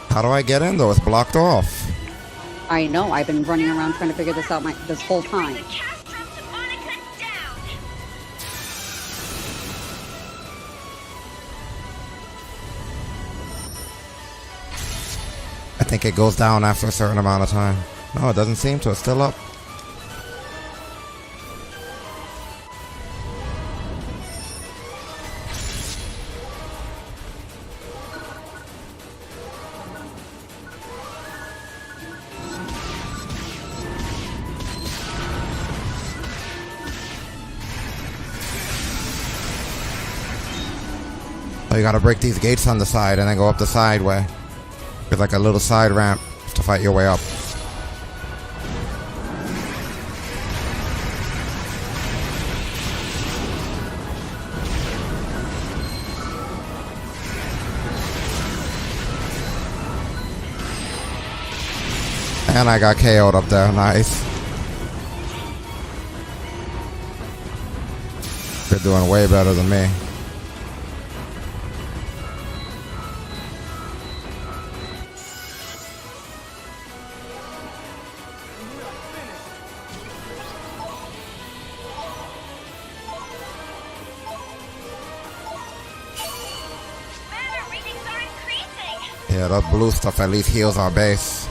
How do I get in though? It's blocked off. I know. I've been running around trying to figure this out this whole time. I think it goes down after a certain amount of time. No, it doesn't seem to. It's still up. So you gotta break these gates on the side and then go up the side way. There's like a little side ramp to fight your way up. And I got KO'd up there. Nice. They're doing way better than me. Yeah, that blue stuff at least heals our base.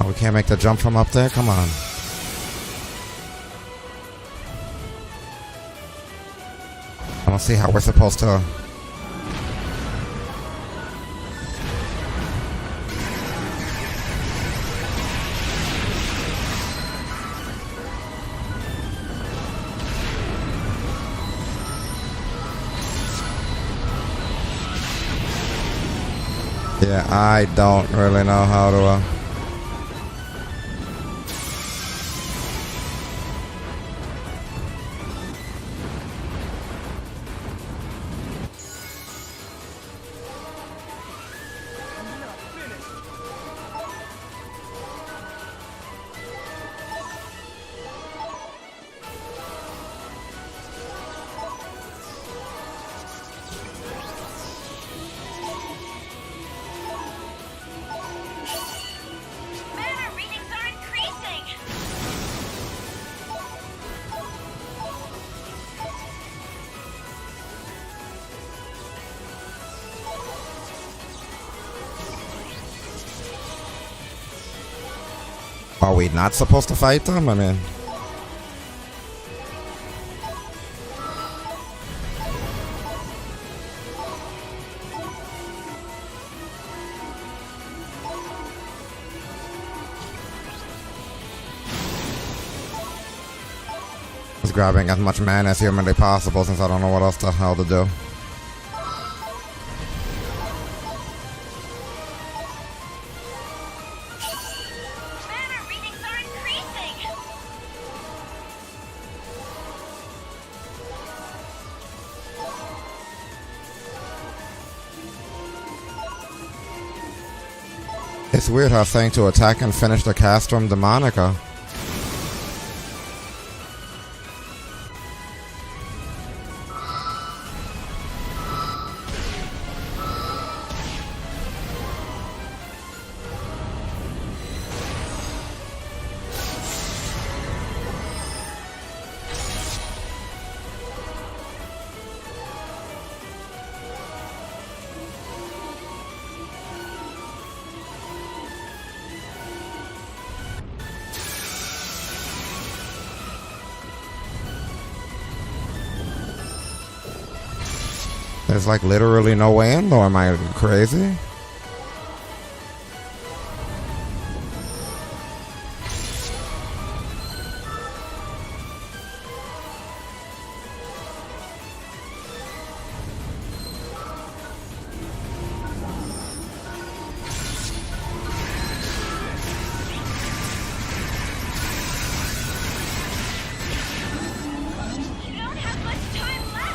Oh, we can't make the jump from up there? Come on. I don't see how we're supposed to. Yeah, I don't really know how to. Mana readings are increasing! Are we not supposed to fight them? I mean. Just grabbing as much mana as humanly possible since I don't know what else the hell to do. Mana readings are increasing! It's weird how saying to attack and finish the Castrum Demonica. There's like literally no way in, or am I crazy? You don't have much time left!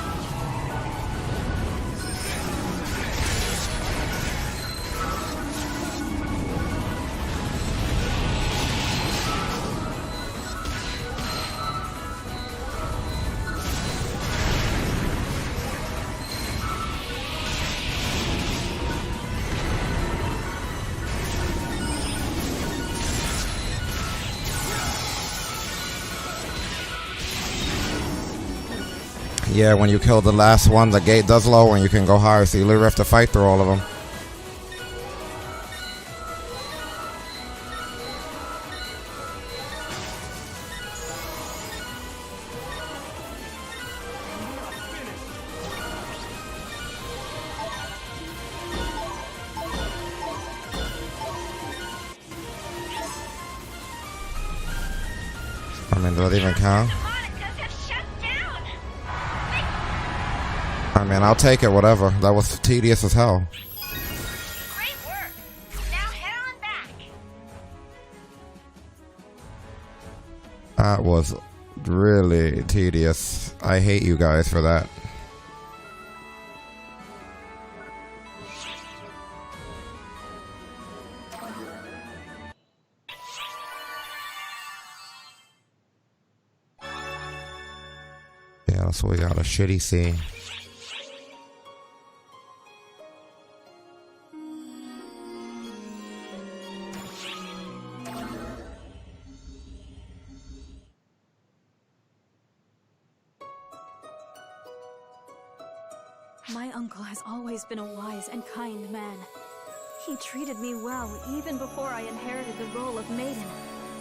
Yeah, when you kill the last one, the gate does lower and you can go higher, so you literally have to fight through all of them. I mean, does that even count? I mean, I'll take it, whatever. That was tedious as hell. Great work! Now head on back! That was really tedious. I hate you guys for that. Yeah, so we got a shitty C. My uncle has always been a wise and kind man. He treated me well even before I inherited the role of maiden.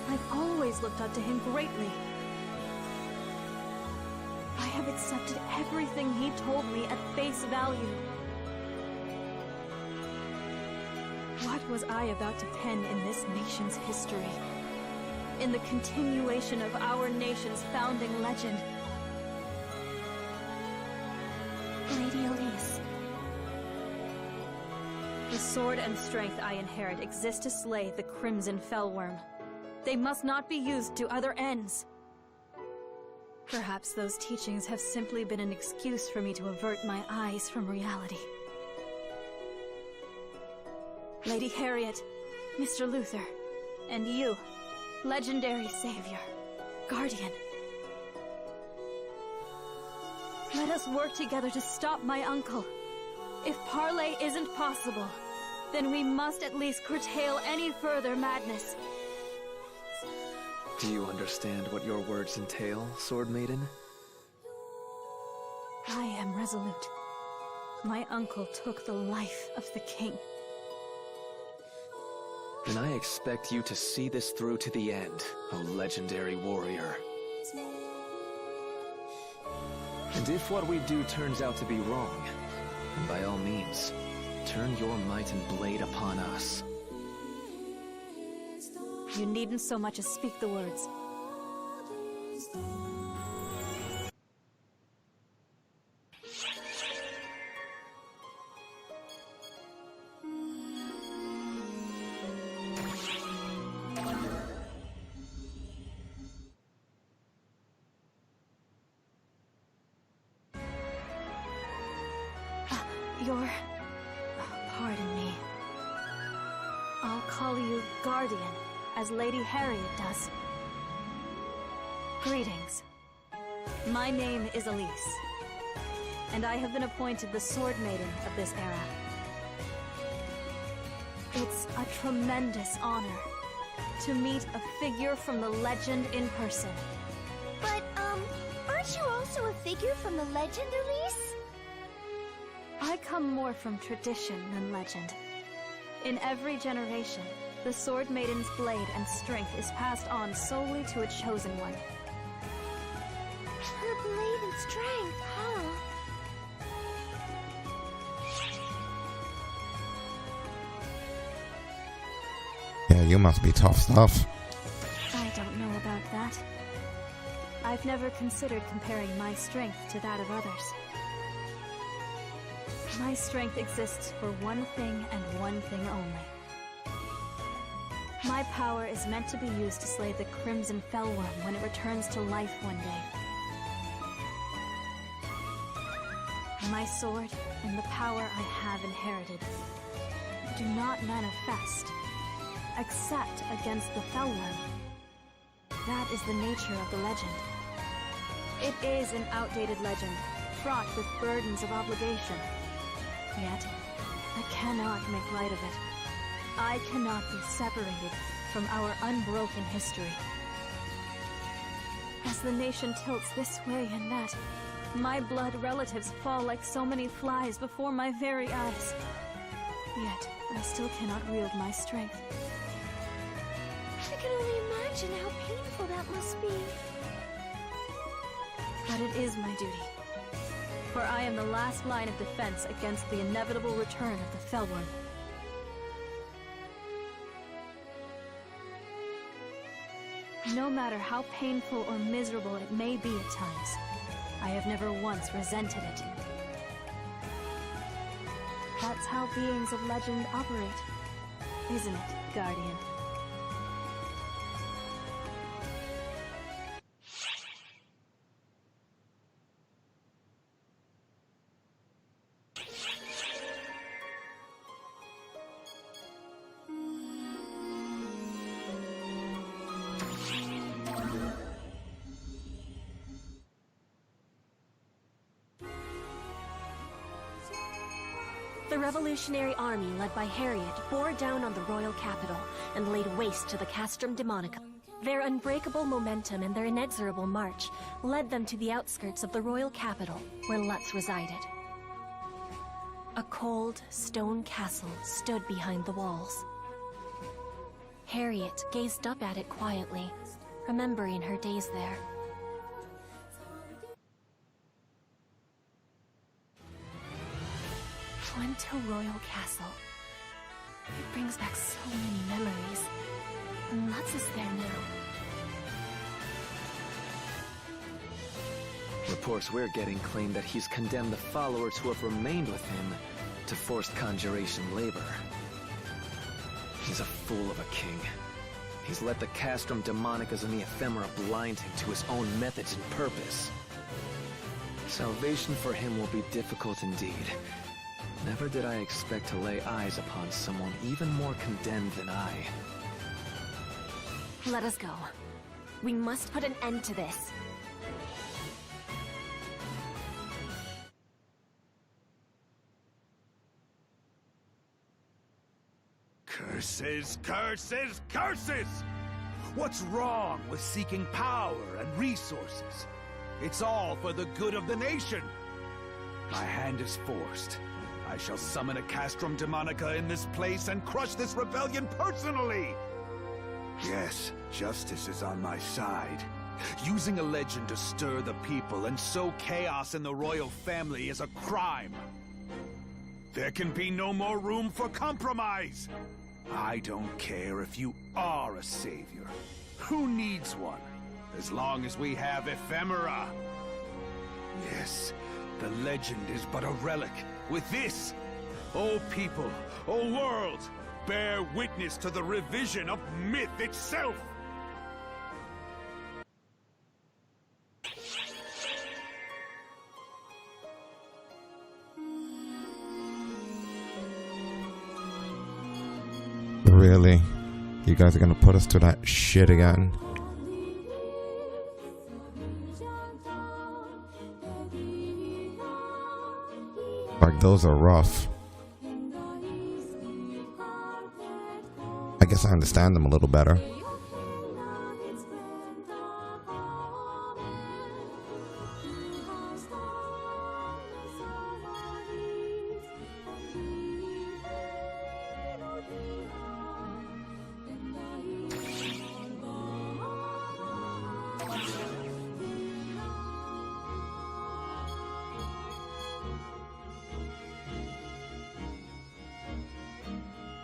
I've always looked up to him greatly. I have accepted everything he told me at face value. What was I about to pen in this nation's history? In the continuation of our nation's founding legend? Lady Elise. The sword and strength I inherit exist to slay the Crimson Fellworm. They must not be used to other ends. Perhaps those teachings have simply been an excuse for me to avert my eyes from reality. Lady Harriet, Mr. Luther, and you, legendary savior, guardian. Let us work together to stop my uncle. If parley isn't possible, then we must at least curtail any further madness. Do you understand what your words entail, Sword Maiden? I am resolute. My uncle took the life of the king. Then I expect you to see this through to the end, O legendary warrior. And if what we do turns out to be wrong, then by all means, turn your might and blade upon us. You needn't so much as speak the words. Pardon me. I'll call you Guardian, as Lady Harriet does. Greetings. My name is Elise, and I have been appointed the Sword Maiden of this era. It's a tremendous honor to meet a figure from the legend in person. But, aren't you also a figure from the legend, Elise? I come more from tradition than legend. In every generation, the Sword Maiden's blade and strength is passed on solely to a chosen one. Her blade and strength, huh? Yeah, you must be tough stuff. I don't know about that. I've never considered comparing my strength to that of others. My strength exists for one thing and one thing only. My power is meant to be used to slay the Crimson Fellworm when it returns to life one day. My sword and the power I have inherited do not manifest except against the Fellworm. That is the nature of the legend. It is an outdated legend, fraught with burdens of obligation. Yet, I cannot make light of it. I cannot be separated from our unbroken history. As the nation tilts this way and that, my blood relatives fall like so many flies before my very eyes. Yet, I still cannot wield my strength. I can only imagine how painful that must be. But it is my duty. For I am the last line of defense against the inevitable return of the Fellworm. No matter how painful or miserable it may be at times, I have never once resented it. That's how beings of legend operate, isn't it, Guardian? The Revolutionary Army, led by Harriet, bore down on the royal capital and laid waste to the Castrum Demonica. Their unbreakable momentum and their inexorable march led them to the outskirts of the royal capital, where Lutz resided. A cold, stone castle stood behind the walls. Harriet gazed up at it quietly, remembering her days there. Fuento Royal Castle. It brings back so many memories. And Lutz is there now. Reports we're getting claim that he's condemned the followers who have remained with him to forced conjuration labor. He's a fool of a king. He's let the Castrum Demonicas and the Ephemera blind him to his own methods and purpose. Salvation for him will be difficult indeed. Never did I expect to lay eyes upon someone even more condemned than I. Let us go. We must put an end to this. Curses, curses, curses! What's wrong with seeking power and resources? It's all for the good of the nation. My hand is forced. I shall summon a Castrum Demonica in this place and crush this rebellion personally! Yes, justice is on my side. Using a legend to stir the people and sow chaos in the royal family is a crime. There can be no more room for compromise! I don't care if you are a savior. Who needs one? As long as we have ephemera. Yes, the legend is but a relic. With this, O people, O world, bear witness to the revision of myth itself! Really? You guys are gonna put us through that shit again? Like, those are rough. I guess I understand them a little better.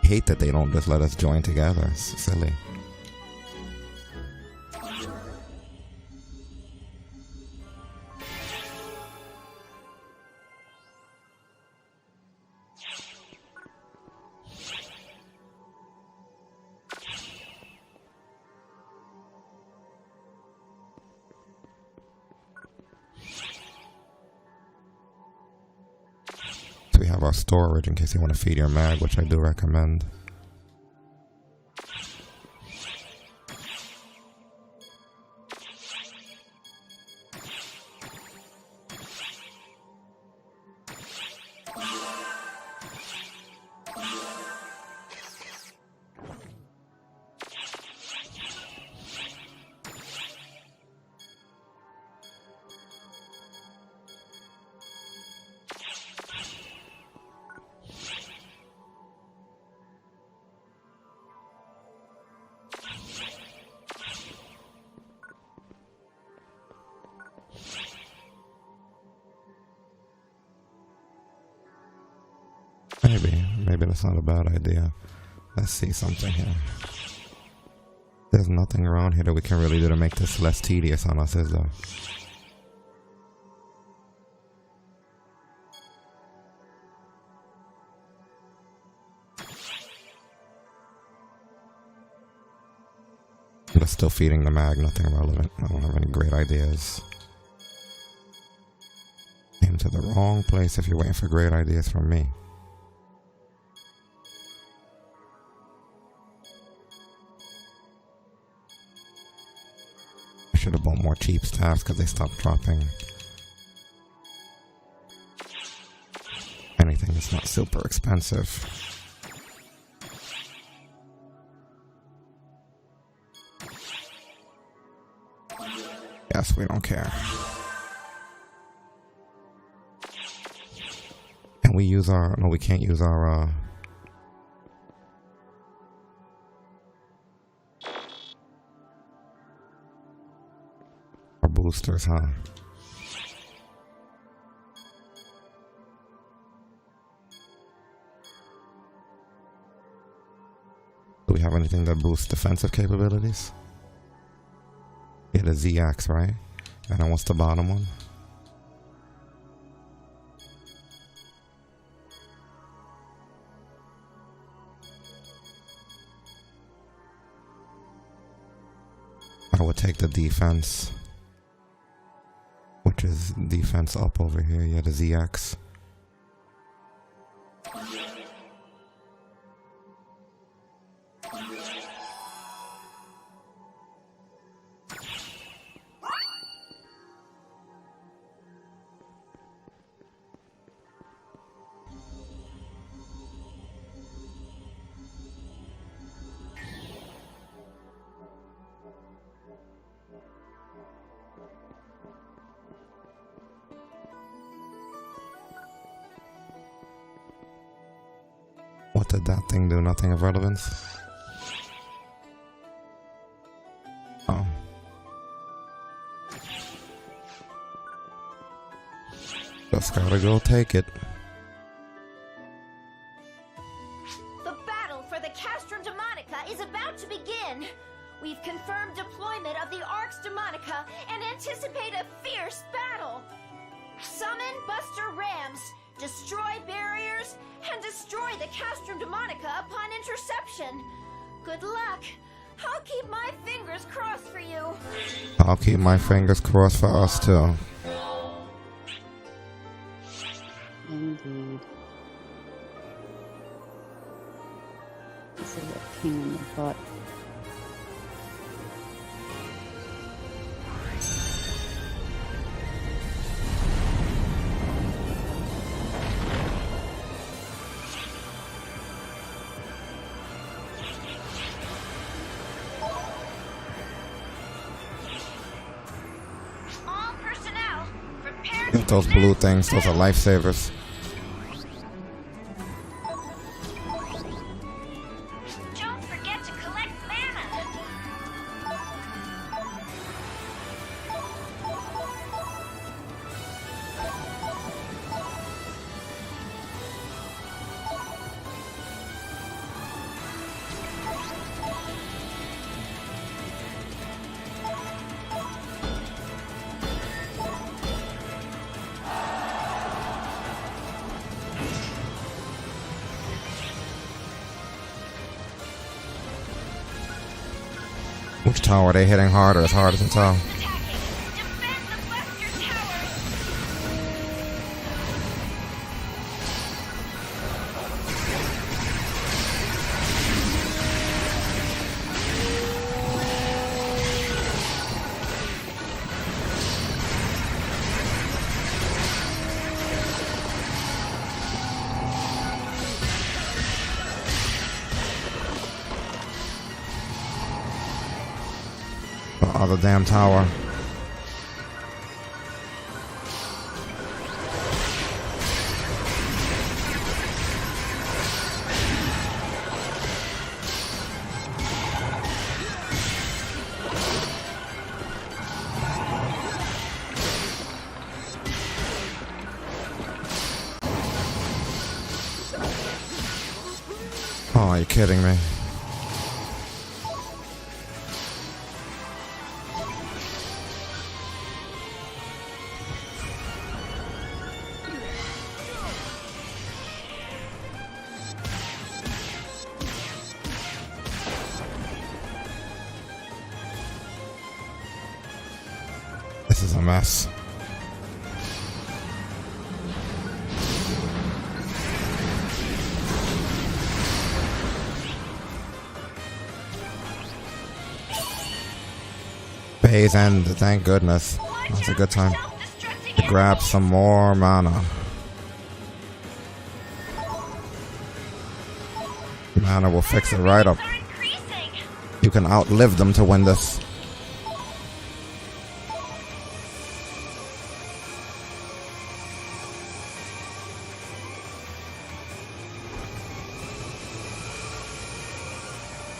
Hate that they don't just let us join together. It's silly. So we have our storage in case you want to feed your mag, which I do recommend. Maybe that's not a bad idea. Let's see something here. There's nothing around here that we can really do to make this less tedious on us, is there? But still feeding the mag, nothing relevant. I don't have any great ideas. Came to the wrong place if you're waiting for great ideas from me. Should have bought more cheap staffs because they stopped dropping anything And it's not super expensive. Yes, we don't care. Can we use our... No, we can't use our boosters, huh? Do we have anything that boosts defensive capabilities? Yeah, the ZX, right? And then what's the bottom one? I would take the defense, which is defense up over here. Yeah, the ZX. What did that thing do? Nothing of relevance? Oh. Just gotta go take it. The battle for the Castrum Demonica is about to begin. We've confirmed deployment of the Arx Demonica and anticipate a fierce battle. Summon Buster Rams, destroy barriers, and destroy the Castrum Demonica upon interception. Good luck. I'll keep my fingers crossed for you. I'll keep my fingers crossed for us too. Indeed. This is a pain in the butt. Those blue things, those are lifesavers. Don't forget to collect mana. Which tower are they hitting harder? It's harder to tell. The damn tower. Oh, are you kidding me? This is a mess. Phase end, thank goodness. That's a good time to grab some more mana. Mana will fix it right up. You can outlive them to win this.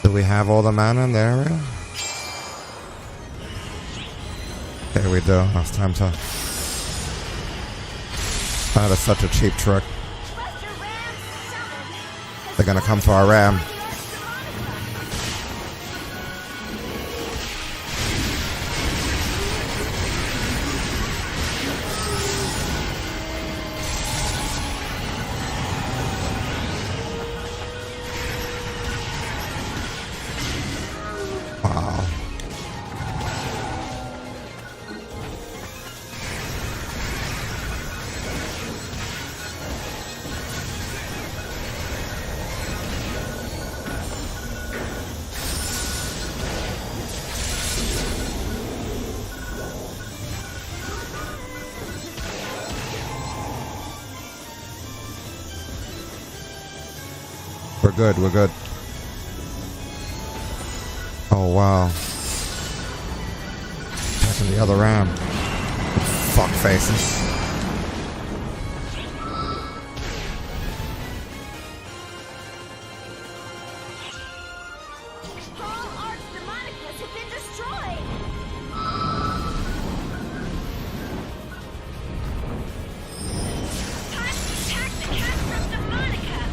Do we have all the mana in the area? Okay, we do. Now it's time to... That is such a cheap trick. They're gonna come for our ram. Wow. We're good, we're good. Oh, wow. Attacking the other ram. Fuck faces. All Arch Demonicas have been destroyed! Time to attack the Castrum Demonica!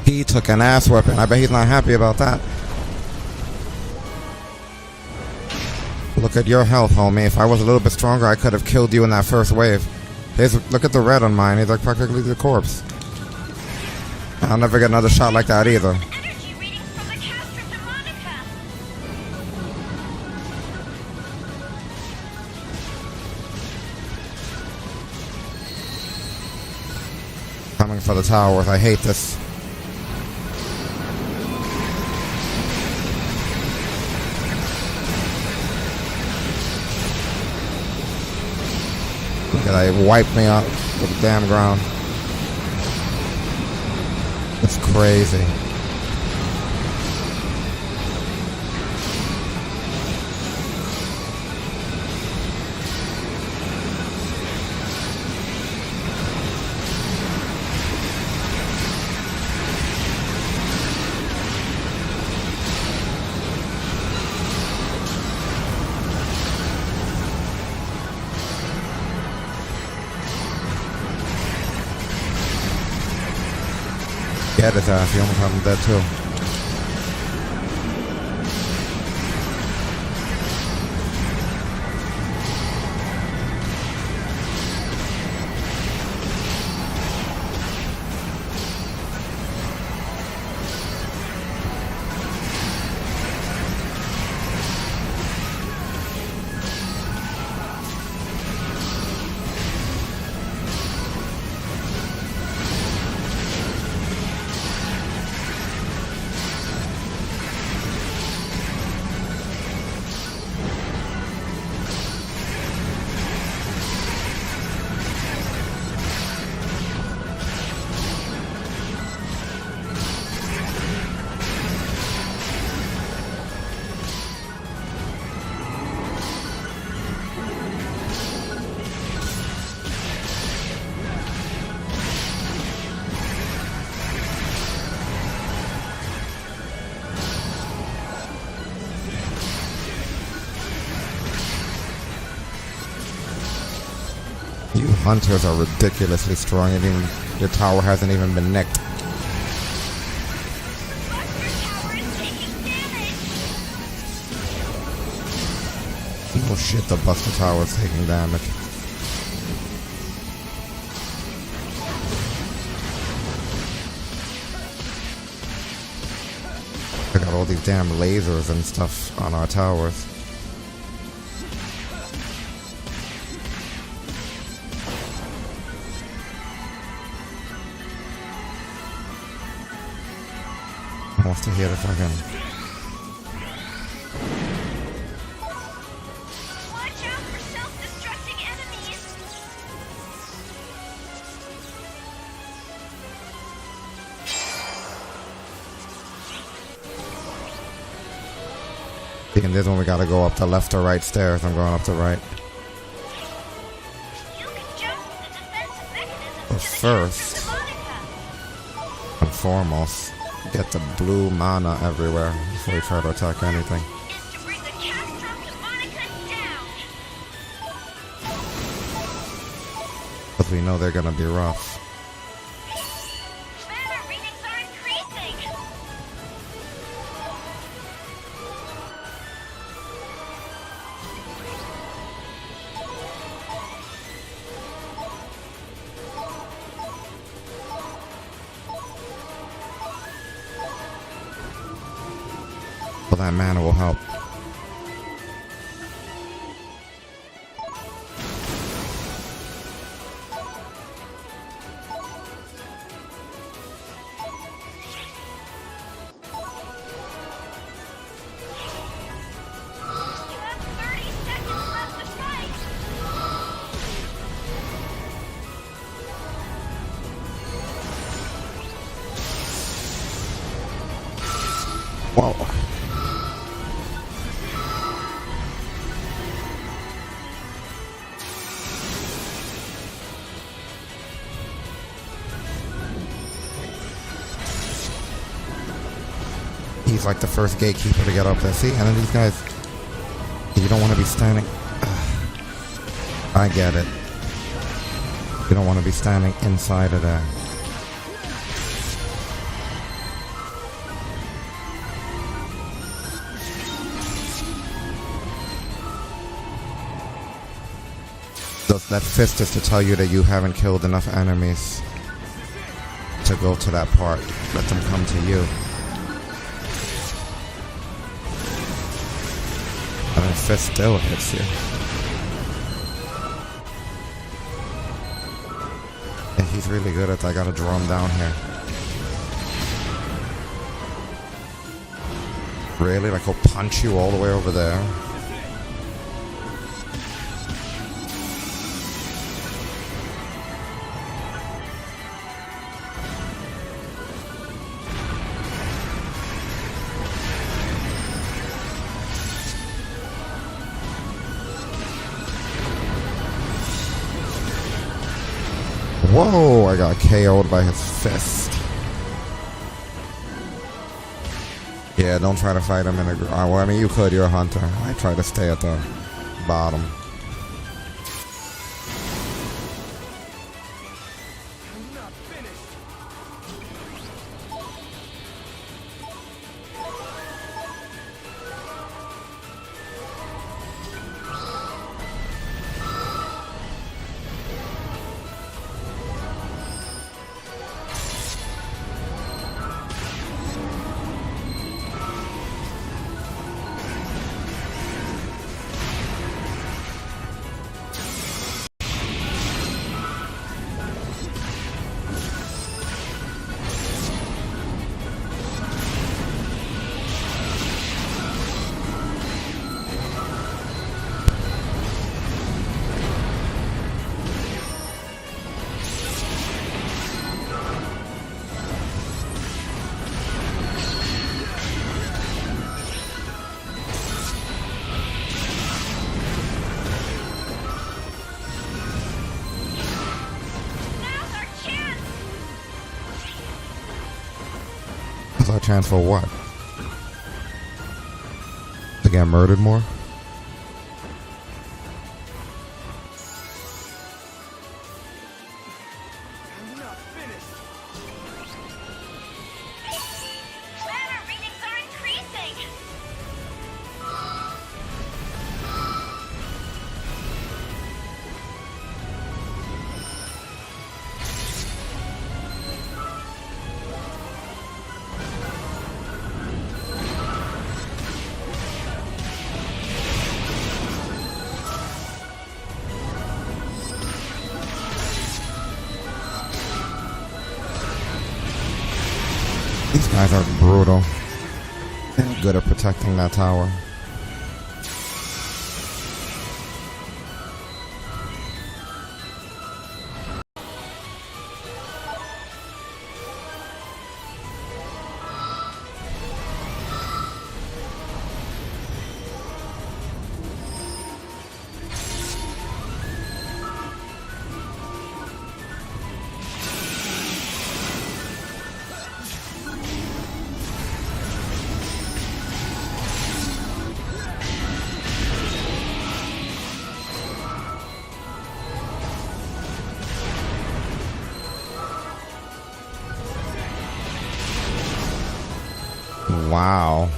He took an ass whipping. I bet he's not happy about that. Look at your health, homie. If I was a little bit stronger, I could have killed you in that first wave. Look at the red on mine. He's like practically the corpse. I'll never get another shot like that either. Coming for the towers. I hate this. Look at that. It wiped me up with the damn ground. It's crazy. Get his ass, he almost had him dead too. You hunters are ridiculously strong. Even your tower hasn't even been nicked. Oh shit, the Buster Tower is taking damage. I got all these damn lasers and stuff on our towers. Wants to hit if I can. Watch out for self-destructing enemies! And this one we gotta go up the left or right stairs. I'm going up the right. But first and foremost, get the blue mana everywhere before we try to attack anything. Because we know they're gonna be rough. Well, that mana will help. Whoa. He's like the first gatekeeper to get up there. See, and then these guys, you don't want to be standing. I get it. You don't want to be standing inside of there. That fist is to tell you that you haven't killed enough enemies to go to that part. Let them come to you. And the fist still hits you. Yeah, he's really good at that. I gotta draw him down here. Really? Like he'll punch you all the way over there? Whoa, I got KO'd by his fist. Yeah, don't try to fight him in the... well, I mean, you could, you're a hunter. I try to stay at the bottom. Our chance for what? To get murdered more? These guys are brutal. They're good at protecting that tower. Wow.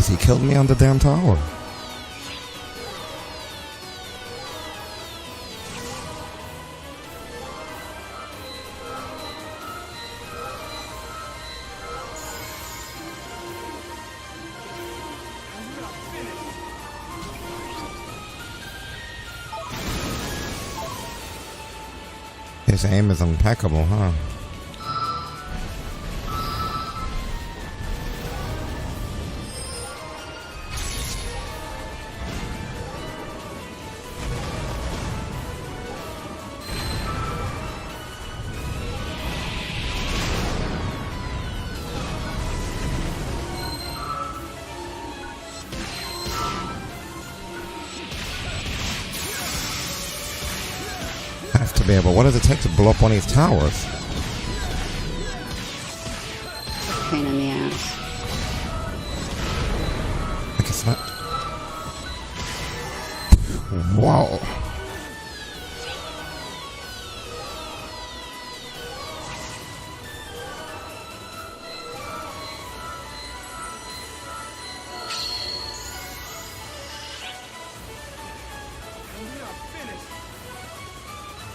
He killed me on the damn tower. His aim is impeccable, huh? But what does it take to blow up one of these towers? Pain in the ass. I guess not. Wow.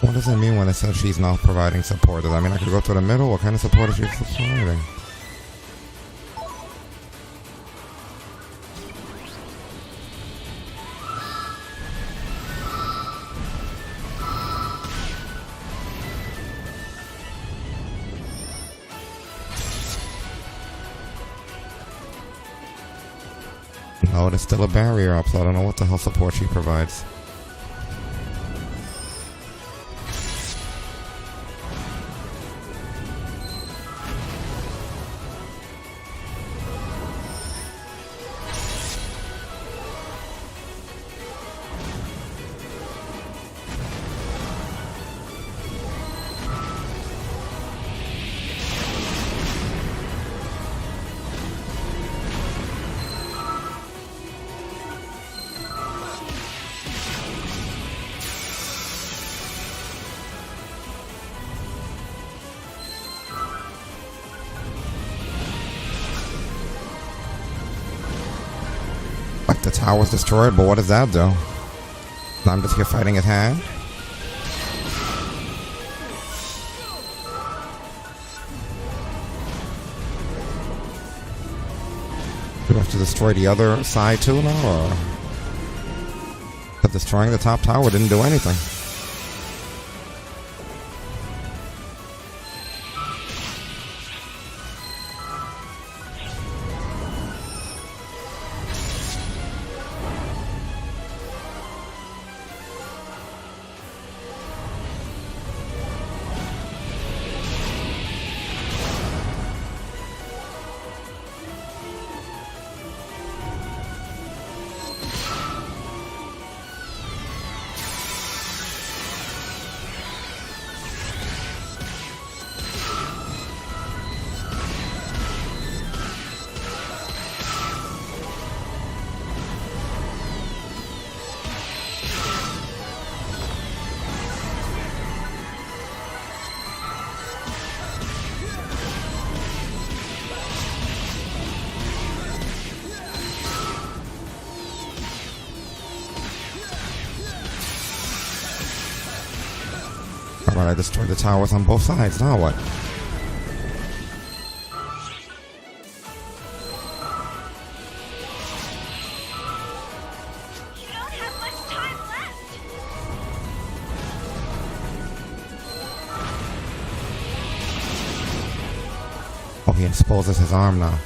What does it mean when it says she's not providing support? Does that mean I could go to the middle? What kind of support is she providing? No, there's still a barrier up, so I don't know what the hell support she provides. The tower's destroyed, but what does that do? I'm just here fighting his hand? Do I have to destroy the other side too now, or? But destroying the top tower didn't do anything. Alright, I destroyed the towers on both sides. Now what? You don't have much time left. Oh, he exposes his arm now.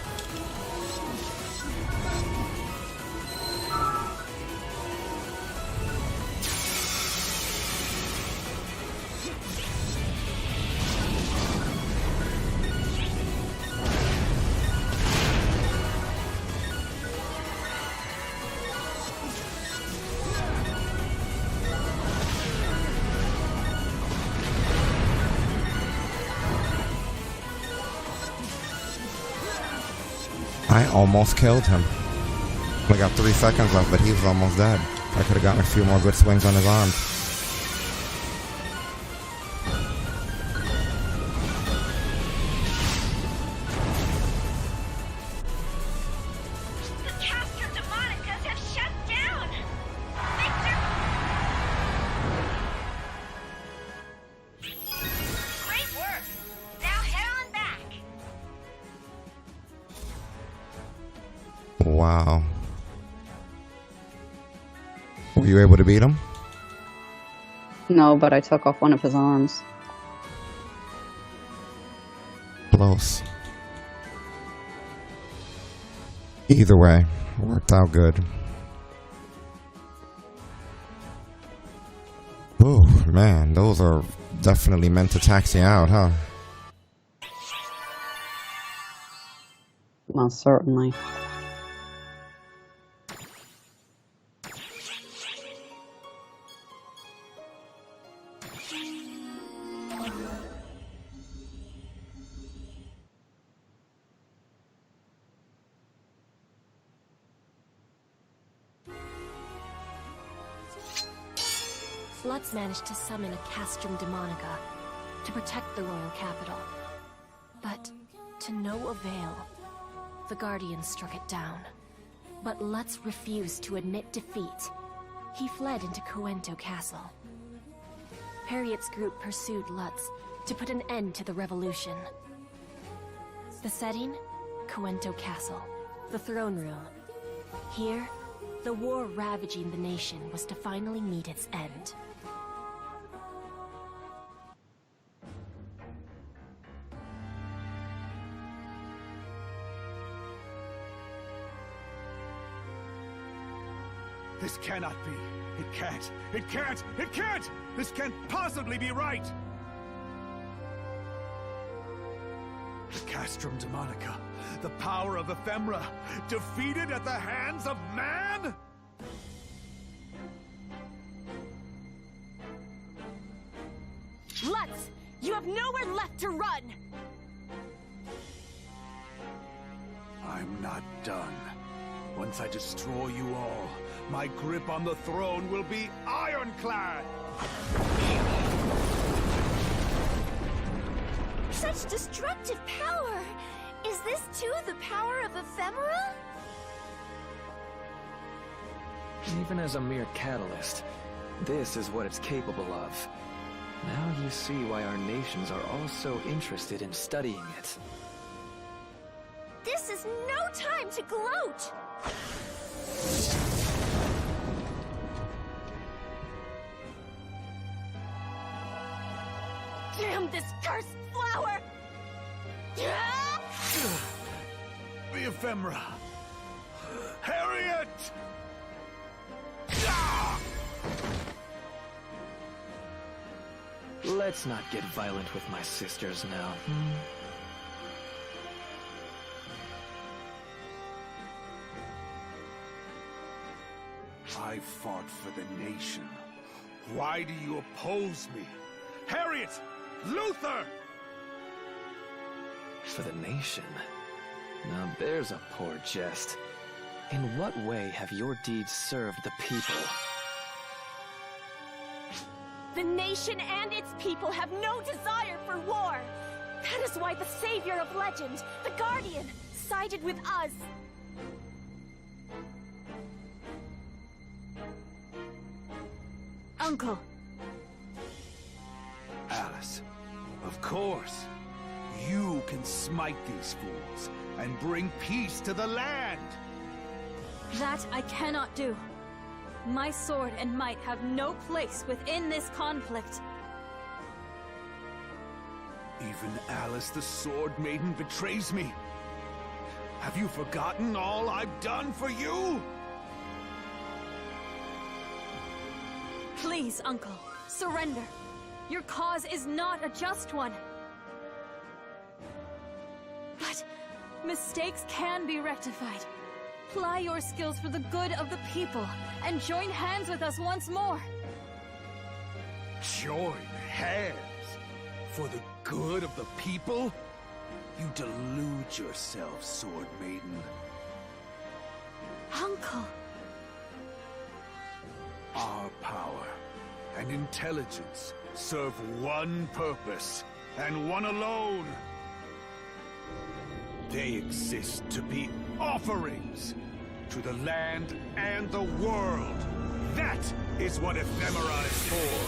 I almost killed him. We got 3 seconds left, but he was almost dead. I could have gotten a few more good swings on his arms. The Castrum Demonicas have shut down. Victor! Great work. Now head on back. Wow. Were you able to beat him? No, but I took off one of his arms. Close. Either way, worked out good. Oh, man, those are definitely meant to tax you out, huh? Most certainly. Lutz managed to summon a Castrum Demonica to protect the royal capital. But to no avail, the Guardians struck it down. But Lutz refused to admit defeat. He fled into Coento Castle. Harriet's group pursued Lutz to put an end to the revolution. The setting? Coento Castle, the throne room. Here, the war ravaging the nation was to finally meet its end. This cannot be. It can't. It can't. It can't! This can't possibly be right! The Castrum Demonica, the power of ephemera, defeated at the hands of man? Lutz! You have nowhere left to run! I'm not done. Once I destroy you all, my grip on the throne will be ironclad! Such destructive power! Is this too the power of ephemera? Even as a mere catalyst, this is what it's capable of. Now you see why our nations are all so interested in studying it. This is no time to gloat! Damn this cursed flower! The ephemera! Harriet! Let's not get violent with my sisters now. I fought for the nation. Why do you oppose me? Harriet! Luther! For the nation? Now there's a poor jest. In what way have your deeds served the people? The nation and its people have no desire for war. That is why the savior of legend, the Guardian, sided with us. Uncle! Alice. us. Of course, you can smite these fools and bring peace to the land. That I cannot do. My sword and might have no place within this conflict. Even Alice the Sword Maiden betrays me. Have you forgotten all I've done for you? Please, Uncle, surrender. Your cause is not a just one. But mistakes can be rectified. Ply your skills for the good of the people, and join hands with us once more. Join hands? For the good of the people? You delude yourself, Sword Maiden. Uncle! Our power and intelligence serve one purpose, and one alone. They exist to be offerings to the land and the world. That is what Ephemera is for.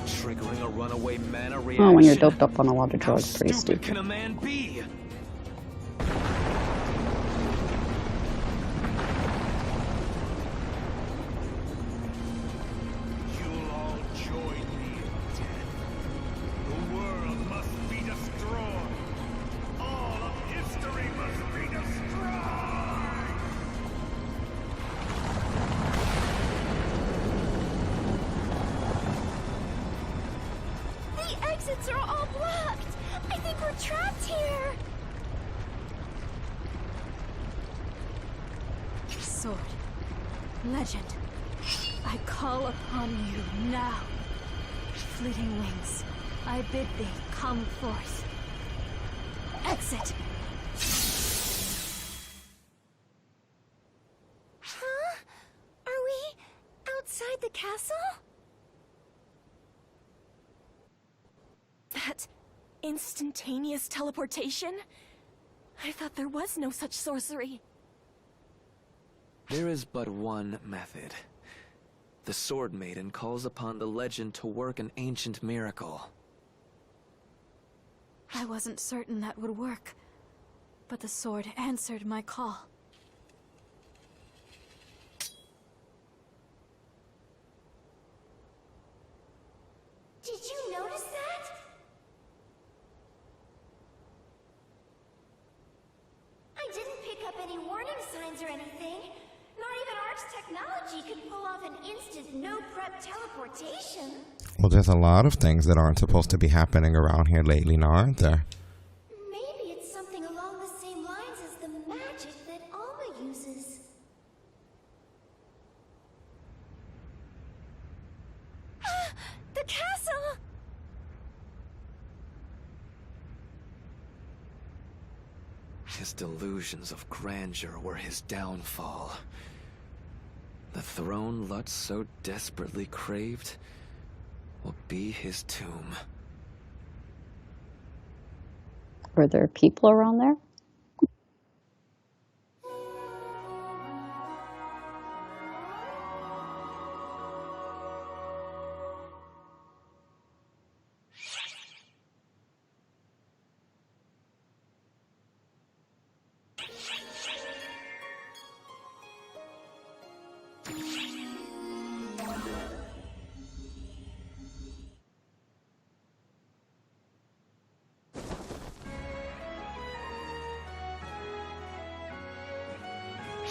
Triggering a runaway mana reaction. Oh, when you're doped up on a lot of drugs, How pretty stupid stupid. can a man be? You'll all join me in death. The world must be destroyed. All of history must be destroyed. The exits are all blocked! I think we're trapped here! Sword. Legend. I call upon you now. Fleeting wings, I bid thee come forth. Exit! Huh? Are we outside the castle? That instantaneous teleportation? I thought there was no such sorcery. There is but one method. The Sword Maiden calls upon the legend to work an ancient miracle. I wasn't certain that would work, but the sword answered my call. Did you notice that? I didn't pick up any warning signs or anything. Not even Arc's technology could pull off an instant no-prep teleportation. Well, there's a lot of things that aren't supposed to be happening around here lately now, aren't there? Maybe it's something along the same lines as the magic that Alma uses. The castle! His delusions of grandeur were his downfall. The throne Lutz so desperately craved will be his tomb. Were there people around there?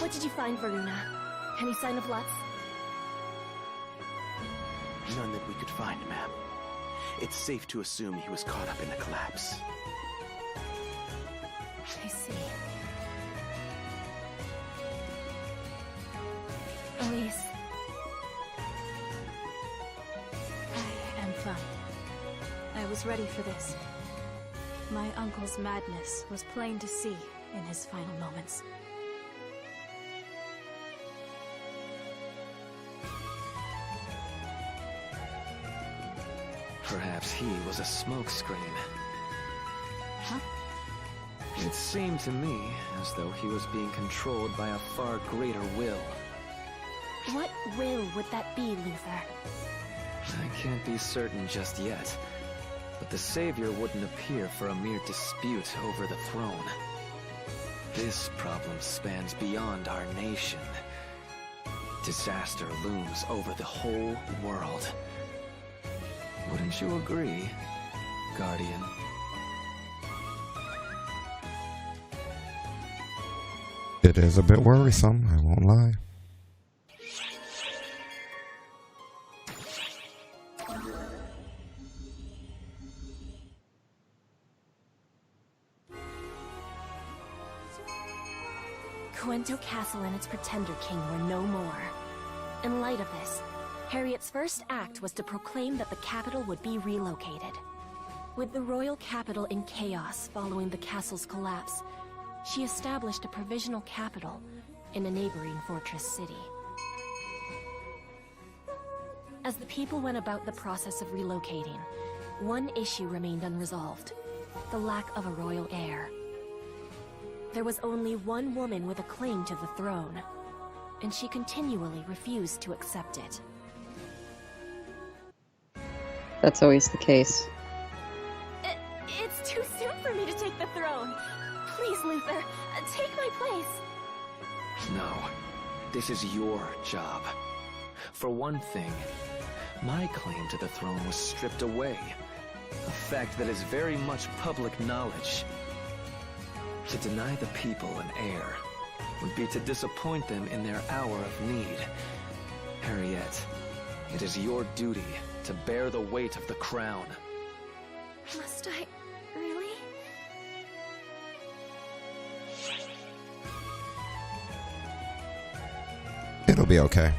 What did you find, Varuna? Any sign of Lutz? None that we could find, ma'am. It's safe to assume he was caught up in the collapse. I see. Elise. I am fine. I was ready for this. My uncle's madness was plain to see in his final moments. Perhaps he was a smokescreen. Huh? It seemed to me as though he was being controlled by a far greater will. What will would that be, Luther? I can't be certain just yet, but the Savior wouldn't appear for a mere dispute over the throne. This problem spans beyond our nation. Disaster looms over the whole world. Wouldn't you agree, Guardian? It is a bit worrisome, I won't lie. Cuento Castle and its Pretender King were no more. In light of this, Harriet's first act was to proclaim that the capital would be relocated. With the royal capital in chaos following the castle's collapse, she established a provisional capital in a neighboring fortress city. As the people went about the process of relocating, one issue remained unresolved: the lack of a royal heir. There was only one woman with a claim to the throne, and she continually refused to accept it. That's always the case. It's too soon for me to take the throne. Please, Luther, take my place. No, this is your job. For one thing, my claim to the throne was stripped away, a fact that is very much public knowledge. To deny the people an heir would be to disappoint them in their hour of need. Harriet, it is your duty to bear the weight of the crown. Must I? Really? It'll be okay.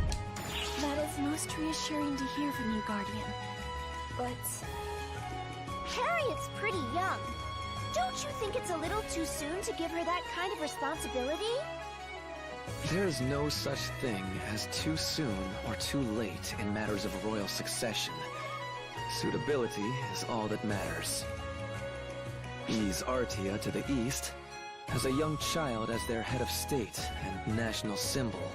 That is most reassuring to hear from you, Guardian. But Harriet's pretty young. Don't you think it's a little too soon to give her that kind of responsibility? There's no such thing as too soon or too late in matters of royal succession. Suitability is all that matters. Ease Artia to the east has a young child as their head of state and national symbol.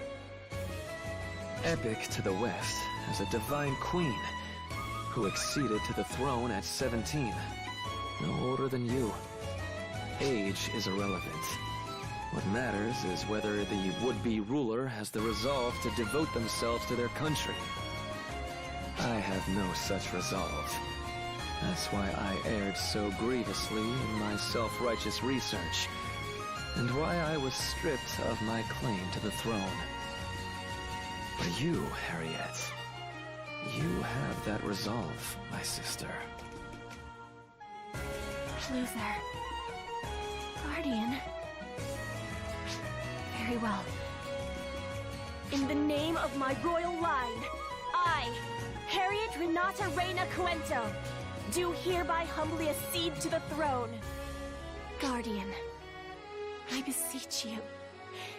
Epic to the west has a divine queen who acceded to the throne at 17. No older than you. Age is irrelevant. What matters is whether the would-be ruler has the resolve to devote themselves to their country. I have no such resolve. That's why I erred so grievously in my self-righteous research, and why I was stripped of my claim to the throne. But you, Harriet, you have that resolve, my sister. Luther. Guardian. Very well. In the name of my royal line, I, Harriet Renata Reina Cuento, do hereby humbly accede to the throne. Guardian, I beseech you,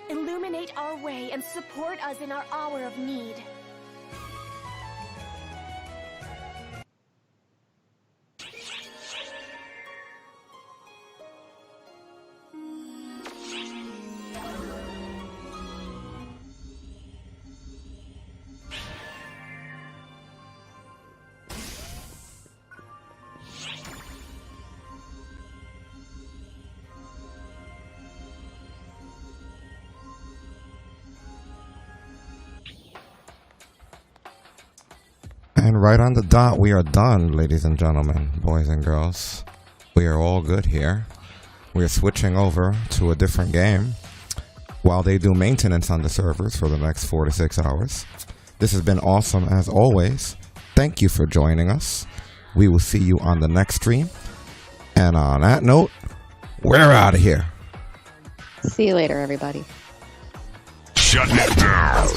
illuminate our way and support us in our hour of need. And right on the dot, we are done, ladies and gentlemen, boys and girls. We are all good here. We are switching over to a different game while they do maintenance on the servers for the next 4 to 6 hours. This has been awesome as always. Thank you for joining us. We will see you on the next stream. And on that note, we're out of here. See you later, everybody. Shut it down.